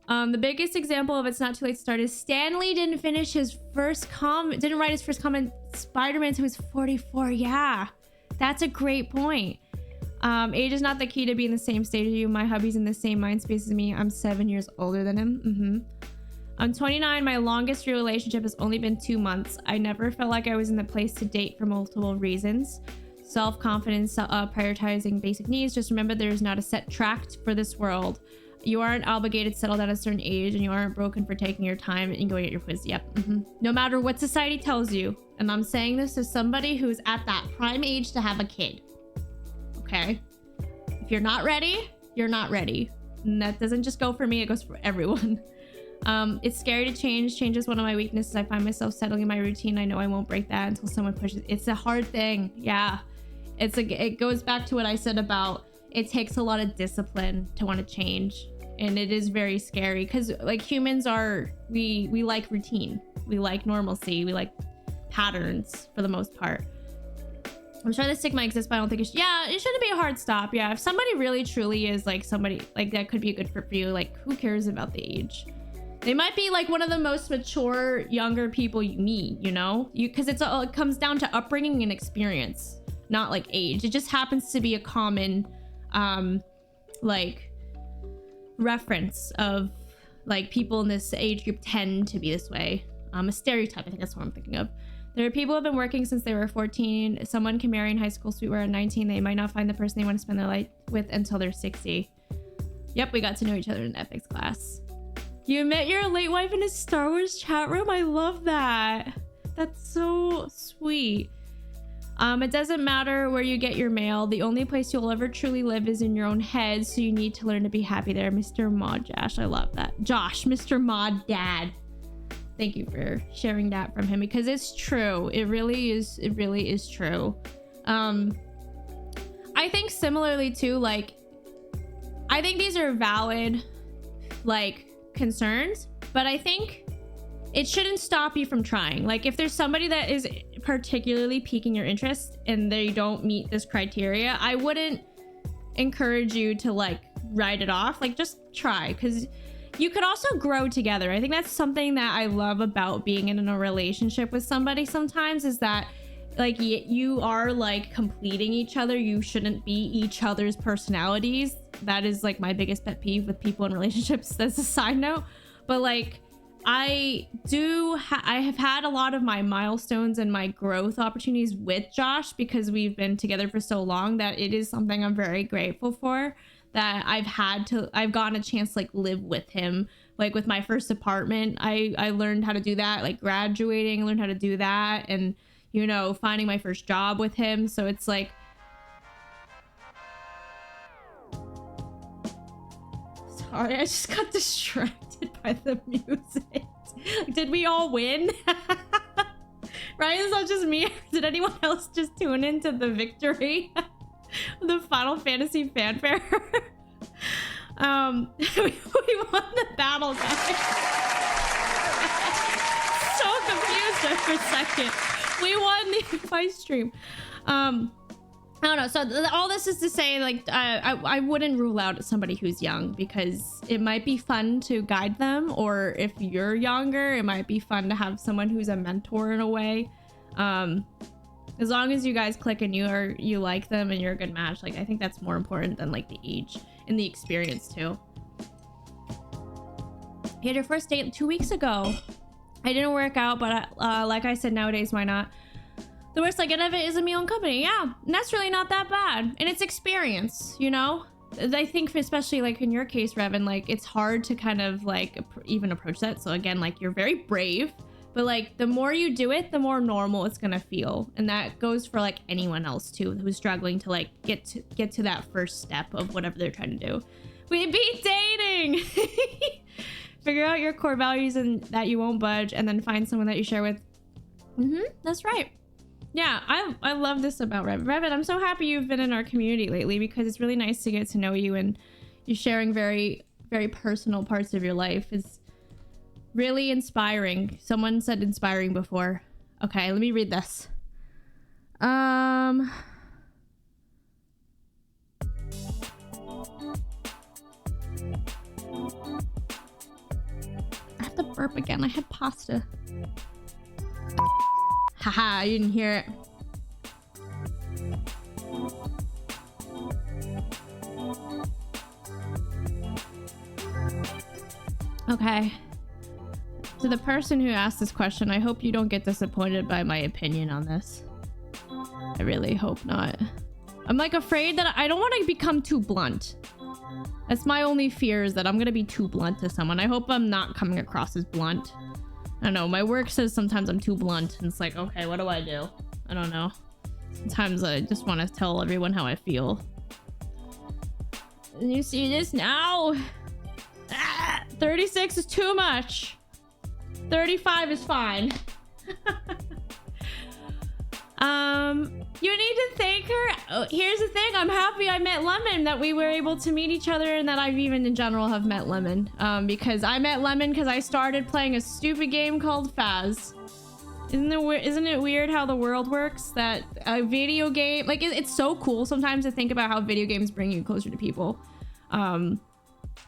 The biggest example of it's not too late to start is Stanley didn't write his first comment Spider-Man until he was 44. Yeah, that's a great point. Age is not the key to being the same stage as you. My hubby's in the same mind space as me. I'm 7 years older than him. I'm 29. My longest real relationship has only been 2 months. I never felt like I was in the place to date for multiple reasons. Self-confidence, prioritizing basic needs. Just remember, there is not a set track for this world. You aren't obligated to settle down at a certain age, and you aren't broken for taking your time and going at your quiz. Yep. No matter what society tells you. And I'm saying this as somebody who's at that prime age to have a kid. Okay? If you're not ready, you're not ready. And that doesn't just go for me, it goes for everyone. It's scary to change. Change is one of my weaknesses. I find myself settling in my routine. I know I won't break that until someone pushes. It's a hard thing. Yeah. It goes back to what I said about, it takes a lot of discipline to want to change. And it is very scary because like, humans are, we like routine. We like normalcy. We like patterns for the most part. I'm trying to stick my exist, but I don't think it should. Yeah, it shouldn't be a hard stop. Yeah, if somebody really truly is like somebody like that could be a good fit for you, like, who cares about the age? They might be like one of the most mature younger people you meet, you know, because it comes down to upbringing and experience, not like age. It just happens to be a common like reference of like, people in this age group tend to be this way. A stereotype, I think that's what I'm thinking of. There are people who have been working since they were 14. Someone can marry in high school sweetheart at 19. They might not find the person they want to spend their life with until they're 60. Yep, we got to know each other in ethics class. You met your late wife in a Star Wars chat room? I love that. That's so sweet. It doesn't matter where you get your mail. The only place you'll ever truly live is in your own head, so you need to learn to be happy there. Mr. Mod Josh. I love that. Josh, Mr. Mod Dad. Thank you for sharing that from him, because it's true. It really is true. I think similarly too, like, I think these are valid, like, concerns, but I think it shouldn't stop you from trying. Like, if there's somebody that is particularly piquing your interest and they don't meet this criteria, I wouldn't encourage you to, like, write it off. Like, just try, because you could also grow together. I think that's something that I love about being in a relationship with somebody sometimes, is that, like, you are, like, completing each other. You shouldn't be each other's personalities. That is, like, my biggest pet peeve with people in relationships. That's a side note. But, like, I have had a lot of my milestones and my growth opportunities with Josh, because we've been together for so long, that it is something I'm very grateful for, that I've gotten a chance to, like, live with him. Like, with my first apartment, I learned how to do that. Like, graduating, I learned how to do that. And, you know, finding my first job with him. So it's like, sorry, I just got distracted by the music. Did we all win? Right? It's not just me. Did anyone else just tune into the victory? The Final Fantasy fanfare? We won the battle, guys. So confused there for a second. We won the fight stream. I don't know. So all this is to say, like, I wouldn't rule out somebody who's young, because it might be fun to guide them, or if you're younger, it might be fun to have someone who's a mentor in a way. As long as you guys click and you like them and you're a good match, like, I think that's more important than, like, the age and the experience too. You had your first date 2 weeks ago. I didn't work out, but like I said, nowadays, why not? The worst I get of it is a meal and company. Yeah, and that's really not that bad. And it's experience, you know? I think, especially, like, in your case, Revan, like, it's hard to kind of, like, even approach that. So again, like, you're very brave, but, like, the more you do it, the more normal it's gonna feel. And that goes for, like, anyone else too, who's struggling to, like, get to that first step of whatever they're trying to do. We beat dating. Figure out your core values and that you won't budge, and then find someone that you share with. That's right. Yeah, I love this about Revan. Revan, I'm so happy you've been in our community lately, because it's really nice to get to know you, and you sharing very, very personal parts of your life is really inspiring. Someone said inspiring before. Okay, let me read this. I have to burp again. I had pasta. Haha, you didn't hear it. Okay. To the person who asked this question, I hope you don't get disappointed by my opinion on this. I really hope not. I'm, like, afraid that I don't want to become too blunt. That's my only fear, is that I'm gonna be too blunt to someone. I hope I'm not coming across as blunt. I don't know, my work says sometimes I'm too blunt, and it's like, okay, what do? I don't know. Sometimes I just want to tell everyone how I feel. And you see this now? 36 is too much. 35 is fine. You need to thank her. Here's the thing, I'm happy I met Lemon, that we were able to meet each other, and that I've even in general have met Lemon. Because I met Lemon because I started playing a stupid game called Faz. Isn't it weird how the world works? That a video game, like, it's so cool sometimes to think about how video games bring you closer to people. And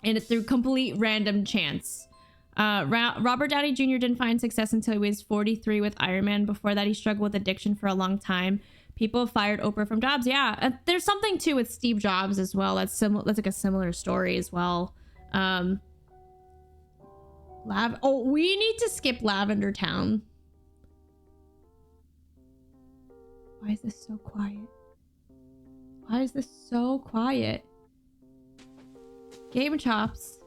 it's through complete random chance. Robert Downey Jr. didn't find success until he was 43 with Iron Man. Before that, he struggled with addiction for a long time. People fired Oprah from jobs. Yeah, there's something too with Steve Jobs as well. That's like a similar story as well. We need to skip Lavender Town. Why is this so quiet? Why is this so quiet? Game Chops.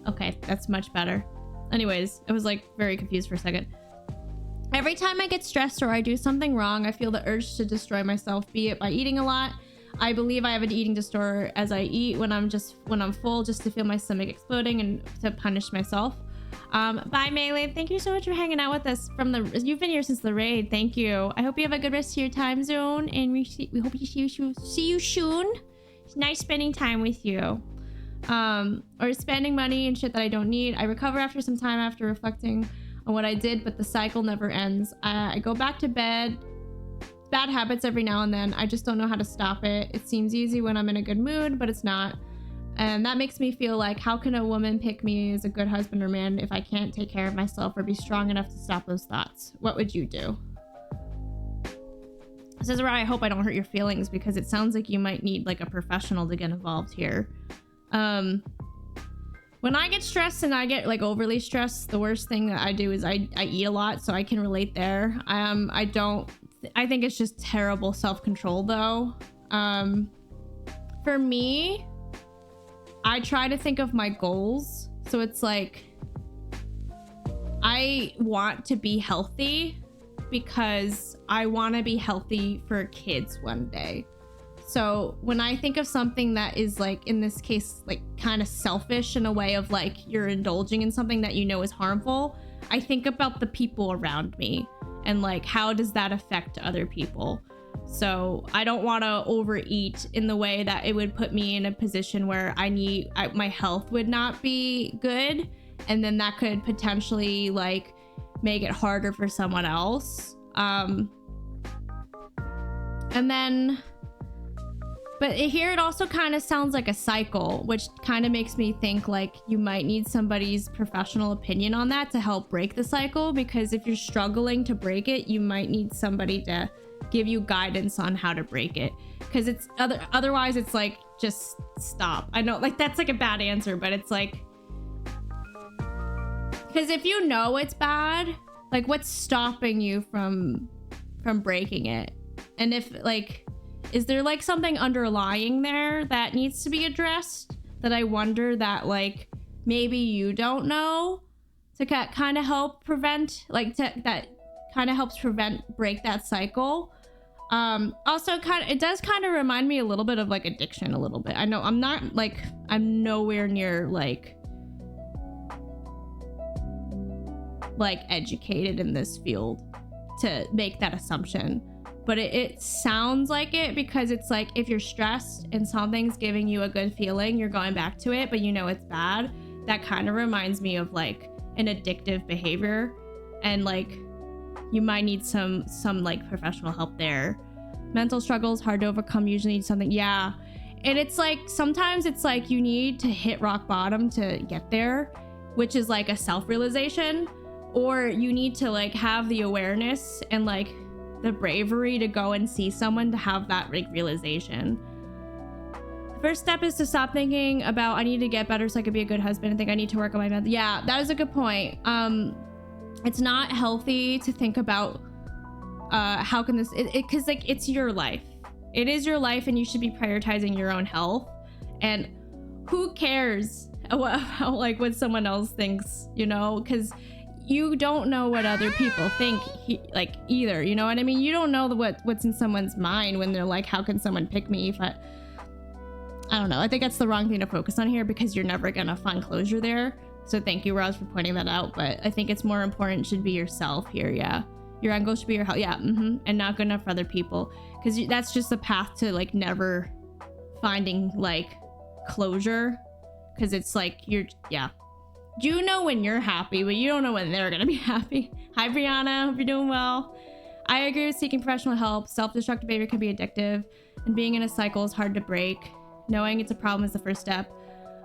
Okay, that's much better. Anyways, I was, like, very confused for a second. Every time I get stressed or I do something wrong, I feel the urge to destroy myself, be it by eating a lot. I believe I have an eating disorder as I eat when I'm full, just to feel my stomach exploding and to punish myself. Bye, Melee. Thank you so much for hanging out with us you've been here since the raid. Thank you. I hope you have a good rest of your time zone, and we hope to see you soon. It's nice spending time with you. Or spending money and shit that I don't need. I recover after some time after reflecting on what I did, but the cycle never ends. I go back to bad habits every now and then. I just don't know how to stop it. It seems easy when I'm in a good mood, but it's not. And that makes me feel like, how can a woman pick me as a good husband or man if I can't take care of myself or be strong enough to stop those thoughts? What would you do? This is where I hope I don't hurt your feelings, because it sounds like you might need like a professional to get involved here. When I get stressed and I get like overly stressed, the worst thing that I do is I eat a lot, so I can relate there. I think it's just terrible self-control though. For me, I try to think of my goals. So it's like, I want to be healthy because I want to be healthy for kids one day. So when I think of something that is like, in this case, like kind of selfish in a way of like you're indulging in something that you know is harmful, I think about the people around me and like, how does that affect other people? So I don't want to overeat in the way that it would put me in a position where my health would not be good. And then that could potentially like make it harder for someone else. But here it also kind of sounds like a cycle, which kind of makes me think like you might need somebody's professional opinion on that to help break the cycle, because if you're struggling to break it, you might need somebody to give you guidance on how to break it, because it's otherwise it's like, just stop. I know like that's like a bad answer, but it's like, because if you know it's bad, like what's stopping you from breaking it? And if like, is there like something underlying there that needs to be addressed that I wonder that like maybe you don't know, to kind of help prevent like that kind of helps break that cycle. Also it does kind of remind me a little bit of like addiction a little bit. I know I'm nowhere near like educated in this field to make that assumption, but it sounds like it, because it's like if you're stressed and something's giving you a good feeling, you're going back to it, but you know it's bad. That kind of reminds me of like an addictive behavior, and like you might need some like professional help there. Mental struggles hard to overcome, usually need something. Yeah. And it's like sometimes it's like you need to hit rock bottom to get there, which is like a self-realization, or you need to like have the awareness and like the bravery to go and see someone to have that realization. The first step is to stop thinking about I need to get better so I could be a good husband, and think I need to work on my mental. Yeah, that is a good point. It's not healthy to think about how can this, because like it's your life. It is your life, and you should be prioritizing your own health. And who cares what someone else thinks, you know? Because you don't know what other people think either, you know what I mean? You don't know what's in someone's mind when they're like, how can someone pick me if I don't know. I think that's the wrong thing to focus on here, because you're never gonna find closure there. So thank you, Roz, for pointing that out. But I think it's more important should be yourself here. Yeah, your end goal should be your health. Yeah, and not good enough for other people, because that's just a path to like never finding like closure, because it's like you know when you're happy, but you don't know when they're gonna be happy. Hi, Brianna. Hope you're doing well. I agree with seeking professional help. Self-destructive behavior can be addictive, and being in a cycle is hard to break. Knowing it's a problem is the first step.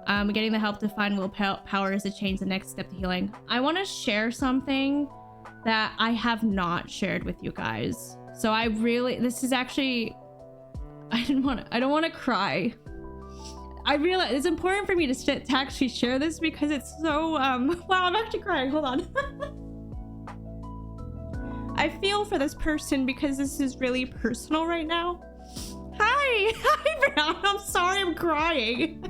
Getting the help to find willpower is to change the next step to healing. I want to share something that I have not shared with you guys. So this is actually, I don't want to cry. I realize it's important for me to actually share this, because it's so, wow, I'm actually crying. Hold on. I feel for this person because this is really personal right now. Hi, Brown. I'm sorry I'm crying.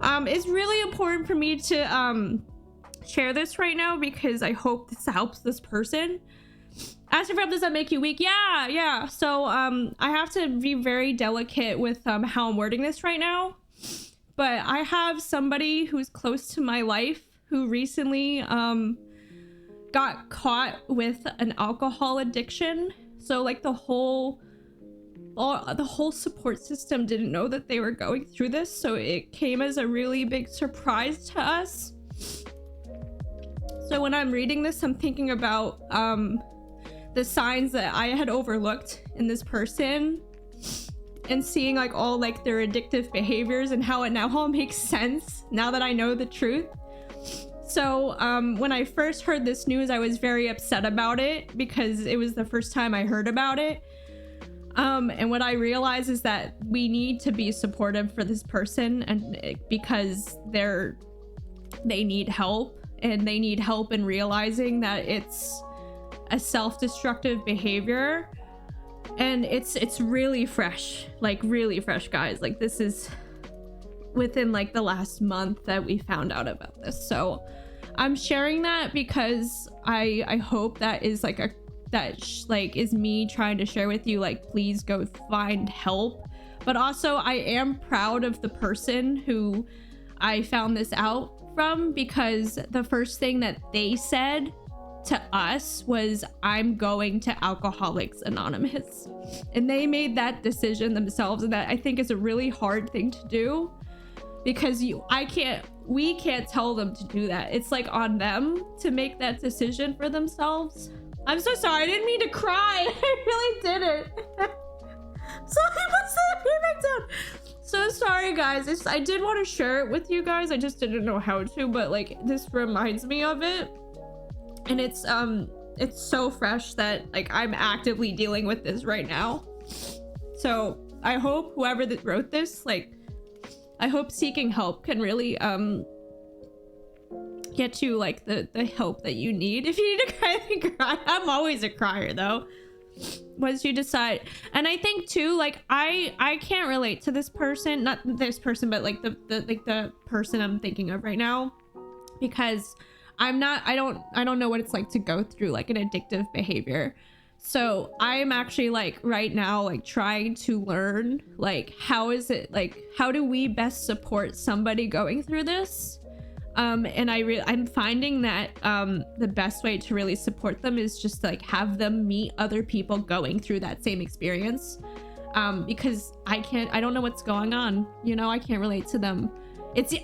It's really important for me to share this right now because I hope this helps this person. Asking for help, does that make you weak? Yeah. So I have to be very delicate with how I'm wording this right now. But I have somebody who's close to my life who recently got caught with an alcohol addiction. So like the whole support system didn't know that they were going through this. So it came as a really big surprise to us. So when I'm reading this, I'm thinking about the signs that I had overlooked in this person and seeing like all like their addictive behaviors and how it now all makes sense now that I know the truth. So when I first heard this news, I was very upset about it because it was the first time I heard about it. And what I realized is that we need to be supportive for this person, and because they need help, and they need help in realizing that it's a self-destructive behavior. And it's really fresh, like really fresh, guys. Like this is within like the last month that we found out about this. So I'm sharing that because I hope that is like is me trying to share with you, like, please go find help. But also I am proud of the person who I found this out from, because the first thing that they said to us was, I'm going to Alcoholics Anonymous. And they made that decision themselves, and that I think is a really hard thing to do, because we can't tell them to do that. It's like on them to make that decision for themselves. I'm so sorry, I didn't mean to cry. I really didn't. Sorry, what's that? So sorry, guys. I did want to share it with you guys. I just didn't know how to, but like this reminds me of it. And it's so fresh that like I'm actively dealing with this right now. So I hope whoever that wrote this, like, I hope seeking help can really get you like the help that you need. If you need to cry, then cry. I'm always a crier though, once you decide. And I think too, like I can't relate to this person, not this person, but like the person I'm thinking of right now, because I don't know what it's like to go through like an addictive behavior. So I'm actually like right now like trying to learn like how do we best support somebody going through this. And I'm finding that the best way to really support them is just like have them meet other people going through that same experience, because I don't know what's going on, you know. I can't relate to them.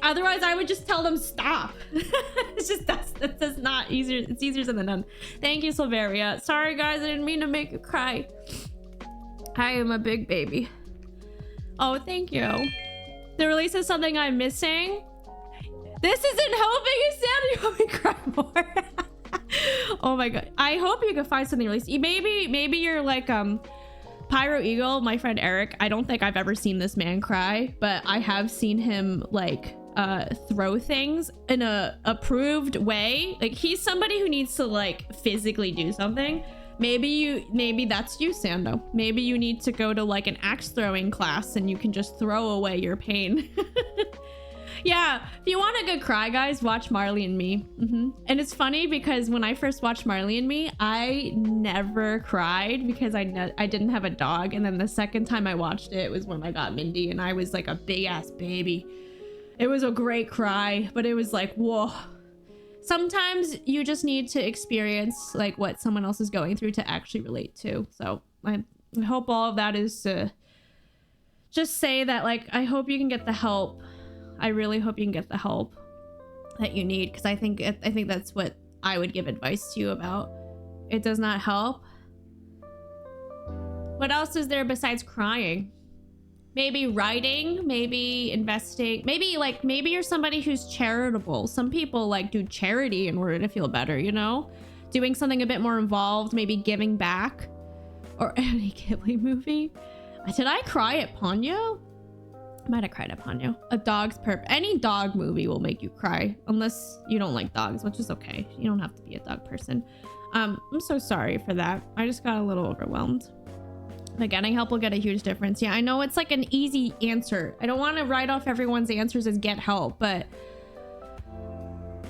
Otherwise I would just tell them stop. It's just that's not easier. It's easier said than done. Thank you, Silveria. Sorry guys, I didn't mean to make you cry. I am a big baby. Oh, thank you. The release is something I'm missing. This isn't helping you, Sam. You help me cry more. Oh my god. I hope you can find something released. Maybe you're like Pyro Eagle, my friend Eric. I don't think I've ever seen this man cry, but I have seen him like throw things in a approved way. Like he's somebody who needs to like physically do something. Maybe that's you, Sando. Maybe you need to go to like an axe throwing class and you can just throw away your pain. Yeah, if you want a good cry, guys, watch Marley and Me. And it's funny because when I first watched Marley and Me, I never cried because I didn't have a dog. And then the second time I watched it was when I got Mindy, and I was like a big ass baby. It was a great cry, but it was like, whoa. Sometimes you just need to experience like what someone else is going through to actually relate to. So I hope all of that is to just say that, like, I hope you can get the help. I really hope you can get the help that you need, because I think that's what I would give advice to you about. It does not help. What else is there besides crying? Maybe writing, maybe investing, maybe you're somebody who's charitable. Some people like do charity in order to feel better, you know? Doing something a bit more involved, maybe giving back. Or any Ghibli movie. Did I cry at Ponyo? I might have cried at Ponyo. A Dog's Purpose. Any dog movie will make you cry, unless you don't like dogs, which is okay. You don't have to be a dog person. I'm so sorry for that. I just got a little overwhelmed. But getting help will get a huge difference. Yeah, I know it's like an easy answer. I don't want to write off everyone's answers as get help, but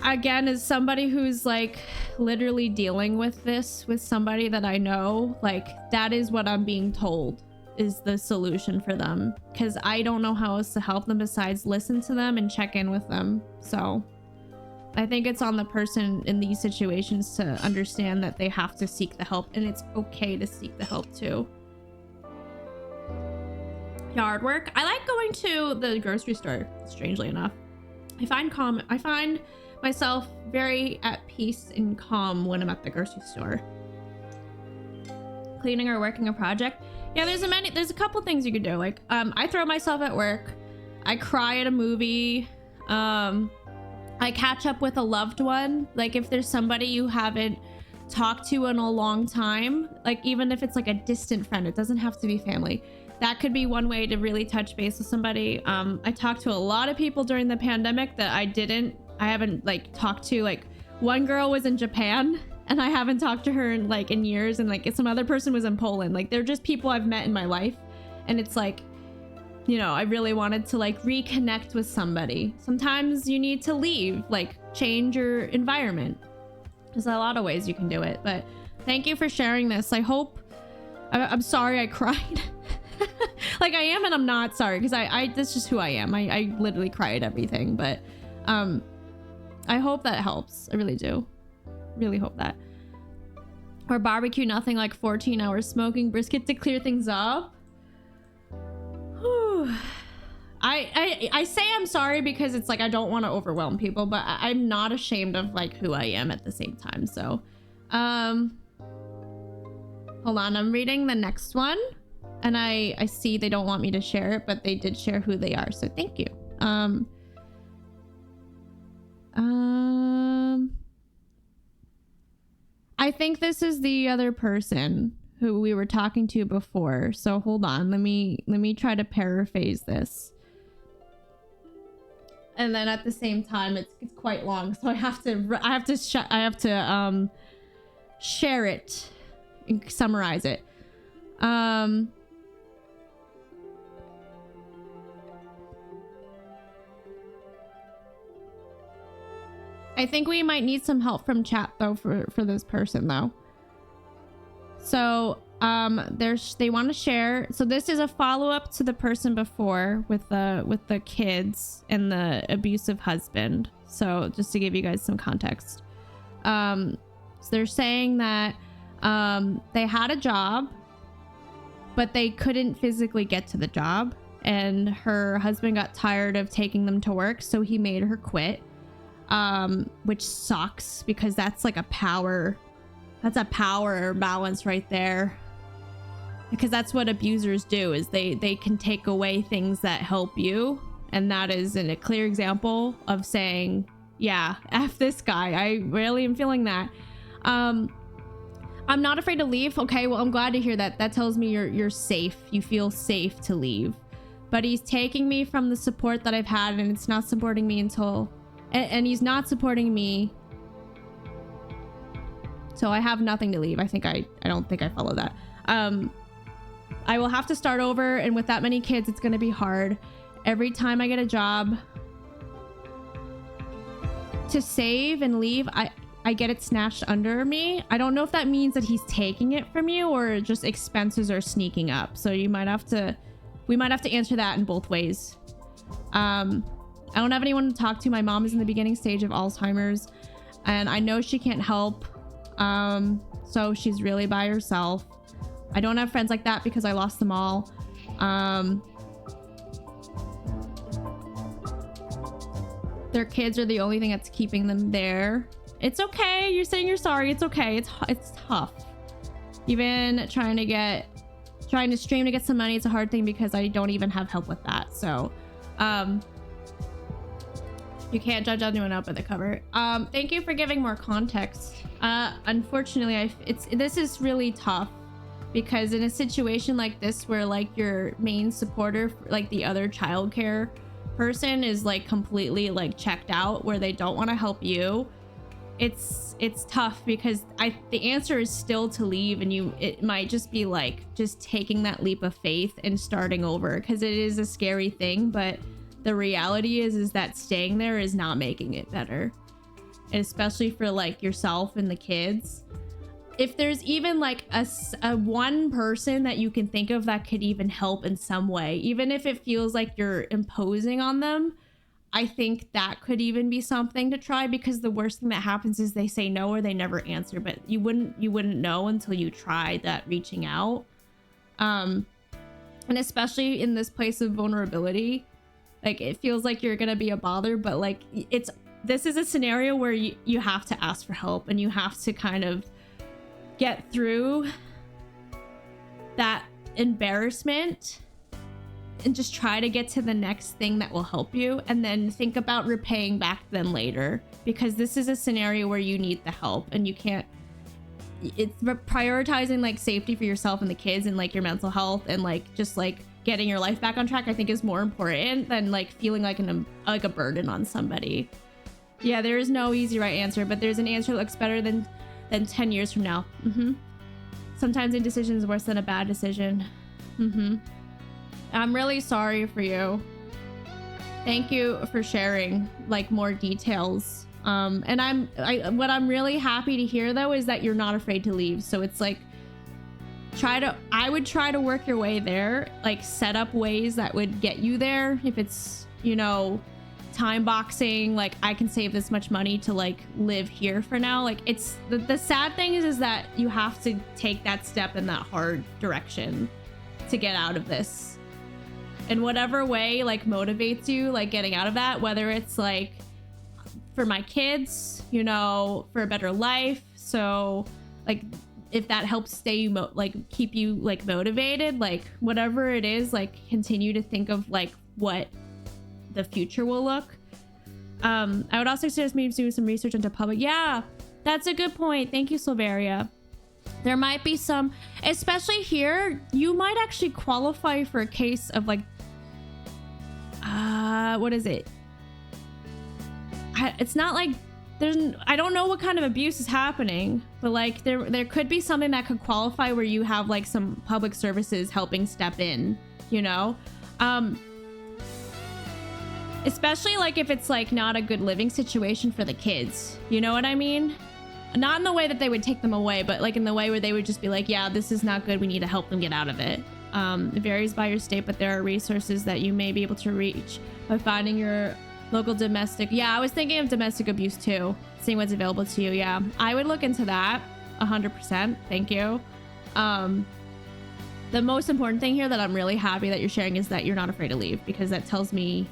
again, as somebody who's like literally dealing with this with somebody that I know, like that is what I'm being told is the solution for them, because I don't know how else to help them besides listen to them and check in with them. So I think it's on the person in these situations to understand that they have to seek the help, and it's okay to seek the help too. Yard work. I like going to the grocery store, strangely enough. I find myself very at peace and calm when I'm at the grocery store. Cleaning or working a project. Yeah, there's a couple things you could do. Like, I throw myself at work. I cry at a movie. I catch up with a loved one. Like, if there's somebody you haven't talked to in a long time, like even if it's like a distant friend, it doesn't have to be family. That could be one way to really touch base with somebody. I talked to a lot of people during the pandemic that I haven't like talked to. Like, one girl was in Japan and I haven't talked to her in years, and like some other person was in Poland. Like, they're just people I've met in my life, and it's like, you know, I really wanted to like reconnect with somebody. Sometimes you need to leave, like change your environment. There's a lot of ways you can do it, but thank you for sharing this. I'm sorry I cried. Like, I am and I'm not sorry, because that's just who I am. I literally cry at everything, but I hope that helps. I really do. Really hope that. Or barbecue nothing like 14 hours smoking brisket to clear things up. Whew. I say I'm sorry because it's like I don't want to overwhelm people, but I'm not ashamed of like who I am at the same time. So hold on, I'm reading the next one, and I see they don't want me to share it, but they did share who they are, so thank you. I think this is the other person who we were talking to before. So hold on, let me try to paraphrase this. And then at the same time, it's quite long, so I have to share it and summarize it. I think we might need some help from chat though for this person though. So they want to share. So this is a follow-up to the person before with the kids and the abusive husband. So just to give you guys some context. So they're saying that they had a job, but they couldn't physically get to the job, and her husband got tired of taking them to work, so he made her quit. Which sucks, because that's like a power balance right there, because that's what abusers do, is they can take away things that help you, and that is a clear example of saying, yeah, F this guy. I really am feeling that. I'm not afraid to leave. Okay, well, I'm glad to hear that. That tells me you're safe. You feel safe to leave. But he's taking me from the support that I've had, and it's not supporting me and he's not supporting me. So I have nothing to leave. I don't think I follow that. I will have to start over, and with that many kids, it's going to be hard. Every time I get a job to save and leave, I get it snatched under me. I don't know if that means that he's taking it from you or just expenses are sneaking up. So we might have to answer that in both ways. I don't have anyone to talk to. My mom is in the beginning stage of Alzheimer's, and I know she can't help. So she's really by herself. I don't have friends like that because I lost them all. Their kids are the only thing that's keeping them there. It's okay. You're saying you're sorry. It's okay. It's tough. Even trying to stream to get some money, it's a hard thing because I don't even have help with that. So, you can't judge anyone out by the cover. Thank you for giving more context. Unfortunately, this is really tough, because in a situation like this where like your main supporter, like the other childcare person, is like completely like checked out, where they don't want to help you, it's tough, because the answer is still to leave, and it might just be like just taking that leap of faith and starting over, because it is a scary thing, but the reality is that staying there is not making it better. and especially for like yourself and the kids. If there's even like a one person that you can think of that could even help in some way, even if it feels like you're imposing on them, I think that could even be something to try, because the worst thing that happens is they say no or they never answer, but you wouldn't know until you try that reaching out. And especially in this place of vulnerability, like it feels like you're gonna be a bother, but like this is a scenario where you have to ask for help, and you have to kind of get through that embarrassment and just try to get to the next thing that will help you, and then think about repaying back them later, because this is a scenario where you need the help, and you can't, it's prioritizing like safety for yourself and the kids and like your mental health and like just like getting your life back on track, I think is more important than like feeling like a burden on somebody. Yeah, there is no easy right answer, but there's an answer that looks better than 10 years from now. Sometimes indecision is worse than a bad decision. I'm really sorry for you. Thank you for sharing like more details. And what I'm really happy to hear though is that you're not afraid to leave. So it's like, I would try to work your way there, like set up ways that would get you there. If it's, you know, time boxing, like I can save this much money to like live here for now. Like it's the sad thing is that you have to take that step in that hard direction to get out of this. In whatever way like motivates you, like getting out of that, whether it's like for my kids, you know, for a better life. So like if that helps stay you keep you like motivated, like whatever it is, like continue to think of like what the future will look. I would also suggest maybe doing some research into public. Yeah, that's a good point. Thank you, Silveria. There might be some, especially here, you might actually qualify for a case of like, what is it? It's not like I don't know what kind of abuse is happening, but like there could be something that could qualify where you have like some public services helping step in, you know? Especially like if it's like not a good living situation for the kids, you know what I mean? Not in the way that they would take them away, but like in the way where they would just be like, yeah, this is not good, we need to help them get out of it. It varies by your state, but there are resources that you may be able to reach by finding your local domestic. Yeah, I was thinking of domestic abuse too, seeing what's available to you. Yeah, I would look into that 100%. Thank you. The most important thing here that I'm really happy that you're sharing is that you're not afraid to leave, because that tells me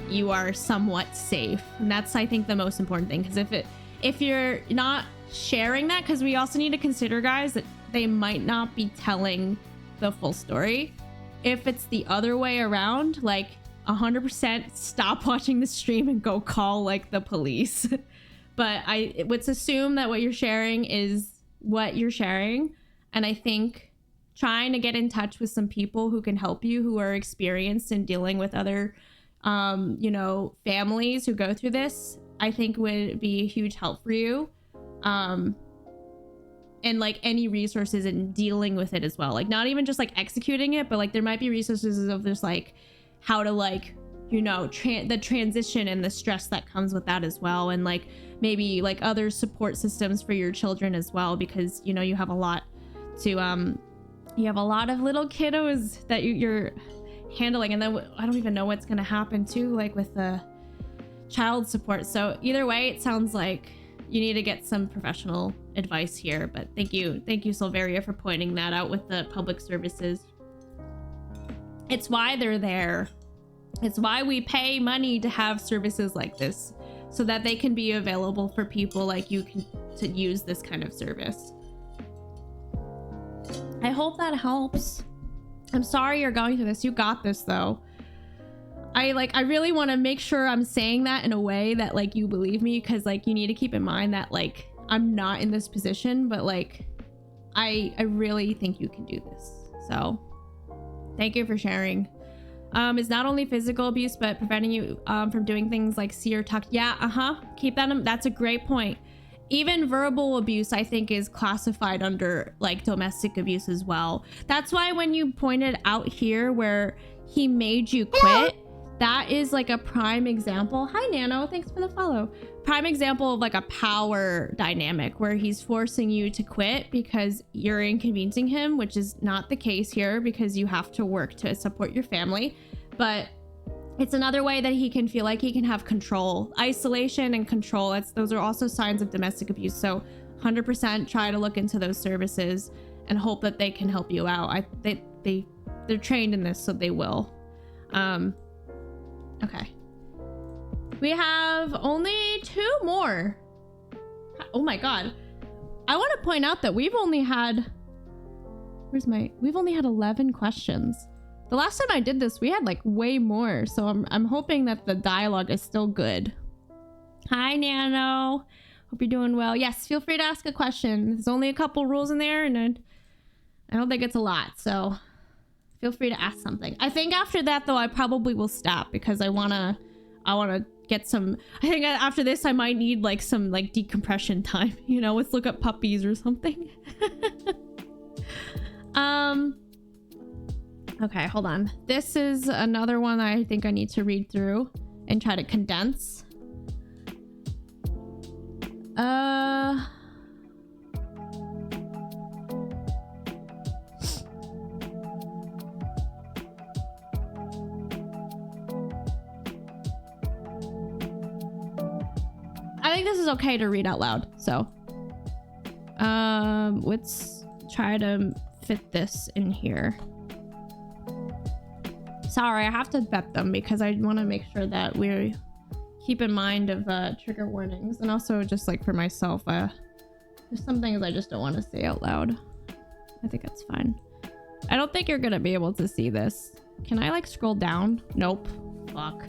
you are somewhat safe, and that's, I think, the most important thing. Because if you're not sharing that, because we also need to consider, guys, that they might not be telling the full story. If it's the other way around, like 100% stop watching the stream and go call like the police. But let's assume that what you're sharing is what you're sharing, and I think trying to get in touch with some people who can help you, who are experienced in dealing with other you know, families who go through this, I think would be a huge help for you. And like any resources in dealing with it as well, like not even just like executing it, but like there might be resources of just like how to like, you know, the transition and the stress that comes with that as well, and like maybe like other support systems for your children as well, because you know you have a lot to you have a lot of little kiddos that you're handling, and then I don't even know what's gonna happen too, like with the child support. So either way, it sounds like you need to get some professional advice here. But thank you Silveria, for pointing that out with the public services. It's why they're there. It's why we pay money to have services like this, so that they can be available for people like you to use this kind of service. I hope that helps. I'm sorry you're going through this. You got this though. I really want to make sure I'm saying that in a way that like you believe me, because like you need to keep in mind that like I'm not in this position, but like I really think you can do this. So thank you for sharing. It's not only physical abuse, but preventing you from doing things like see or talk. Yeah, keep that in. That's a great point. Even verbal abuse, I think, is classified under like domestic abuse as well. That's why when you pointed out here where he made you quit, that is like a prime example. Hi Nano, thanks for the follow. Prime example of like a power dynamic where he's forcing you to quit because you're inconveniencing him, which is not the case here because you have to work to support your family. But it's another way that he can feel like he can have control. Isolation and control, those are also signs of domestic abuse. So 100% try to look into those services and hope that they can help you out. They're trained in this, so they will. Okay. We have only 2 more. Oh my god. I want to point out that we've only had 11 questions. The last time I did this, we had like way more. So I'm hoping that the dialogue is still good. Hi, Nano. Hope you're doing well. Yes, feel free to ask a question. There's only a couple rules in there, and I don't think it's a lot. So feel free to ask something. I think after that, though, I probably will stop because I wanna get some. I think after this, I might need like some like decompression time. You know, let's look up puppies or something. Okay, hold on. This is another one I think I need to read through and try to condense. I think this is okay to read out loud. So, let's try to fit this in here. Sorry, I have to vet them because I want to make sure that we keep in mind of trigger warnings, and also just like for myself, there's some things I just don't want to say out loud. I think that's fine. I don't think you're gonna be able to see this. Can I like scroll down? Nope. Fuck.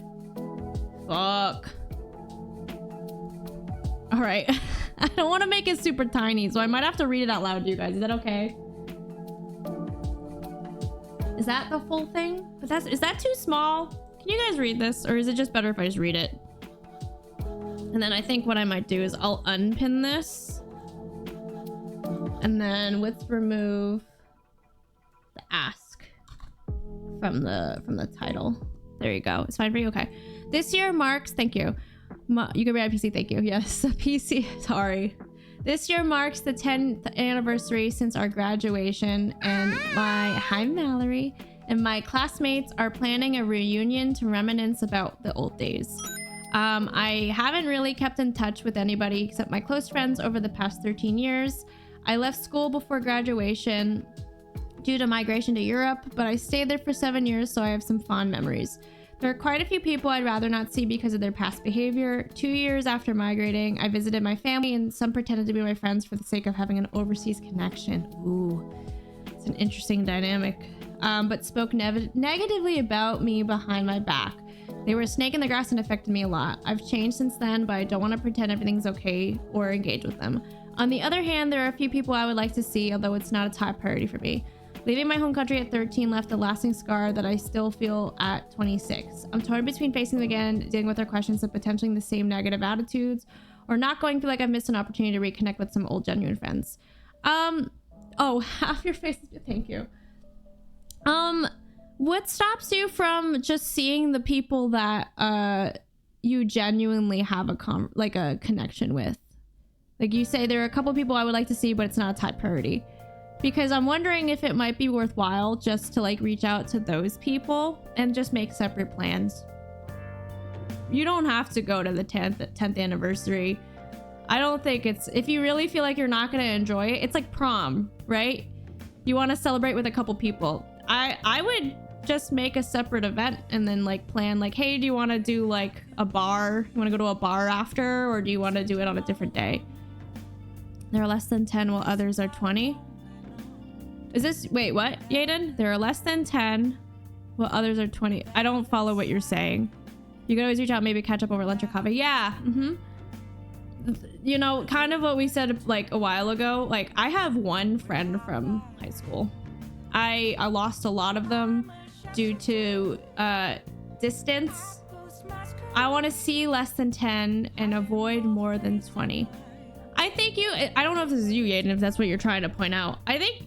All right. I don't want to make it super tiny, so I might have to read it out loud to you guys. Is that okay? Is that the full thing? But is that too small? Can you guys read this, or is it just better if I just read it? And then I think what I might do is I'll unpin this, and then let's remove the ask from the title. There you go. It's fine for you. Okay. This year marks. Thank you. You can read PC. Thank you. Yes, PC. Sorry. This year marks the 10th anniversary since our graduation, and hi Mallory, and my classmates are planning a reunion to reminisce about the old days. I haven't really kept in touch with anybody except my close friends over the past 13 years. I left school before graduation due to migration to Europe, but I stayed there for 7 years, so I have some fond memories. There are quite a few people I'd rather not see because of their past behavior. 2 years after migrating, I visited my family, and some pretended to be my friends for the sake of having an overseas connection. Ooh, it's an interesting dynamic. But spoke negatively about me behind my back. They were a snake in the grass and affected me a lot. I've changed since then, but I don't want to pretend everything's okay or engage with them. On the other hand, there are a few people I would like to see, although it's not a top priority for me. Leaving my home country at 13 left a lasting scar that I still feel at 26. I'm torn between facing them again, dealing with their questions of potentially the same negative attitudes, or not going, feel like I've missed an opportunity to reconnect with some old genuine friends. Oh, half your face. Thank you. What stops you from just seeing the people that you genuinely have a connection with? Like you say, there are a couple people I would like to see, but it's not a top priority. Because I'm wondering if it might be worthwhile just to like reach out to those people and just make separate plans. You don't have to go to the 10th anniversary. I don't think if you really feel like you're not going to enjoy it, it's like prom, right? You want to celebrate with a couple people. I would just make a separate event and then like plan like, hey, do you want to do like a bar? You want to go to a bar after, or do you want to do it on a different day? There are less than 10 while others are 20. Is this, wait, what, Yaden? There are less than 10 while others are 20. I don't follow what you're saying. You can always reach out, maybe catch up over lunch or coffee. Yeah. You know, kind of what we said like a while ago. Like, I have one friend from high school. I lost a lot of them due to distance. I want to see less than 10 and avoid more than 20. I think I don't know if this is you, Yaden, if that's what you're trying to point out. I think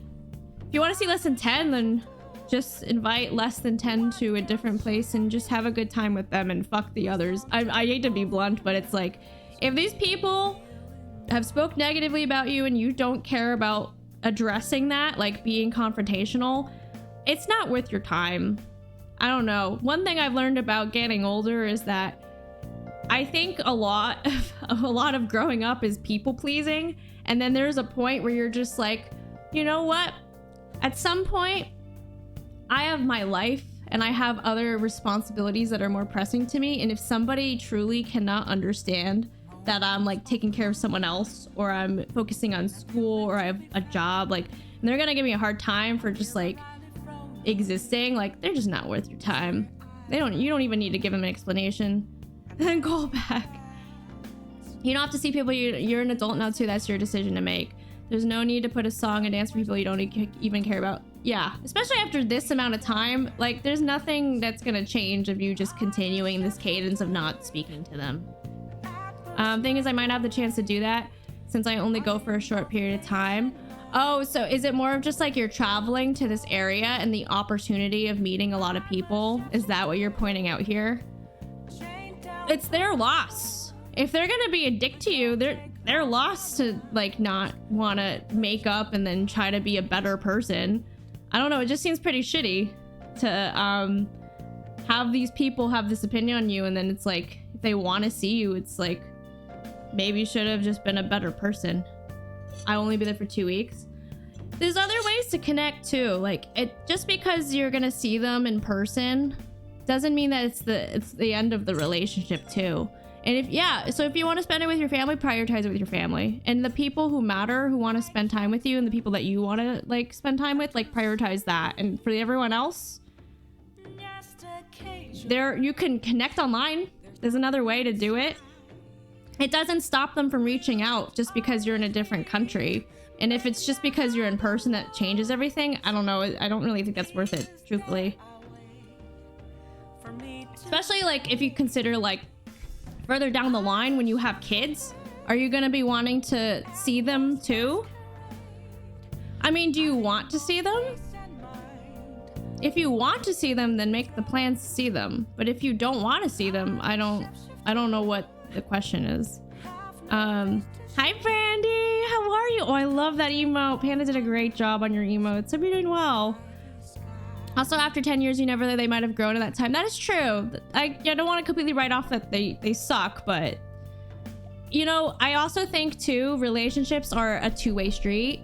if you want to see less than 10, then Just invite less than 10 to a different place and just have a good time with them and fuck the others. I hate to be blunt, but it's like, if these people have spoke negatively about you and you don't care about addressing that, like being confrontational, it's not worth your time. I don't know. One thing I've learned about getting older is that I think a lot of growing up is people pleasing, and then there's a point where you're just like, you know what? At some point, I have my life and I have other responsibilities that are more pressing to me, and if somebody truly cannot understand that I'm like taking care of someone else, or I'm focusing on school, or I have a job, like, and they're gonna give me a hard time for just like existing, like, they're just not worth your time. You don't even need to give them an explanation. Then go back. You don't have to see people. You're an adult now too. That's your decision to make. There's no need to put a song and dance for people you don't even care about. Yeah, especially after this amount of time, like, there's nothing that's gonna change of you just continuing this cadence of not speaking to them. Thing is, I might have the chance to do that since I only go for a short period of time. Oh, so is it more of just like you're traveling to this area and the opportunity of meeting a lot of people? Is that what you're pointing out here? It's their loss. If they're gonna be a dick to you, they're lost to like not want to make up and then try to be a better person. I don't know. It just seems pretty shitty to have these people have this opinion on you, and then it's like if they want to see you, it's like maybe you should have just been a better person. I only be there for 2 weeks. There's other ways to connect too. Like, it just because you're gonna see them in person doesn't mean that it's the end of the relationship too. And if you want to spend it with your family, prioritize it with your family. And the people who matter, who want to spend time with you, and the people that you want to like spend time with, like, prioritize that. And for everyone else, you can connect online. There's another way to do it. It doesn't stop them from reaching out just because you're in a different country. And if it's just because you're in person that changes everything, I don't know. I don't really think that's worth it, truthfully. Especially like if you consider like further down the line when you have kids, are you going to be wanting to see them too? I mean, do you want to see them? If you want to see them, then make the plans to see them. But if you don't want to see them, I don't know what the question is. Hi Brandy, how are you? Oh, I love that emote. Panda did a great job on your emotes. Hope you're doing well. Also, after 10 years, you never, they might have grown in that time. That is true. I don't want to completely write off that they suck, but you know, I also think too, relationships are a two-way street.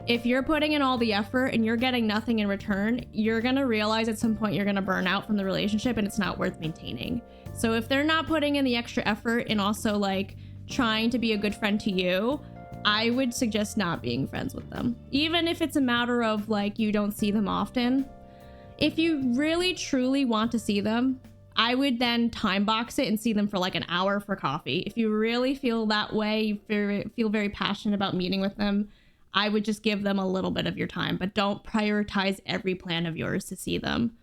If you're putting in all the effort and you're getting nothing in return, you're gonna realize at some point you're gonna burn out from the relationship and it's not worth maintaining. So if they're not putting in the extra effort and also like trying to be a good friend to you, I would suggest not being friends with them. Even if it's a matter of like you don't see them often. If you really truly want to see them, I would then time box it and see them for like an hour for coffee. If you really feel that way, you feel very passionate about meeting with them, I would just give them a little bit of your time, but don't prioritize every plan of yours to see them.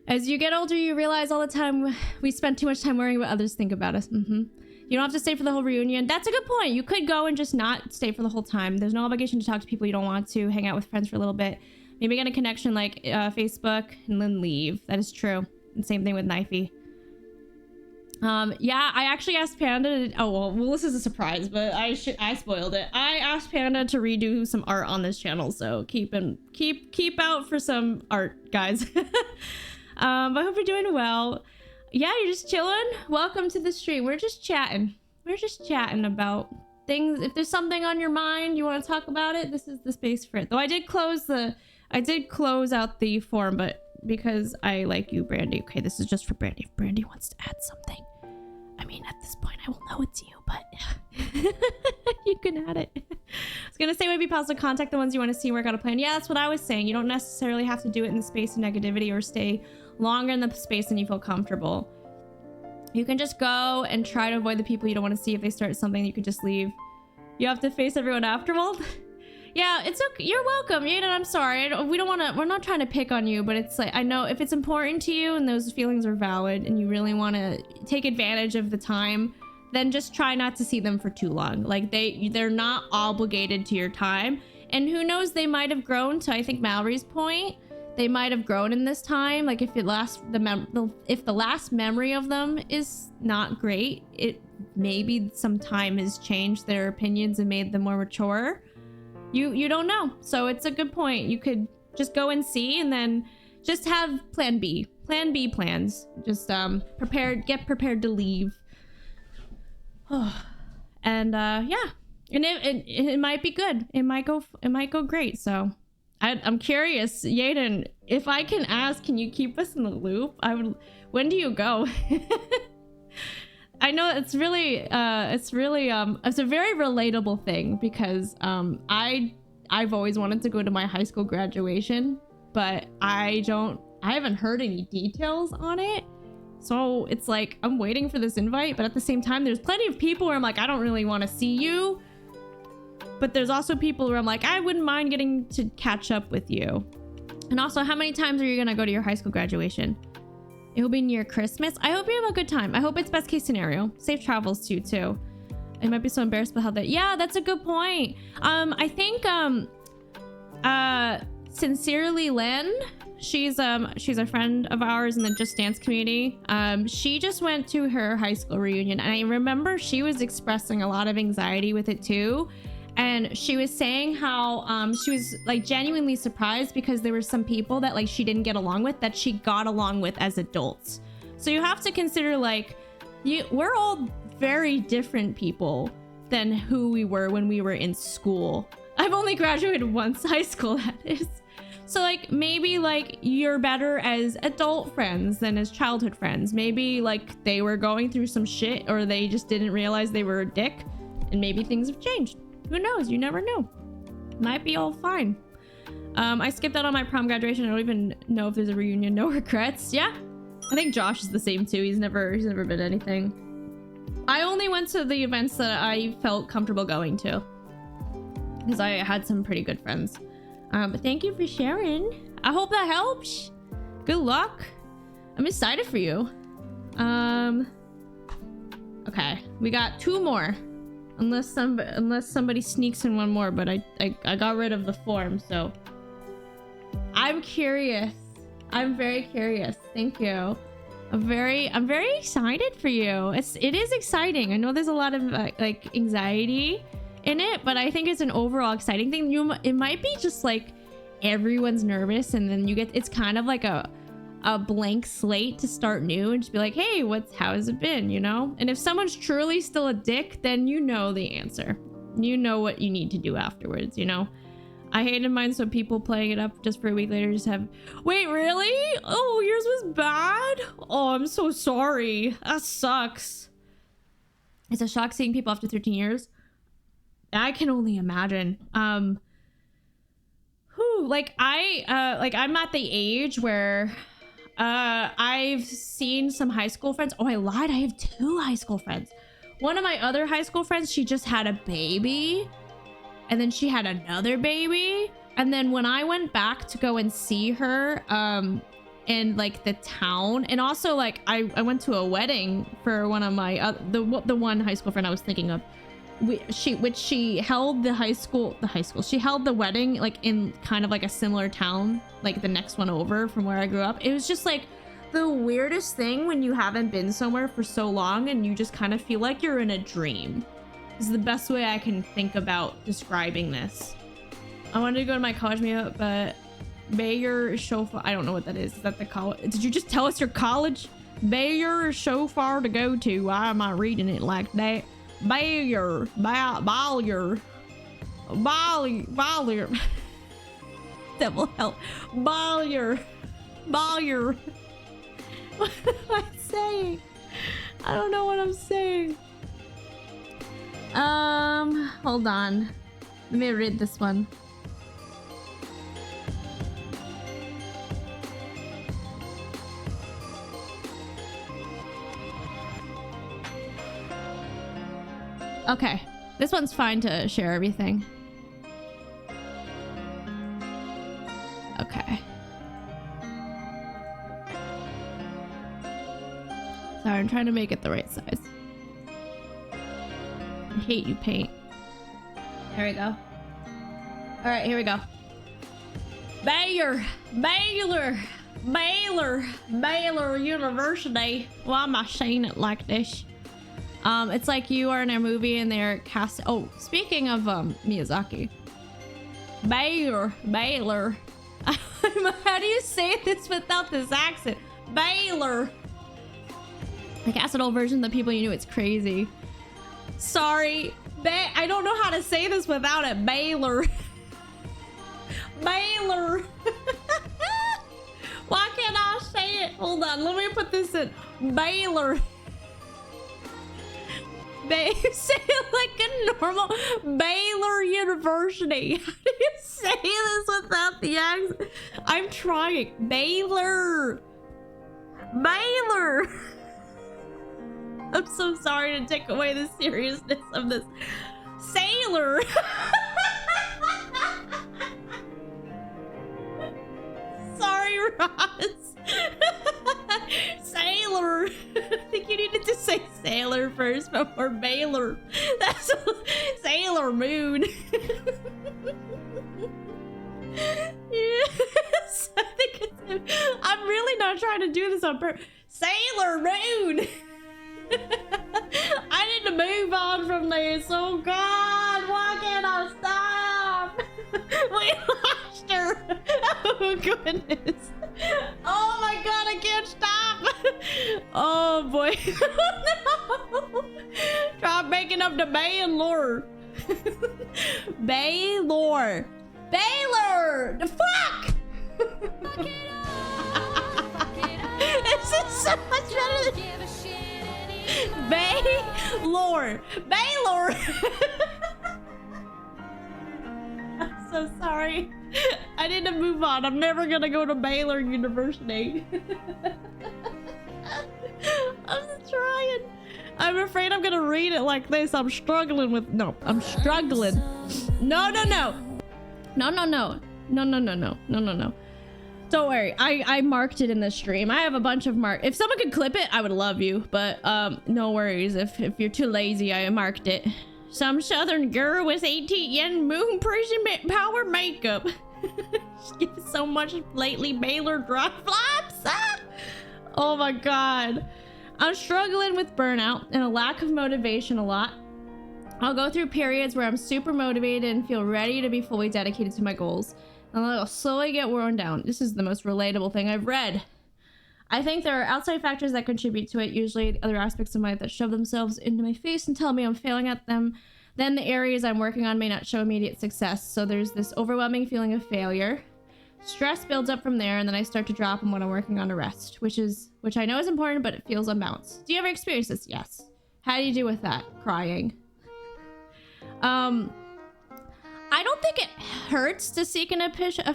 As you get older, you realize all the time we spend too much time worrying what others think about us. You don't have to stay for the whole reunion. That's a good point. You could go and just not stay for the whole time. There's no obligation to talk to people you don't want to, hang out with friends for a little bit. Maybe get a connection like Facebook and then leave. That is true. And same thing with Knifey. Yeah, I actually asked Panda to, well, this is a surprise, but I spoiled it. I asked Panda to redo some art on this channel, so keep out for some art, guys. I hope you're doing well. Yeah, you're just chilling. Welcome to the stream. We're just chatting. We're just chatting about things. If there's something on your mind, you want to talk about it, this is the space for it. Though I did close out the form, but because I like you, Brandy. Okay, this is just for Brandy. If Brandy wants to add something, I mean, at this point, I will know it's you, but you can add it. I was gonna say maybe pause to contact the ones you want to see and work out a plan. Yeah, that's what I was saying. You don't necessarily have to do it in the space of negativity or stay longer in the space than you feel comfortable. You can just go and try to avoid the people you don't want to see. If they start something, you could just leave. You have to face everyone afterward. Yeah, it's okay. You're welcome. I'm sorry. We're not trying to pick on you, but it's like, I know if it's important to you and those feelings are valid and you really want to take advantage of the time, then just try not to see them for too long. Like they're not obligated to your time. And who knows, they might have grown to, I think Mallory's point, they might have grown in this time. Like if if the last memory of them is not great, it maybe some time has changed their opinions and made them more mature. You don't know. So it's a good point. You could just go and see, and then just have plan B plans. Just get prepared to leave. And yeah, and it might be good. It might go great. So I'm curious, Yaden, if I can ask, can you keep us in the loop? When do you go? I know it's a very relatable thing, because I've always wanted to go to my high school graduation, but I haven't heard any details on it. So it's like, I'm waiting for this invite, but at the same time, there's plenty of people where I'm like, I don't really want to see you. But there's also people where I'm like, I wouldn't mind getting to catch up with you. And also, how many times are you gonna go to your high school graduation? It will be near Christmas. I hope you have a good time. I hope it's best case scenario. Safe travels to you too. I might be so embarrassed about how that. Yeah, that's a good point. I think Sincerely Lynn, she's a friend of ours in the Just Dance community. She just went to her high school reunion, and I remember she was expressing a lot of anxiety with it too. And she was saying how she was like genuinely surprised because there were some people that like she didn't get along with that she got along with as adults. So you have to consider, like, we're all very different people than who we were when we were in school. I've only graduated once, high school that is. So like maybe like you're better as adult friends than as childhood friends. Maybe like they were going through some shit, or they just didn't realize they were a dick, and maybe things have changed. Who knows? You never know. Might be all fine. I skipped out on my prom graduation. I don't even know if there's a reunion. No regrets. Yeah. I think Josh is the same too. He's never been anything. I only went to the events that I felt comfortable going to, because I had some pretty good friends. But thank you for sharing. I hope that helps. Good luck. I'm excited for you. Okay, we got 2 more. Unless somebody sneaks in one more, but I got rid of the form, so I'm curious. I'm very curious. Thank you. I'm very excited for you. It is exciting. I know there's a lot of like anxiety in it, but I think it's an overall exciting thing. It might be just like everyone's nervous, and then it's kind of like a blank slate to start new and just be like, hey, how has it been, you know? And if someone's truly still a dick, then you know the answer. You know what you need to do afterwards, you know? I hated mine, so people playing it up just for a week later just have, wait, really? Oh, yours was bad? Oh, I'm so sorry. That sucks. It's a shock seeing people after 13 years. I can only imagine. I'm at the age where I've seen some high school friends. Oh, I lied. I have 2 high school friends. One of my other high school friends, she just had a baby, and then she had another baby. And then when I went back to go and see her in like the town, and also like I went to a wedding for one of my the one high school friend I was thinking of. She held the high school. She held the wedding like in kind of like a similar town, like the next one over from where I grew up. It was just like the weirdest thing when you haven't been somewhere for so long and you just kind of feel like you're in a dream. This is the best way I can think about describing this. I wanted to go to my college meetup, but Bayer Shofar, I don't know what that is. Is that the college? Did you just tell us your college? Bayer is so far to go to. Why am I reading it like that? Ballier. Devil help. Ballier. What am I saying? I don't know what I'm saying. Hold on. Let me read this one. Okay, this one's fine to share everything. Okay. Sorry, I'm trying to make it the right size. I hate you, paint. There we go. All right, here we go. Baylor University. Why am I saying it like this? It's like you are in a movie and they're cast. Oh, speaking of Miyazaki, Baylor. How do you say this without this accent? Baylor. The cast an old version of the people you knew. It's crazy. Sorry, I don't know how to say this without it. Baylor. Baylor. Why can't I say it? Hold on, let me put this in. Baylor. Say it like a normal Baylor University. How do you say this without the accent? I'm trying. Baylor. I'm so sorry to take away the seriousness of this. Sailor. Sorry, Ross. Sailor. I think you needed to say sailor first before Baylor. That's Sailor Moon. Yes, I think it's. I'm really not trying to do this on purpose. Sailor Moon. I need to move on from this. Oh God, why can't I stop? We lost her. Oh goodness. Oh my God, I can't stop. Oh boy. No. Try making up to Baylor. Baylor. The fuck. This is so much better than Baylor. I'm so sorry. I need to move on. I'm never gonna go to Baylor University. I'm trying. I'm afraid I'm gonna read it like this. I'm struggling with. No, I'm struggling. No. Don't worry. I marked it in the stream. I have a bunch of mark. If someone could clip it, I would love you. But no worries. If you're too lazy, I marked it. Some southern girl with 18 yen moon prison power makeup. She gives so much lately. Baylor dry flaps. Ah! Oh my God. I'm struggling with burnout and a lack of motivation a lot. I'll go through periods where I'm super motivated and feel ready to be fully dedicated to my goals. And then I'll slowly get worn down. This is the most relatable thing I've read. I think there are outside factors that contribute to it, usually the other aspects of my life that shove themselves into my face and tell me I'm failing at them. Then the areas I'm working on may not show immediate success, so there's this overwhelming feeling of failure. Stress builds up from there, and then I start to drop when I'm working on a rest, which I know is important, but it feels unbalanced. Do you ever experience this? Yes. How do you do with that? Crying. I don't think it hurts to seek a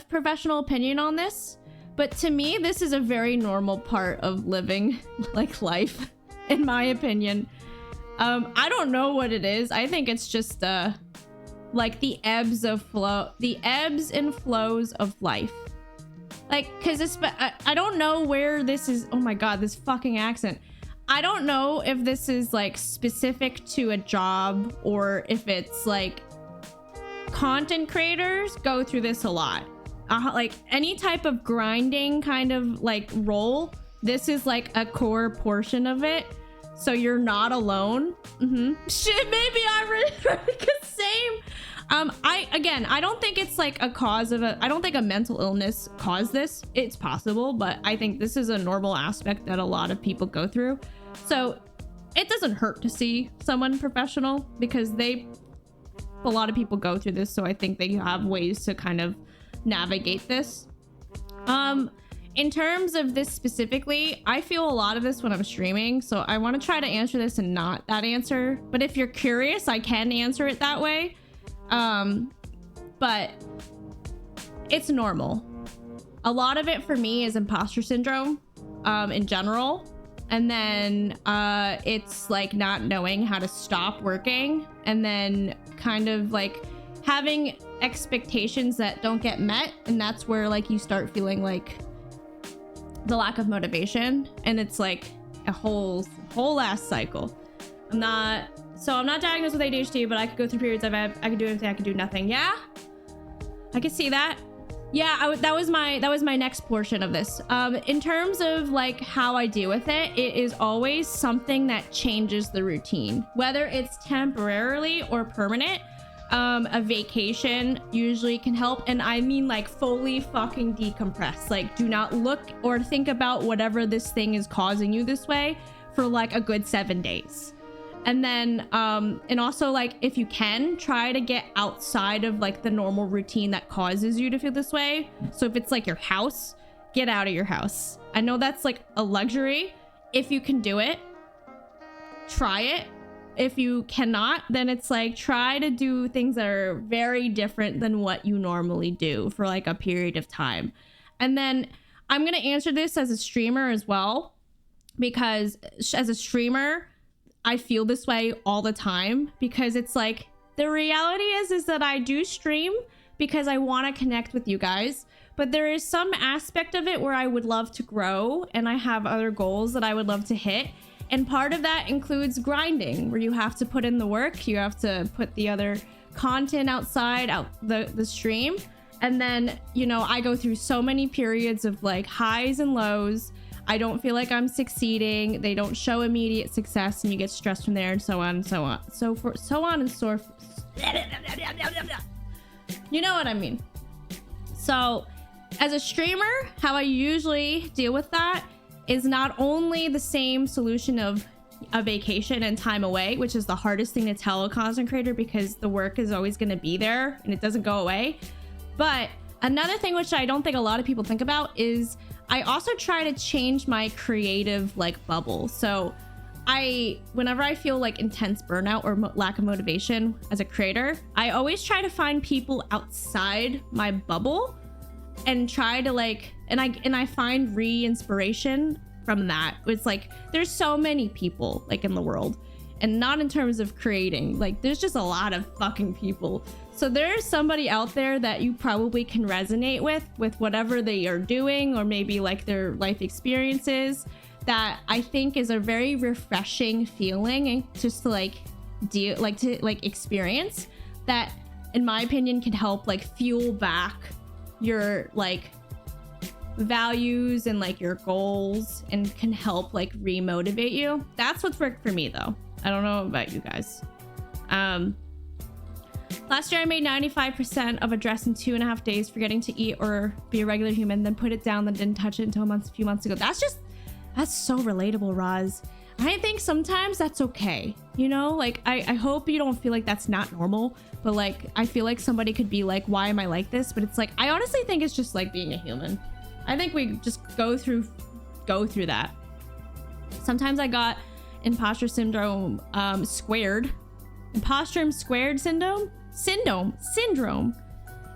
professional opinion on this, but to me, this is a very normal part of living, like, life, in my opinion. I don't know what it is. I think it's just, like, the ebbs and flows of life. Like, cause I don't know where this is. Oh my God, this fucking accent. I don't know if this is, like, specific to a job or if it's, like, content creators go through this a lot. Like, any type of grinding kind of, like, role, this is, like, a core portion of it. So you're not alone. Shit, maybe I really the same. I don't think it's like a cause of I don't think a mental illness caused this. It's possible, but I think this is a normal aspect that a lot of people go through. So it doesn't hurt to see someone professional because a lot of people go through this. So I think they have ways to kind of navigate this. In terms of this specifically, I feel a lot of this when I'm streaming, so I want to try to answer this and not that answer. But if you're curious, I can answer it that way. But it's normal. A lot of it for me is imposter syndrome, in general. And then it's like not knowing how to stop working and then kind of like having expectations that don't get met. And that's where like you start feeling like the lack of motivation, and it's like a whole ass cycle. I'm not diagnosed with ADHD, but I could go through periods of I could do anything, I could do nothing. Yeah, I can see that. Yeah, that was my next portion of this. In terms of like how I deal with it, it is always something that changes the routine, whether it's temporarily or permanent. A vacation usually can help, and I mean like fully fucking decompress. Like, do not look or think about whatever this thing is causing you this way for like a good 7 days. And then and also, like, if you can, try to get outside of like the normal routine that causes you to feel this way. So if it's like your house, get out of your house. I know that's like a luxury. If you can do it, try it. If you cannot, then it's like try to do things that are very different than what you normally do for like a period of time. And then I'm gonna answer this as a streamer as well, because as a streamer, I feel this way all the time, because it's like the reality is that I do stream because I want to connect with you guys, but there is some aspect of it where I would love to grow and I have other goals that I would love to hit. And part of that includes grinding, where you have to put in the work, you have to put the other content outside the stream. And then, you know, I go through so many periods of like highs and lows. I don't feel like I'm succeeding. They don't show immediate success, and you get stressed from there, and so on and so on. So on and so forth. You know what I mean? So as a streamer, how I usually deal with that is not only the same solution of a vacation and time away, which is the hardest thing to tell a content creator because the work is always going to be there and it doesn't go away. But another thing which I don't think a lot of people think about is I also try to change my creative like bubble. So whenever I feel like intense burnout or lack of motivation as a creator, I always try to find people outside my bubble and try to like, and I find re-inspiration from that. It's like, there's so many people like in the world, and not in terms of creating, like there's just a lot of fucking people. So there's somebody out there that you probably can resonate with whatever they are doing, or maybe like their life experiences, that I think is a very refreshing feeling just to like experience, that in my opinion can help like fuel back your like values and like your goals, and can help like re-motivate you. That's what's worked for me though. I don't know about you guys. Last year I made 95% of a dress in 2.5 days, forgetting to eat or be a regular human, then put it down, then didn't touch it until a few months ago. That's so relatable, Roz. I think sometimes that's okay. You know, like I hope you don't feel like that's not normal, but like I feel like somebody could be like, why am I like this? But it's like, I honestly think it's just like being a human. I think we just go through that. Sometimes I got imposter syndrome squared. Imposter squared syndrome.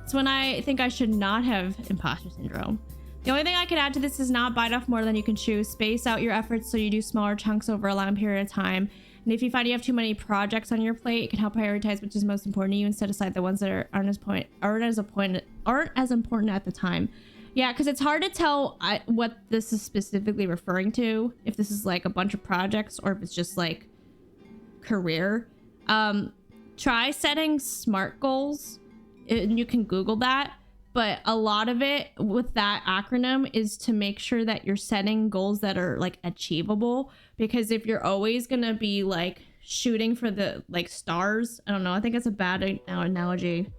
It's when I think I should not have imposter syndrome. The only thing I could add to this is not bite off more than you can chew. Space out your efforts so you do smaller chunks over a long period of time. And if you find you have too many projects on your plate, it can help prioritize which is most important to you and set aside the ones that aren't as important at the time. Yeah, because it's hard to tell what this is specifically referring to, if this is like a bunch of projects or if it's just like career. Try setting SMART goals, and you can Google that. But a lot of it with that acronym is to make sure that you're setting goals that are like achievable. Because if you're always gonna be like shooting for the like stars, I don't know, I think it's a bad analogy.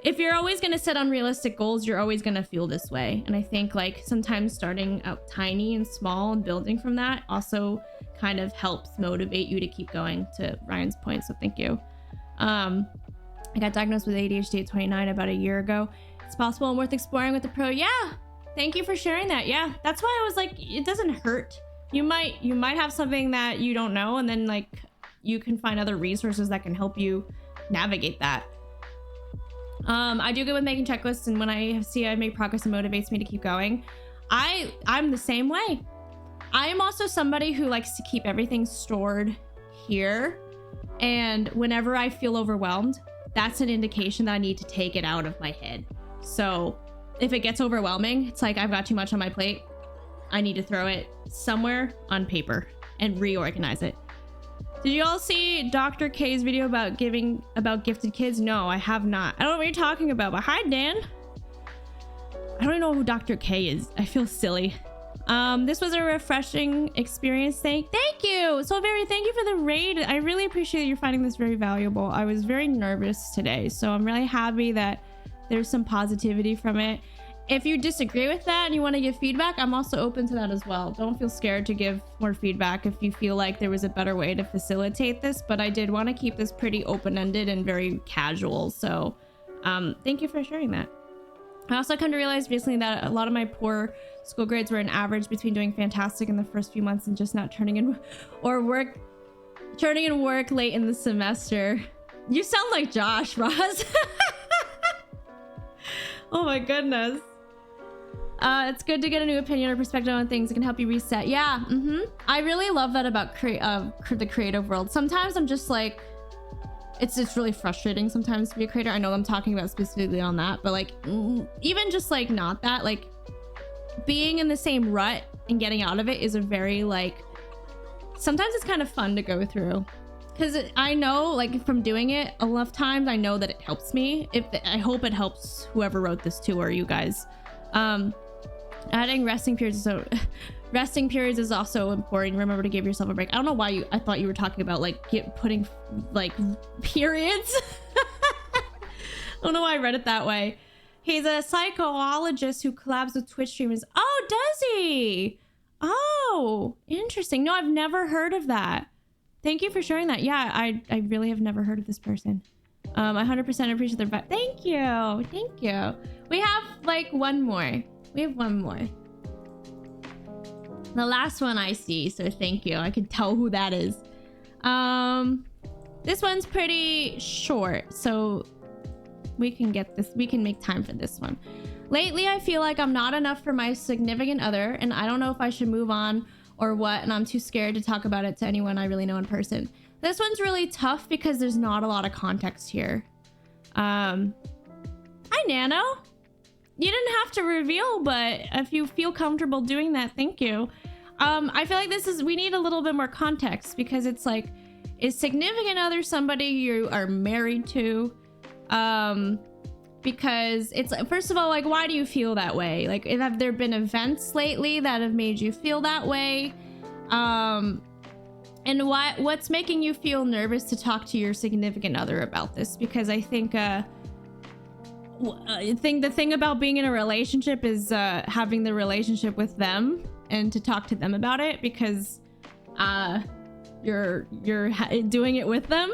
If you're always gonna set unrealistic goals, you're always gonna feel this way. And I think like sometimes starting out tiny and small and building from that also kind of helps motivate you to keep going, to Ryan's point. So thank you. I got diagnosed with ADHD at 29 about a year ago. It's possible and worth exploring with the pro. Yeah, thank you for sharing that. Yeah, that's why I was like, it doesn't hurt. You might have something that you don't know, and then like you can find other resources that can help you navigate that. I do good with making checklists, and when I see I make progress, it motivates me to keep going. I'm the same way. I am also somebody who likes to keep everything stored here, and whenever I feel overwhelmed, that's an indication that I need to take it out of my head. So if it gets overwhelming, it's like I've got too much on my plate. I need to throw it somewhere on paper and reorganize it. Did you all see Dr. K's video about gifted kids? No, I have not. I don't know what you're talking about, but hi, Dan. I don't even know who Dr. K is. I feel silly. This was a refreshing experience. Thank you. So very thank you for the raid. I really appreciate you finding this very valuable. I was very nervous today, so I'm really happy that there's some positivity from it. If you disagree with that and you want to give feedback, I'm also open to that as well. Don't feel scared to give more feedback if you feel like there was a better way to facilitate this, but I did want to keep this pretty open-ended and very casual. So thank you for sharing that. I also come to realize recently that a lot of my poor school grades were an average between doing fantastic in the first few months and just not turning in work late in the semester. You sound like Josh, Roz. Oh my goodness. It's good to get a new opinion or perspective on things. It can help you reset. Yeah, I really love that about the creative world. Sometimes I'm just like, it's really frustrating sometimes to be a creator. I know I'm talking about specifically on that, but like even just like not that, like being in the same rut and getting out of it is a very like, sometimes it's kind of fun to go through, because I know like from doing it a lot of times I know that it helps me. I hope it helps whoever wrote this too, or you guys. Adding resting periods is also important. Remember to give yourself a break. I don't know why I thought you were talking about like putting like periods. I don't know why I read it that way. He's a psychologist who collabs with Twitch streamers. Oh, does he? Oh, interesting. No, I've never heard of that. Thank you for sharing that. Yeah, I really have never heard of this person. I 100% appreciate their vibe. Thank you. Thank you. We have like one more. We have one more. The last one I see, so thank you. I can tell who that is. This one's pretty short, so we can get this. We can make time for this one. Lately, I feel like I'm not enough for my significant other, and I don't know if I should move on or what, and I'm too scared to talk about it to anyone I really know in person. This one's really tough because there's not a lot of context here. Hi, Nano. You didn't have to reveal, but if you feel comfortable doing that, thank you. I feel like we need a little bit more context, because it's like, is significant other somebody you are married to? Because it's, first of all, like, why do you feel that way? Like, have there been events lately that have made you feel that way? And what's making you feel nervous to talk to your significant other about this? Because I think the thing about being in a relationship is having the relationship with them and to talk to them about it, because you're doing it with them.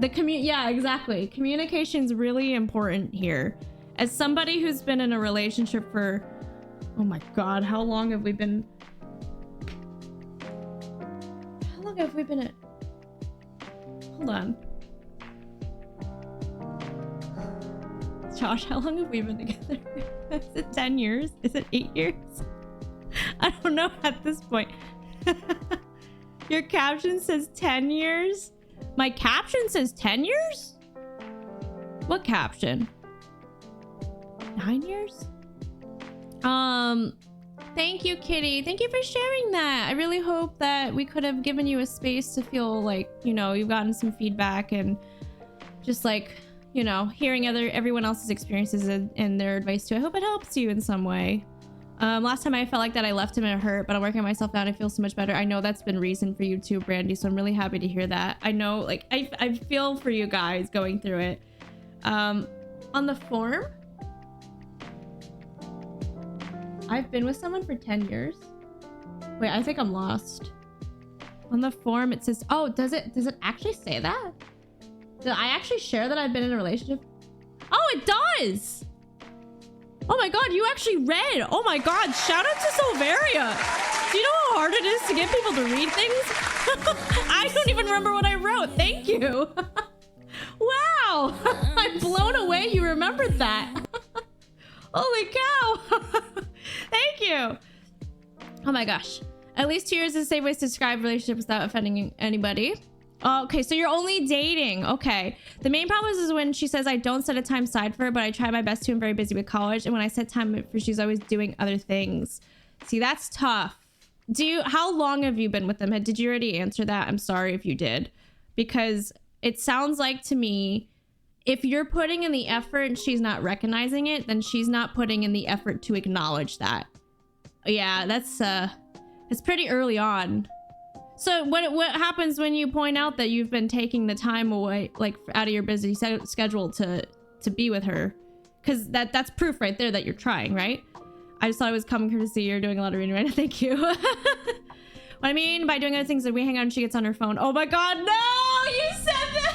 Yeah, exactly. Communication is really important here. As somebody who's been in a relationship for, oh my god, how long have we been? How long have we been at? Hold on. Josh, how long have we been together? Is it 10 years? Is it 8 years? I don't know at this point. Your caption says 10 years? My caption says 10 years? What caption? 9 years? Thank you, Kitty. Thank you for sharing that. I really hope that we could have given you a space to feel like, you know, you've gotten some feedback and just like, you know, hearing everyone else's experiences and their advice too. I hope it helps you in some way. Last time I felt like that I left him and it hurt, but I'm working myself down. I feel so much better. I know that's been reason for you too, Brandy, so I'm really happy to hear that. I know, like, I feel for you guys going through it. On the form, I've been with someone for 10 years. Wait, I think I'm lost. On the form, it says, oh, does it actually say that? Did I actually share that I've been in a relationship? Oh, it does! Oh my god, you actually read! Oh my god, shout out to Silveria! Do you know how hard it is to get people to read things? I don't even remember what I wrote. Thank you! Wow! I'm blown away you remembered that. Holy cow! Thank you! Oh my gosh. At least 2 years is a safe way to describe relationships without offending anybody. Okay, so you're only dating. Okay. The main problem is when she says I don't set a time aside for her, but I try my best to. I'm very busy with college, and when I set time for, she's always doing other things. See, that's tough. How long have you been with them? Did you already answer that? I'm sorry if you did. because it sounds like to me, if you're putting in the effort and she's not recognizing it, then she's not putting in the effort to acknowledge that. Yeah, it's pretty early on. So what happens when you point out that you've been taking the time away, like out of your busy schedule to be with her? Because that's proof right there that you're trying, right? I just thought it was common courtesy. You're doing a lot of reading right now. Thank you. What I mean by doing other things that we hang out and she gets on her phone. Oh my God, no! You said that!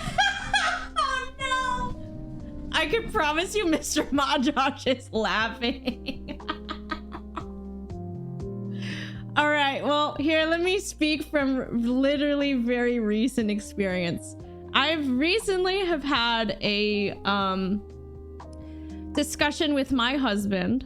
Oh no! I can promise you Mr. Majosh is laughing. All right, well, here, let me speak from literally very recent experience. I've recently have had a discussion with my husband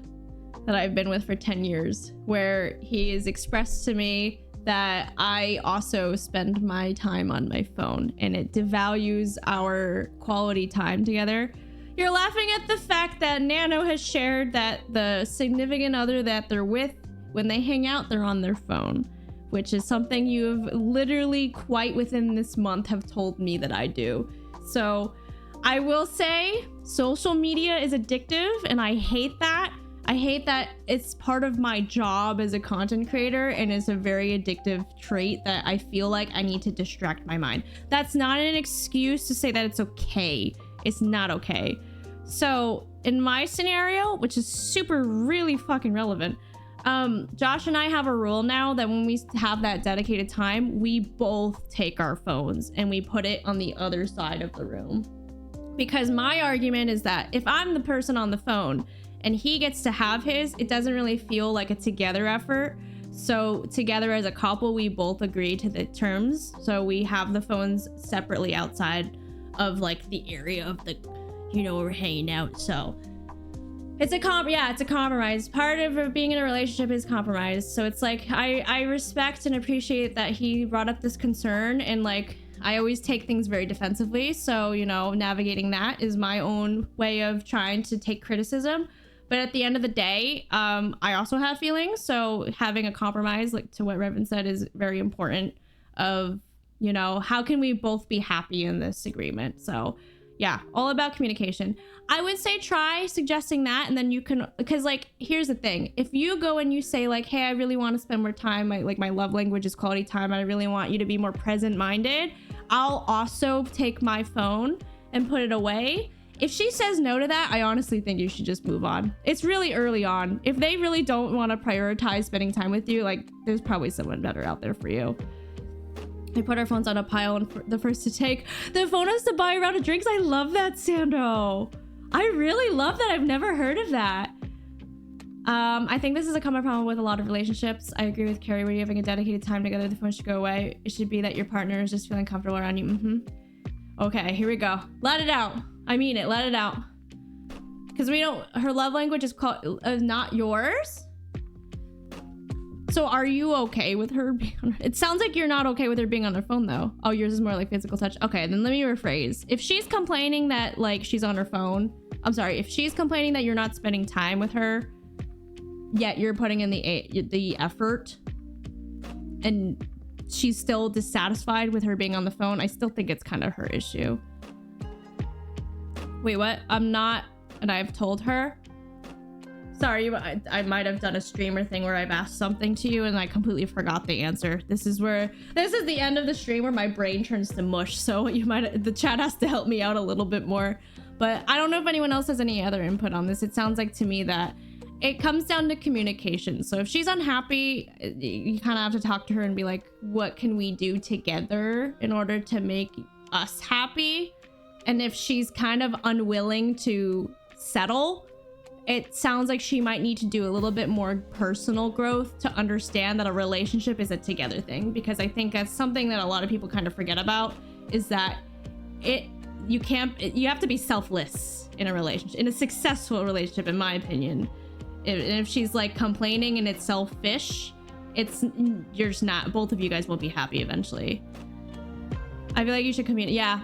that I've been with for 10 years, where he has expressed to me that I also spend my time on my phone and it devalues our quality time together. You're laughing at the fact that Nano has shared that the significant other that they're with, when they hang out, they're on their phone, which is something you've literally quite within this month have told me that I do. So I will say social media is addictive and I hate that. I hate that it's part of my job as a content creator and it's a very addictive trait that I feel like I need to distract my mind. That's not an excuse to say that it's okay. It's not okay. So in my scenario, which is super really fucking relevant, Josh and I have a rule now that when we have that dedicated time, we both take our phones and we put it on the other side of the room. Because my argument is that if I'm the person on the phone and he gets to have his, it doesn't really feel like a together effort. So together as a couple, we both agree to the terms. So we have the phones separately outside of like the area of the, you know, where we're hanging out. So it's a compromise. Part of being in a relationship is compromise. So it's like, I respect and appreciate that he brought up this concern, and like, I always take things very defensively. So, you know, navigating that is my own way of trying to take criticism. But at the end of the day, I also have feelings. So having a compromise, like to what Revan said, is very important of, you know, how can we both be happy in this agreement? So yeah, all about communication. I would say try suggesting that, and then you can, because like, here's the thing. If you go and you say like, hey, I really want to spend more time, my love language is quality time, I really want you to be more present minded, I'll also take my phone and put it away. If she says no to that, I honestly think you should just move on. It's really early on. If they really don't want to prioritize spending time with you, like there's probably someone better out there for you. We put our phones on a pile and the first to take. The phone has to buy a round of drinks. I love that, Sando. I really love that. I've never heard of that. I think this is a common problem with a lot of relationships. I agree with Carrie. When you're having a dedicated time together, the phone should go away. It should be that your partner is just feeling comfortable around you. Okay, here we go. Let it out. I mean it. Let it out. Because we don't. Her love language is called not yours. So are you okay with her being on? It sounds like you're not okay with her being on her phone though. Oh, yours is more like physical touch. Okay, then let me rephrase. If she's complaining that like she's on her phone, I'm sorry. If she's complaining that you're not spending time with her, yet you're putting in the effort, and she's still dissatisfied with her being on the phone, I still think it's kind of her issue. Wait, what? I'm not, and I've told her. Sorry, I might have done a streamer thing where I've asked something to you and I completely forgot the answer. This is the end of the stream where my brain turns to mush. So the chat has to help me out a little bit more. But I don't know if anyone else has any other input on this. It sounds like to me that it comes down to communication. So if she's unhappy, you kind of have to talk to her and be like, what can we do together in order to make us happy? And if she's kind of unwilling to settle, it sounds like she might need to do a little bit more personal growth to understand that a relationship is a together thing. Because I think that's something that a lot of people kind of forget about, is that you have to be selfless in a relationship, in a successful relationship, in my opinion. If she's like complaining and it's selfish, you're just not, both of you guys won't be happy eventually. I feel like you should communicate. Yeah,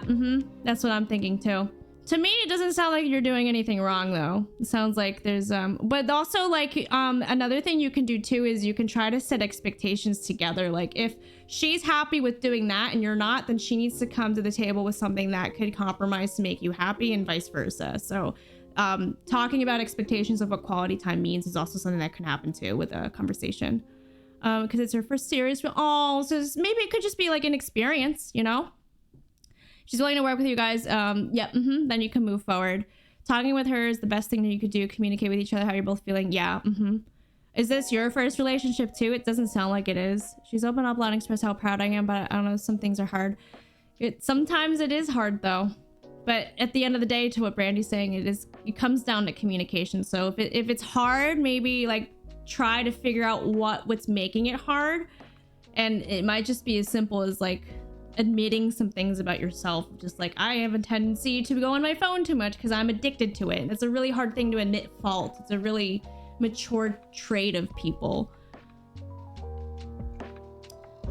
that's what I'm thinking too. To me, it doesn't sound like you're doing anything wrong, though. It sounds like there's but also like another thing you can do too is you can try to set expectations together. Like if she's happy with doing that and you're not, then she needs to come to the table with something that could compromise to make you happy, and vice versa. So talking about expectations of what quality time means is also something that can happen too with a conversation, because it's her first series. Oh, so maybe it could just be like an experience, you know. She's willing to work with you guys. Yep. Then you can move forward. Talking with her is the best thing that you could do. Communicate with each other how you're both feeling. Yeah. Is this your first relationship too? It doesn't sound like it is. She's open up loud and express how proud I am, but I don't know. Some things are hard. Sometimes it is hard though. But at the end of the day, to what Brandy's saying, it comes down to communication. So if it's hard, maybe like try to figure out what's making it hard, and it might just be as simple as like admitting some things about yourself, just like I have a tendency to go on my phone too much because I'm addicted to it. And it's a really hard thing to admit fault. It's a really mature trait of people.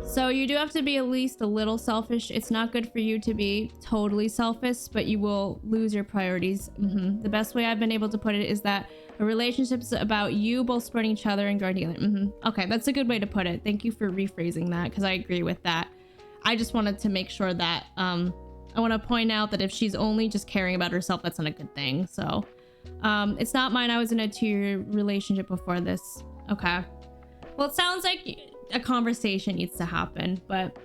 So you do have to be at least a little selfish. It's not good for you to be totally selfish, but you will lose your priorities. The best way I've been able to put it is that a relationship is about you both supporting each other and growing together. Okay, that's a good way to put it. Thank you for rephrasing that, because I agree with that. I just wanted to make sure that I want to point out that if she's only just caring about herself, that's not a good thing. So it's not mine. I was in a 2-year relationship before this. Okay. Well, it sounds like a conversation needs to happen, but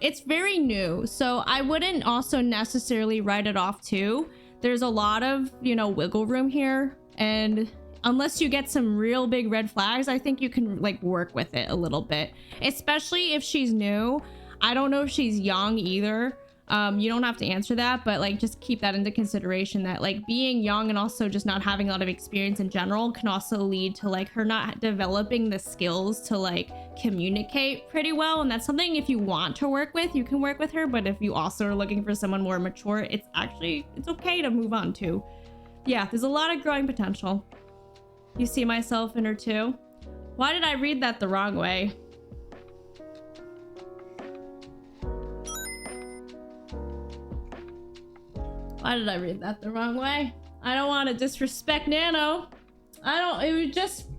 it's very new. So I wouldn't also necessarily write it off too. There's a lot of, wiggle room here. And unless you get some real big red flags, I think you can like work with it a little bit, especially if she's new. I don't know if she's young either. You don't have to answer that, but like just keep that into consideration, that like being young and also just not having a lot of experience in general can also lead to like her not developing the skills to like communicate pretty well. And that's something, if you want to work with, you can work with her. But if you also are looking for someone more mature, it's okay to move on to. Yeah, there's a lot of growing potential. You see myself in her too. Why did I read that the wrong way? Why did I read that the wrong way? I don't want to disrespect Nano.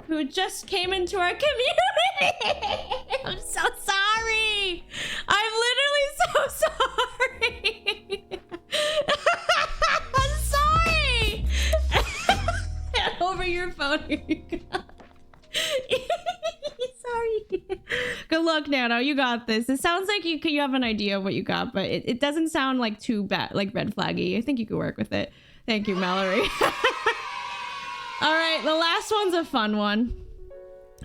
Who just came into our community. I'm so sorry. I'm literally so sorry. I'm sorry. Hand over your phone. Here you go. Sorry. Good luck, Nano. You got this. It sounds like you have an idea of what you got, but it doesn't sound like too bad, like red flaggy. I think you could work with it. Thank you, Mallory. All right, the last one's a fun one.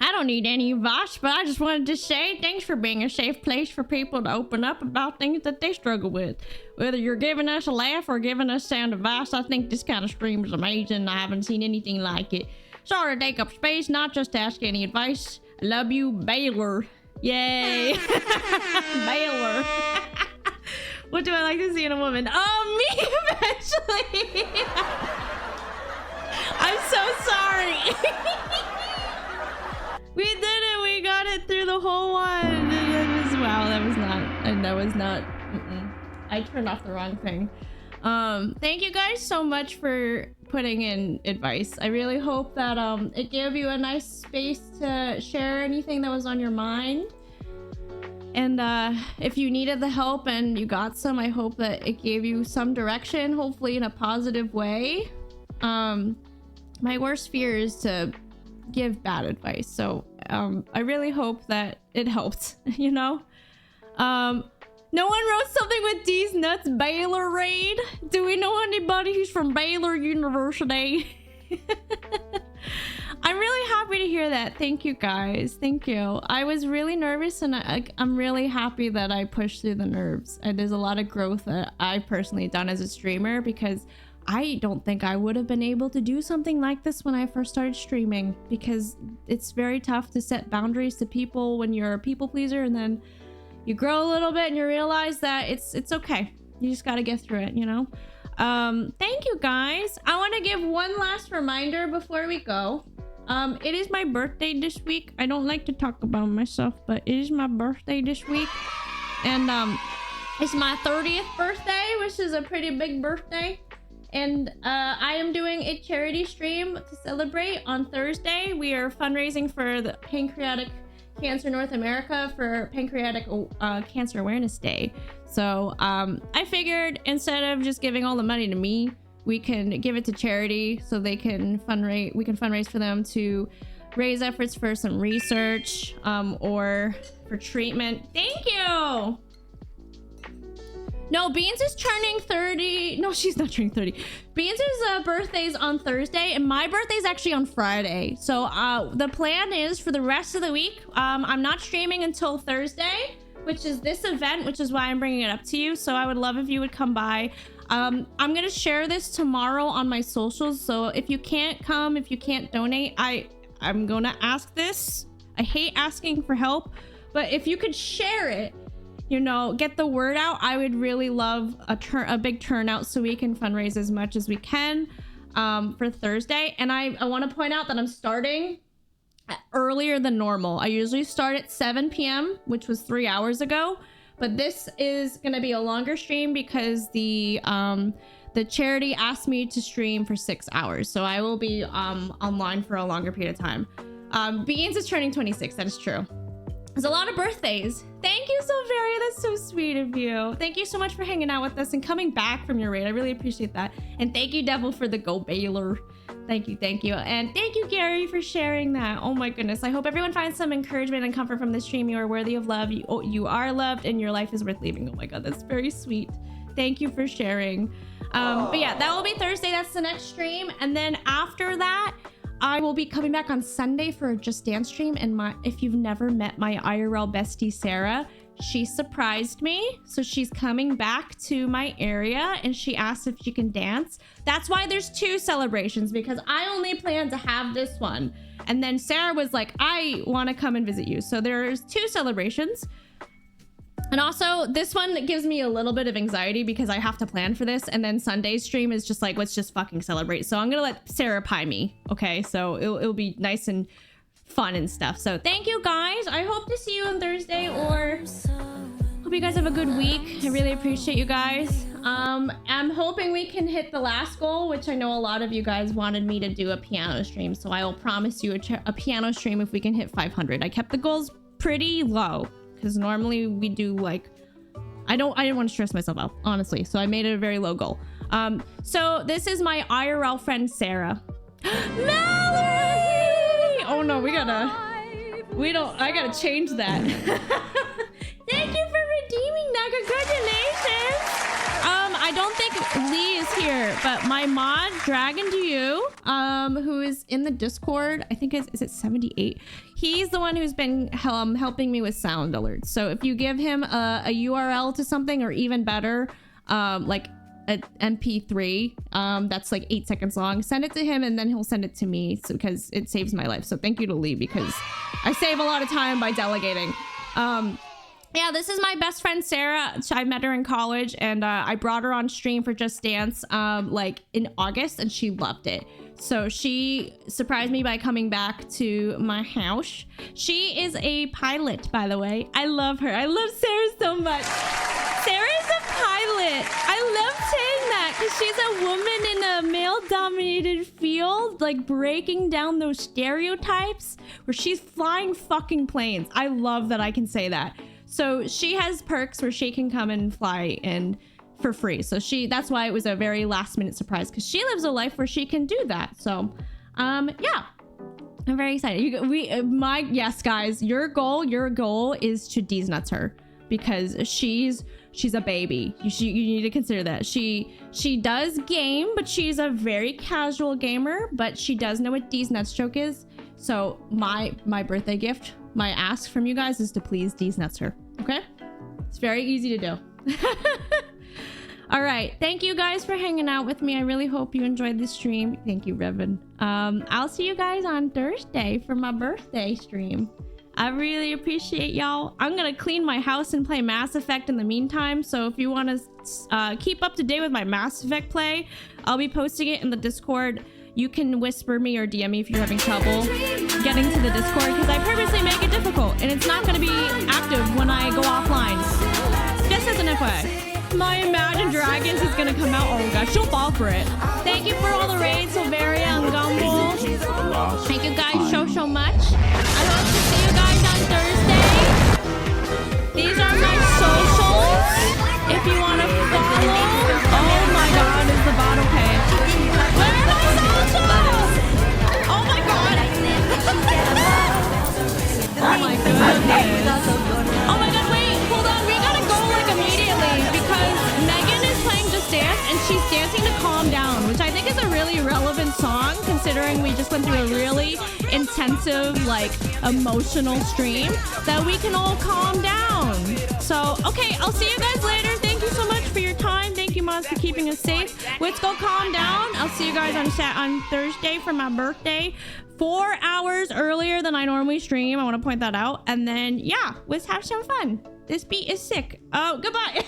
I don't need any advice, but I just wanted to say thanks for being a safe place for people to open up about things that they struggle with. Whether you're giving us a laugh or giving us sound advice, I think this kind of stream is amazing. I haven't seen anything like it. Sorry to take up space, not just to ask any advice. I love you, Baylor. Yay. Baylor. What do I like to see in a woman? Oh, me eventually. I'm so sorry. We did it. We got it through the whole one. Wow, that was not. I turned off the wrong thing. Thank you guys so much for putting in advice. I really hope that it gave you a nice space to share anything that was on your mind. And if you needed the help and you got some, I hope that it gave you some direction, hopefully in a positive way. My worst fear is to give bad advice, so I really hope that it helped. No one wrote something with D's nuts. Baylor raid. Do we know anybody who's from Baylor University? I'm really happy to hear that. Thank you guys. Thank you. I was really nervous, and I'm really happy that I pushed through the nerves. And there's a lot of growth that I've personally done as a streamer, because I don't think I would have been able to do something like this when I first started streaming, because it's very tough to set boundaries to people when you're a people pleaser, and then you grow a little bit and you realize that it's okay. You just got to get through it, Thank you guys. I want to give one last reminder before we go. It is my birthday this week. I don't like to talk about myself, but it is my birthday this week. And it's my 30th birthday, which is a pretty big birthday. And I am doing a charity stream to celebrate on Thursday. We are fundraising for the Pancreatic Cancer North America for Pancreatic Cancer Awareness Day. So I figured instead of just giving all the money to me, we can give it to charity so they can fundraise. We can fundraise for them to raise efforts for some research or for treatment. Thank you. No, Beans is turning 30. No, she's not turning 30. Beans' birthday's on Thursday, and my birthday's actually on Friday. So the plan is for the rest of the week, I'm not streaming until Thursday, which is this event, which is why I'm bringing it up to you. So I would love if you would come by. I'm going to share this tomorrow on my socials. So if you can't come, if you can't donate, I'm going to ask this. I hate asking for help, but if you could share it, you know, get the word out. I would really love a big turnout so we can fundraise as much as we can for Thursday. And I want to point out that I'm starting earlier than normal. I usually start at 7 p.m., which was 3 hours ago, but this is going to be a longer stream because the charity asked me to stream for 6 hours. So I will be online for a longer period of time. Beans is turning 26. That is true. There's a lot of birthdays. Thank you so very. That's so sweet of you. Thank you so much for hanging out with us and coming back from your raid. I really appreciate that. And thank you, Devil, for the Go Baylor. Thank you, thank you. And thank you, Gary, for sharing that. Oh my goodness. I hope everyone finds some encouragement and comfort from this stream. You are worthy of love. You are loved and your life is worth living. Oh my God, that's very sweet. Thank you for sharing. But yeah, that will be Thursday. That's the next stream. And then after that, I will be coming back on Sunday for a Just Dance stream. And if you've never met my IRL bestie, Sarah, she surprised me. So she's coming back to my area and she asked if she can dance. That's why there's 2 celebrations, because I only plan to have this one. And then Sarah was like, I want to come and visit you. So there's 2 celebrations. And also, this one gives me a little bit of anxiety because I have to plan for this. And then Sunday's stream is just like, let's just fucking celebrate. So I'm going to let Sarah pie me. Okay, so it'll be nice and fun and stuff. So thank you, guys. I hope to see you on Thursday, or hope you guys have a good week. I really appreciate you guys. I'm hoping we can hit the last goal, which I know a lot of you guys wanted me to do a piano stream. So I will promise you a piano stream if we can hit 500. I kept the goals pretty low, because normally we do like, I didn't want to stress myself out, honestly. So I made it a very low goal. So this is my IRL friend, Sarah. Mallory! Oh no, I gotta change that. Thank you for redeeming that. Congratulations. I don't think Lee is here, but my mod, Dragon to You, who is in the Discord, I think is it 78? He's the one who's been helping me with sound alerts. So if you give him a URL to something, or even better, like an MP3 that's like 8 seconds long, send it to him and then he'll send it to me, because it saves my life. So thank you to Lee, because I save a lot of time by delegating. Yeah, this is my best friend, Sarah. I met her in college, and I brought her on stream for Just Dance like in August, and she loved it. So she surprised me by coming back to my house. She is a pilot, by the way. I love her. I love Sarah so much. Sarah's a pilot. I love saying that because she's a woman in a male-dominated field, like breaking down those stereotypes where she's flying fucking planes. I love that I can say that. So she has perks where she can come and fly in for free. So that's why it was a very last minute surprise, because she lives a life where she can do that. So yeah, I'm very excited. Yes, guys, your goal is to D's nuts her, because she's a baby. You need to consider that. She does game, but she's a very casual gamer, but she does know what D's nuts joke is. So my birthday gift, my ask from you guys, is to please D's nuts her. Okay? It's very easy to do. All right. Thank you guys for hanging out with me. I really hope you enjoyed the stream. Thank you, Revan. I'll see you guys on Thursday for my birthday stream. I really appreciate y'all. I'm gonna clean my house and play Mass Effect in the meantime. So if you want to keep up to date with my Mass Effect play, I'll be posting it in the Discord. You can whisper me or DM me if you're having trouble getting to the Discord, because I purposely make it difficult, and it's not going to be active when I go offline. Just as an FYI. my Imagine Dragons is gonna come out, oh gosh, she'll fall for it. Thank you for all the raids, Silveria and Gumball. Thank you guys so much. I hope to see you guys on Thursday. These are my socials. If you want to follow. Oh my god, is the bot okay? Where are my socials? Oh my god. Oh my goodness. Oh my god, wait, hold on. We gotta go like immediately because Megan is playing Just Dance and she's dancing to Calm Down, which I think is a really relevant song considering we just went through a really intensive, like, emotional stream, that we can all calm down. So, okay, I'll see you guys later. Thank you so much for your time. Thank you, mods, for keeping us safe. Let's go calm down. I'll see you guys on Thursday for my birthday. 4 hours earlier than I normally stream. I want to point that out. And then, yeah, let's have some fun. This beat is sick. Oh, goodbye.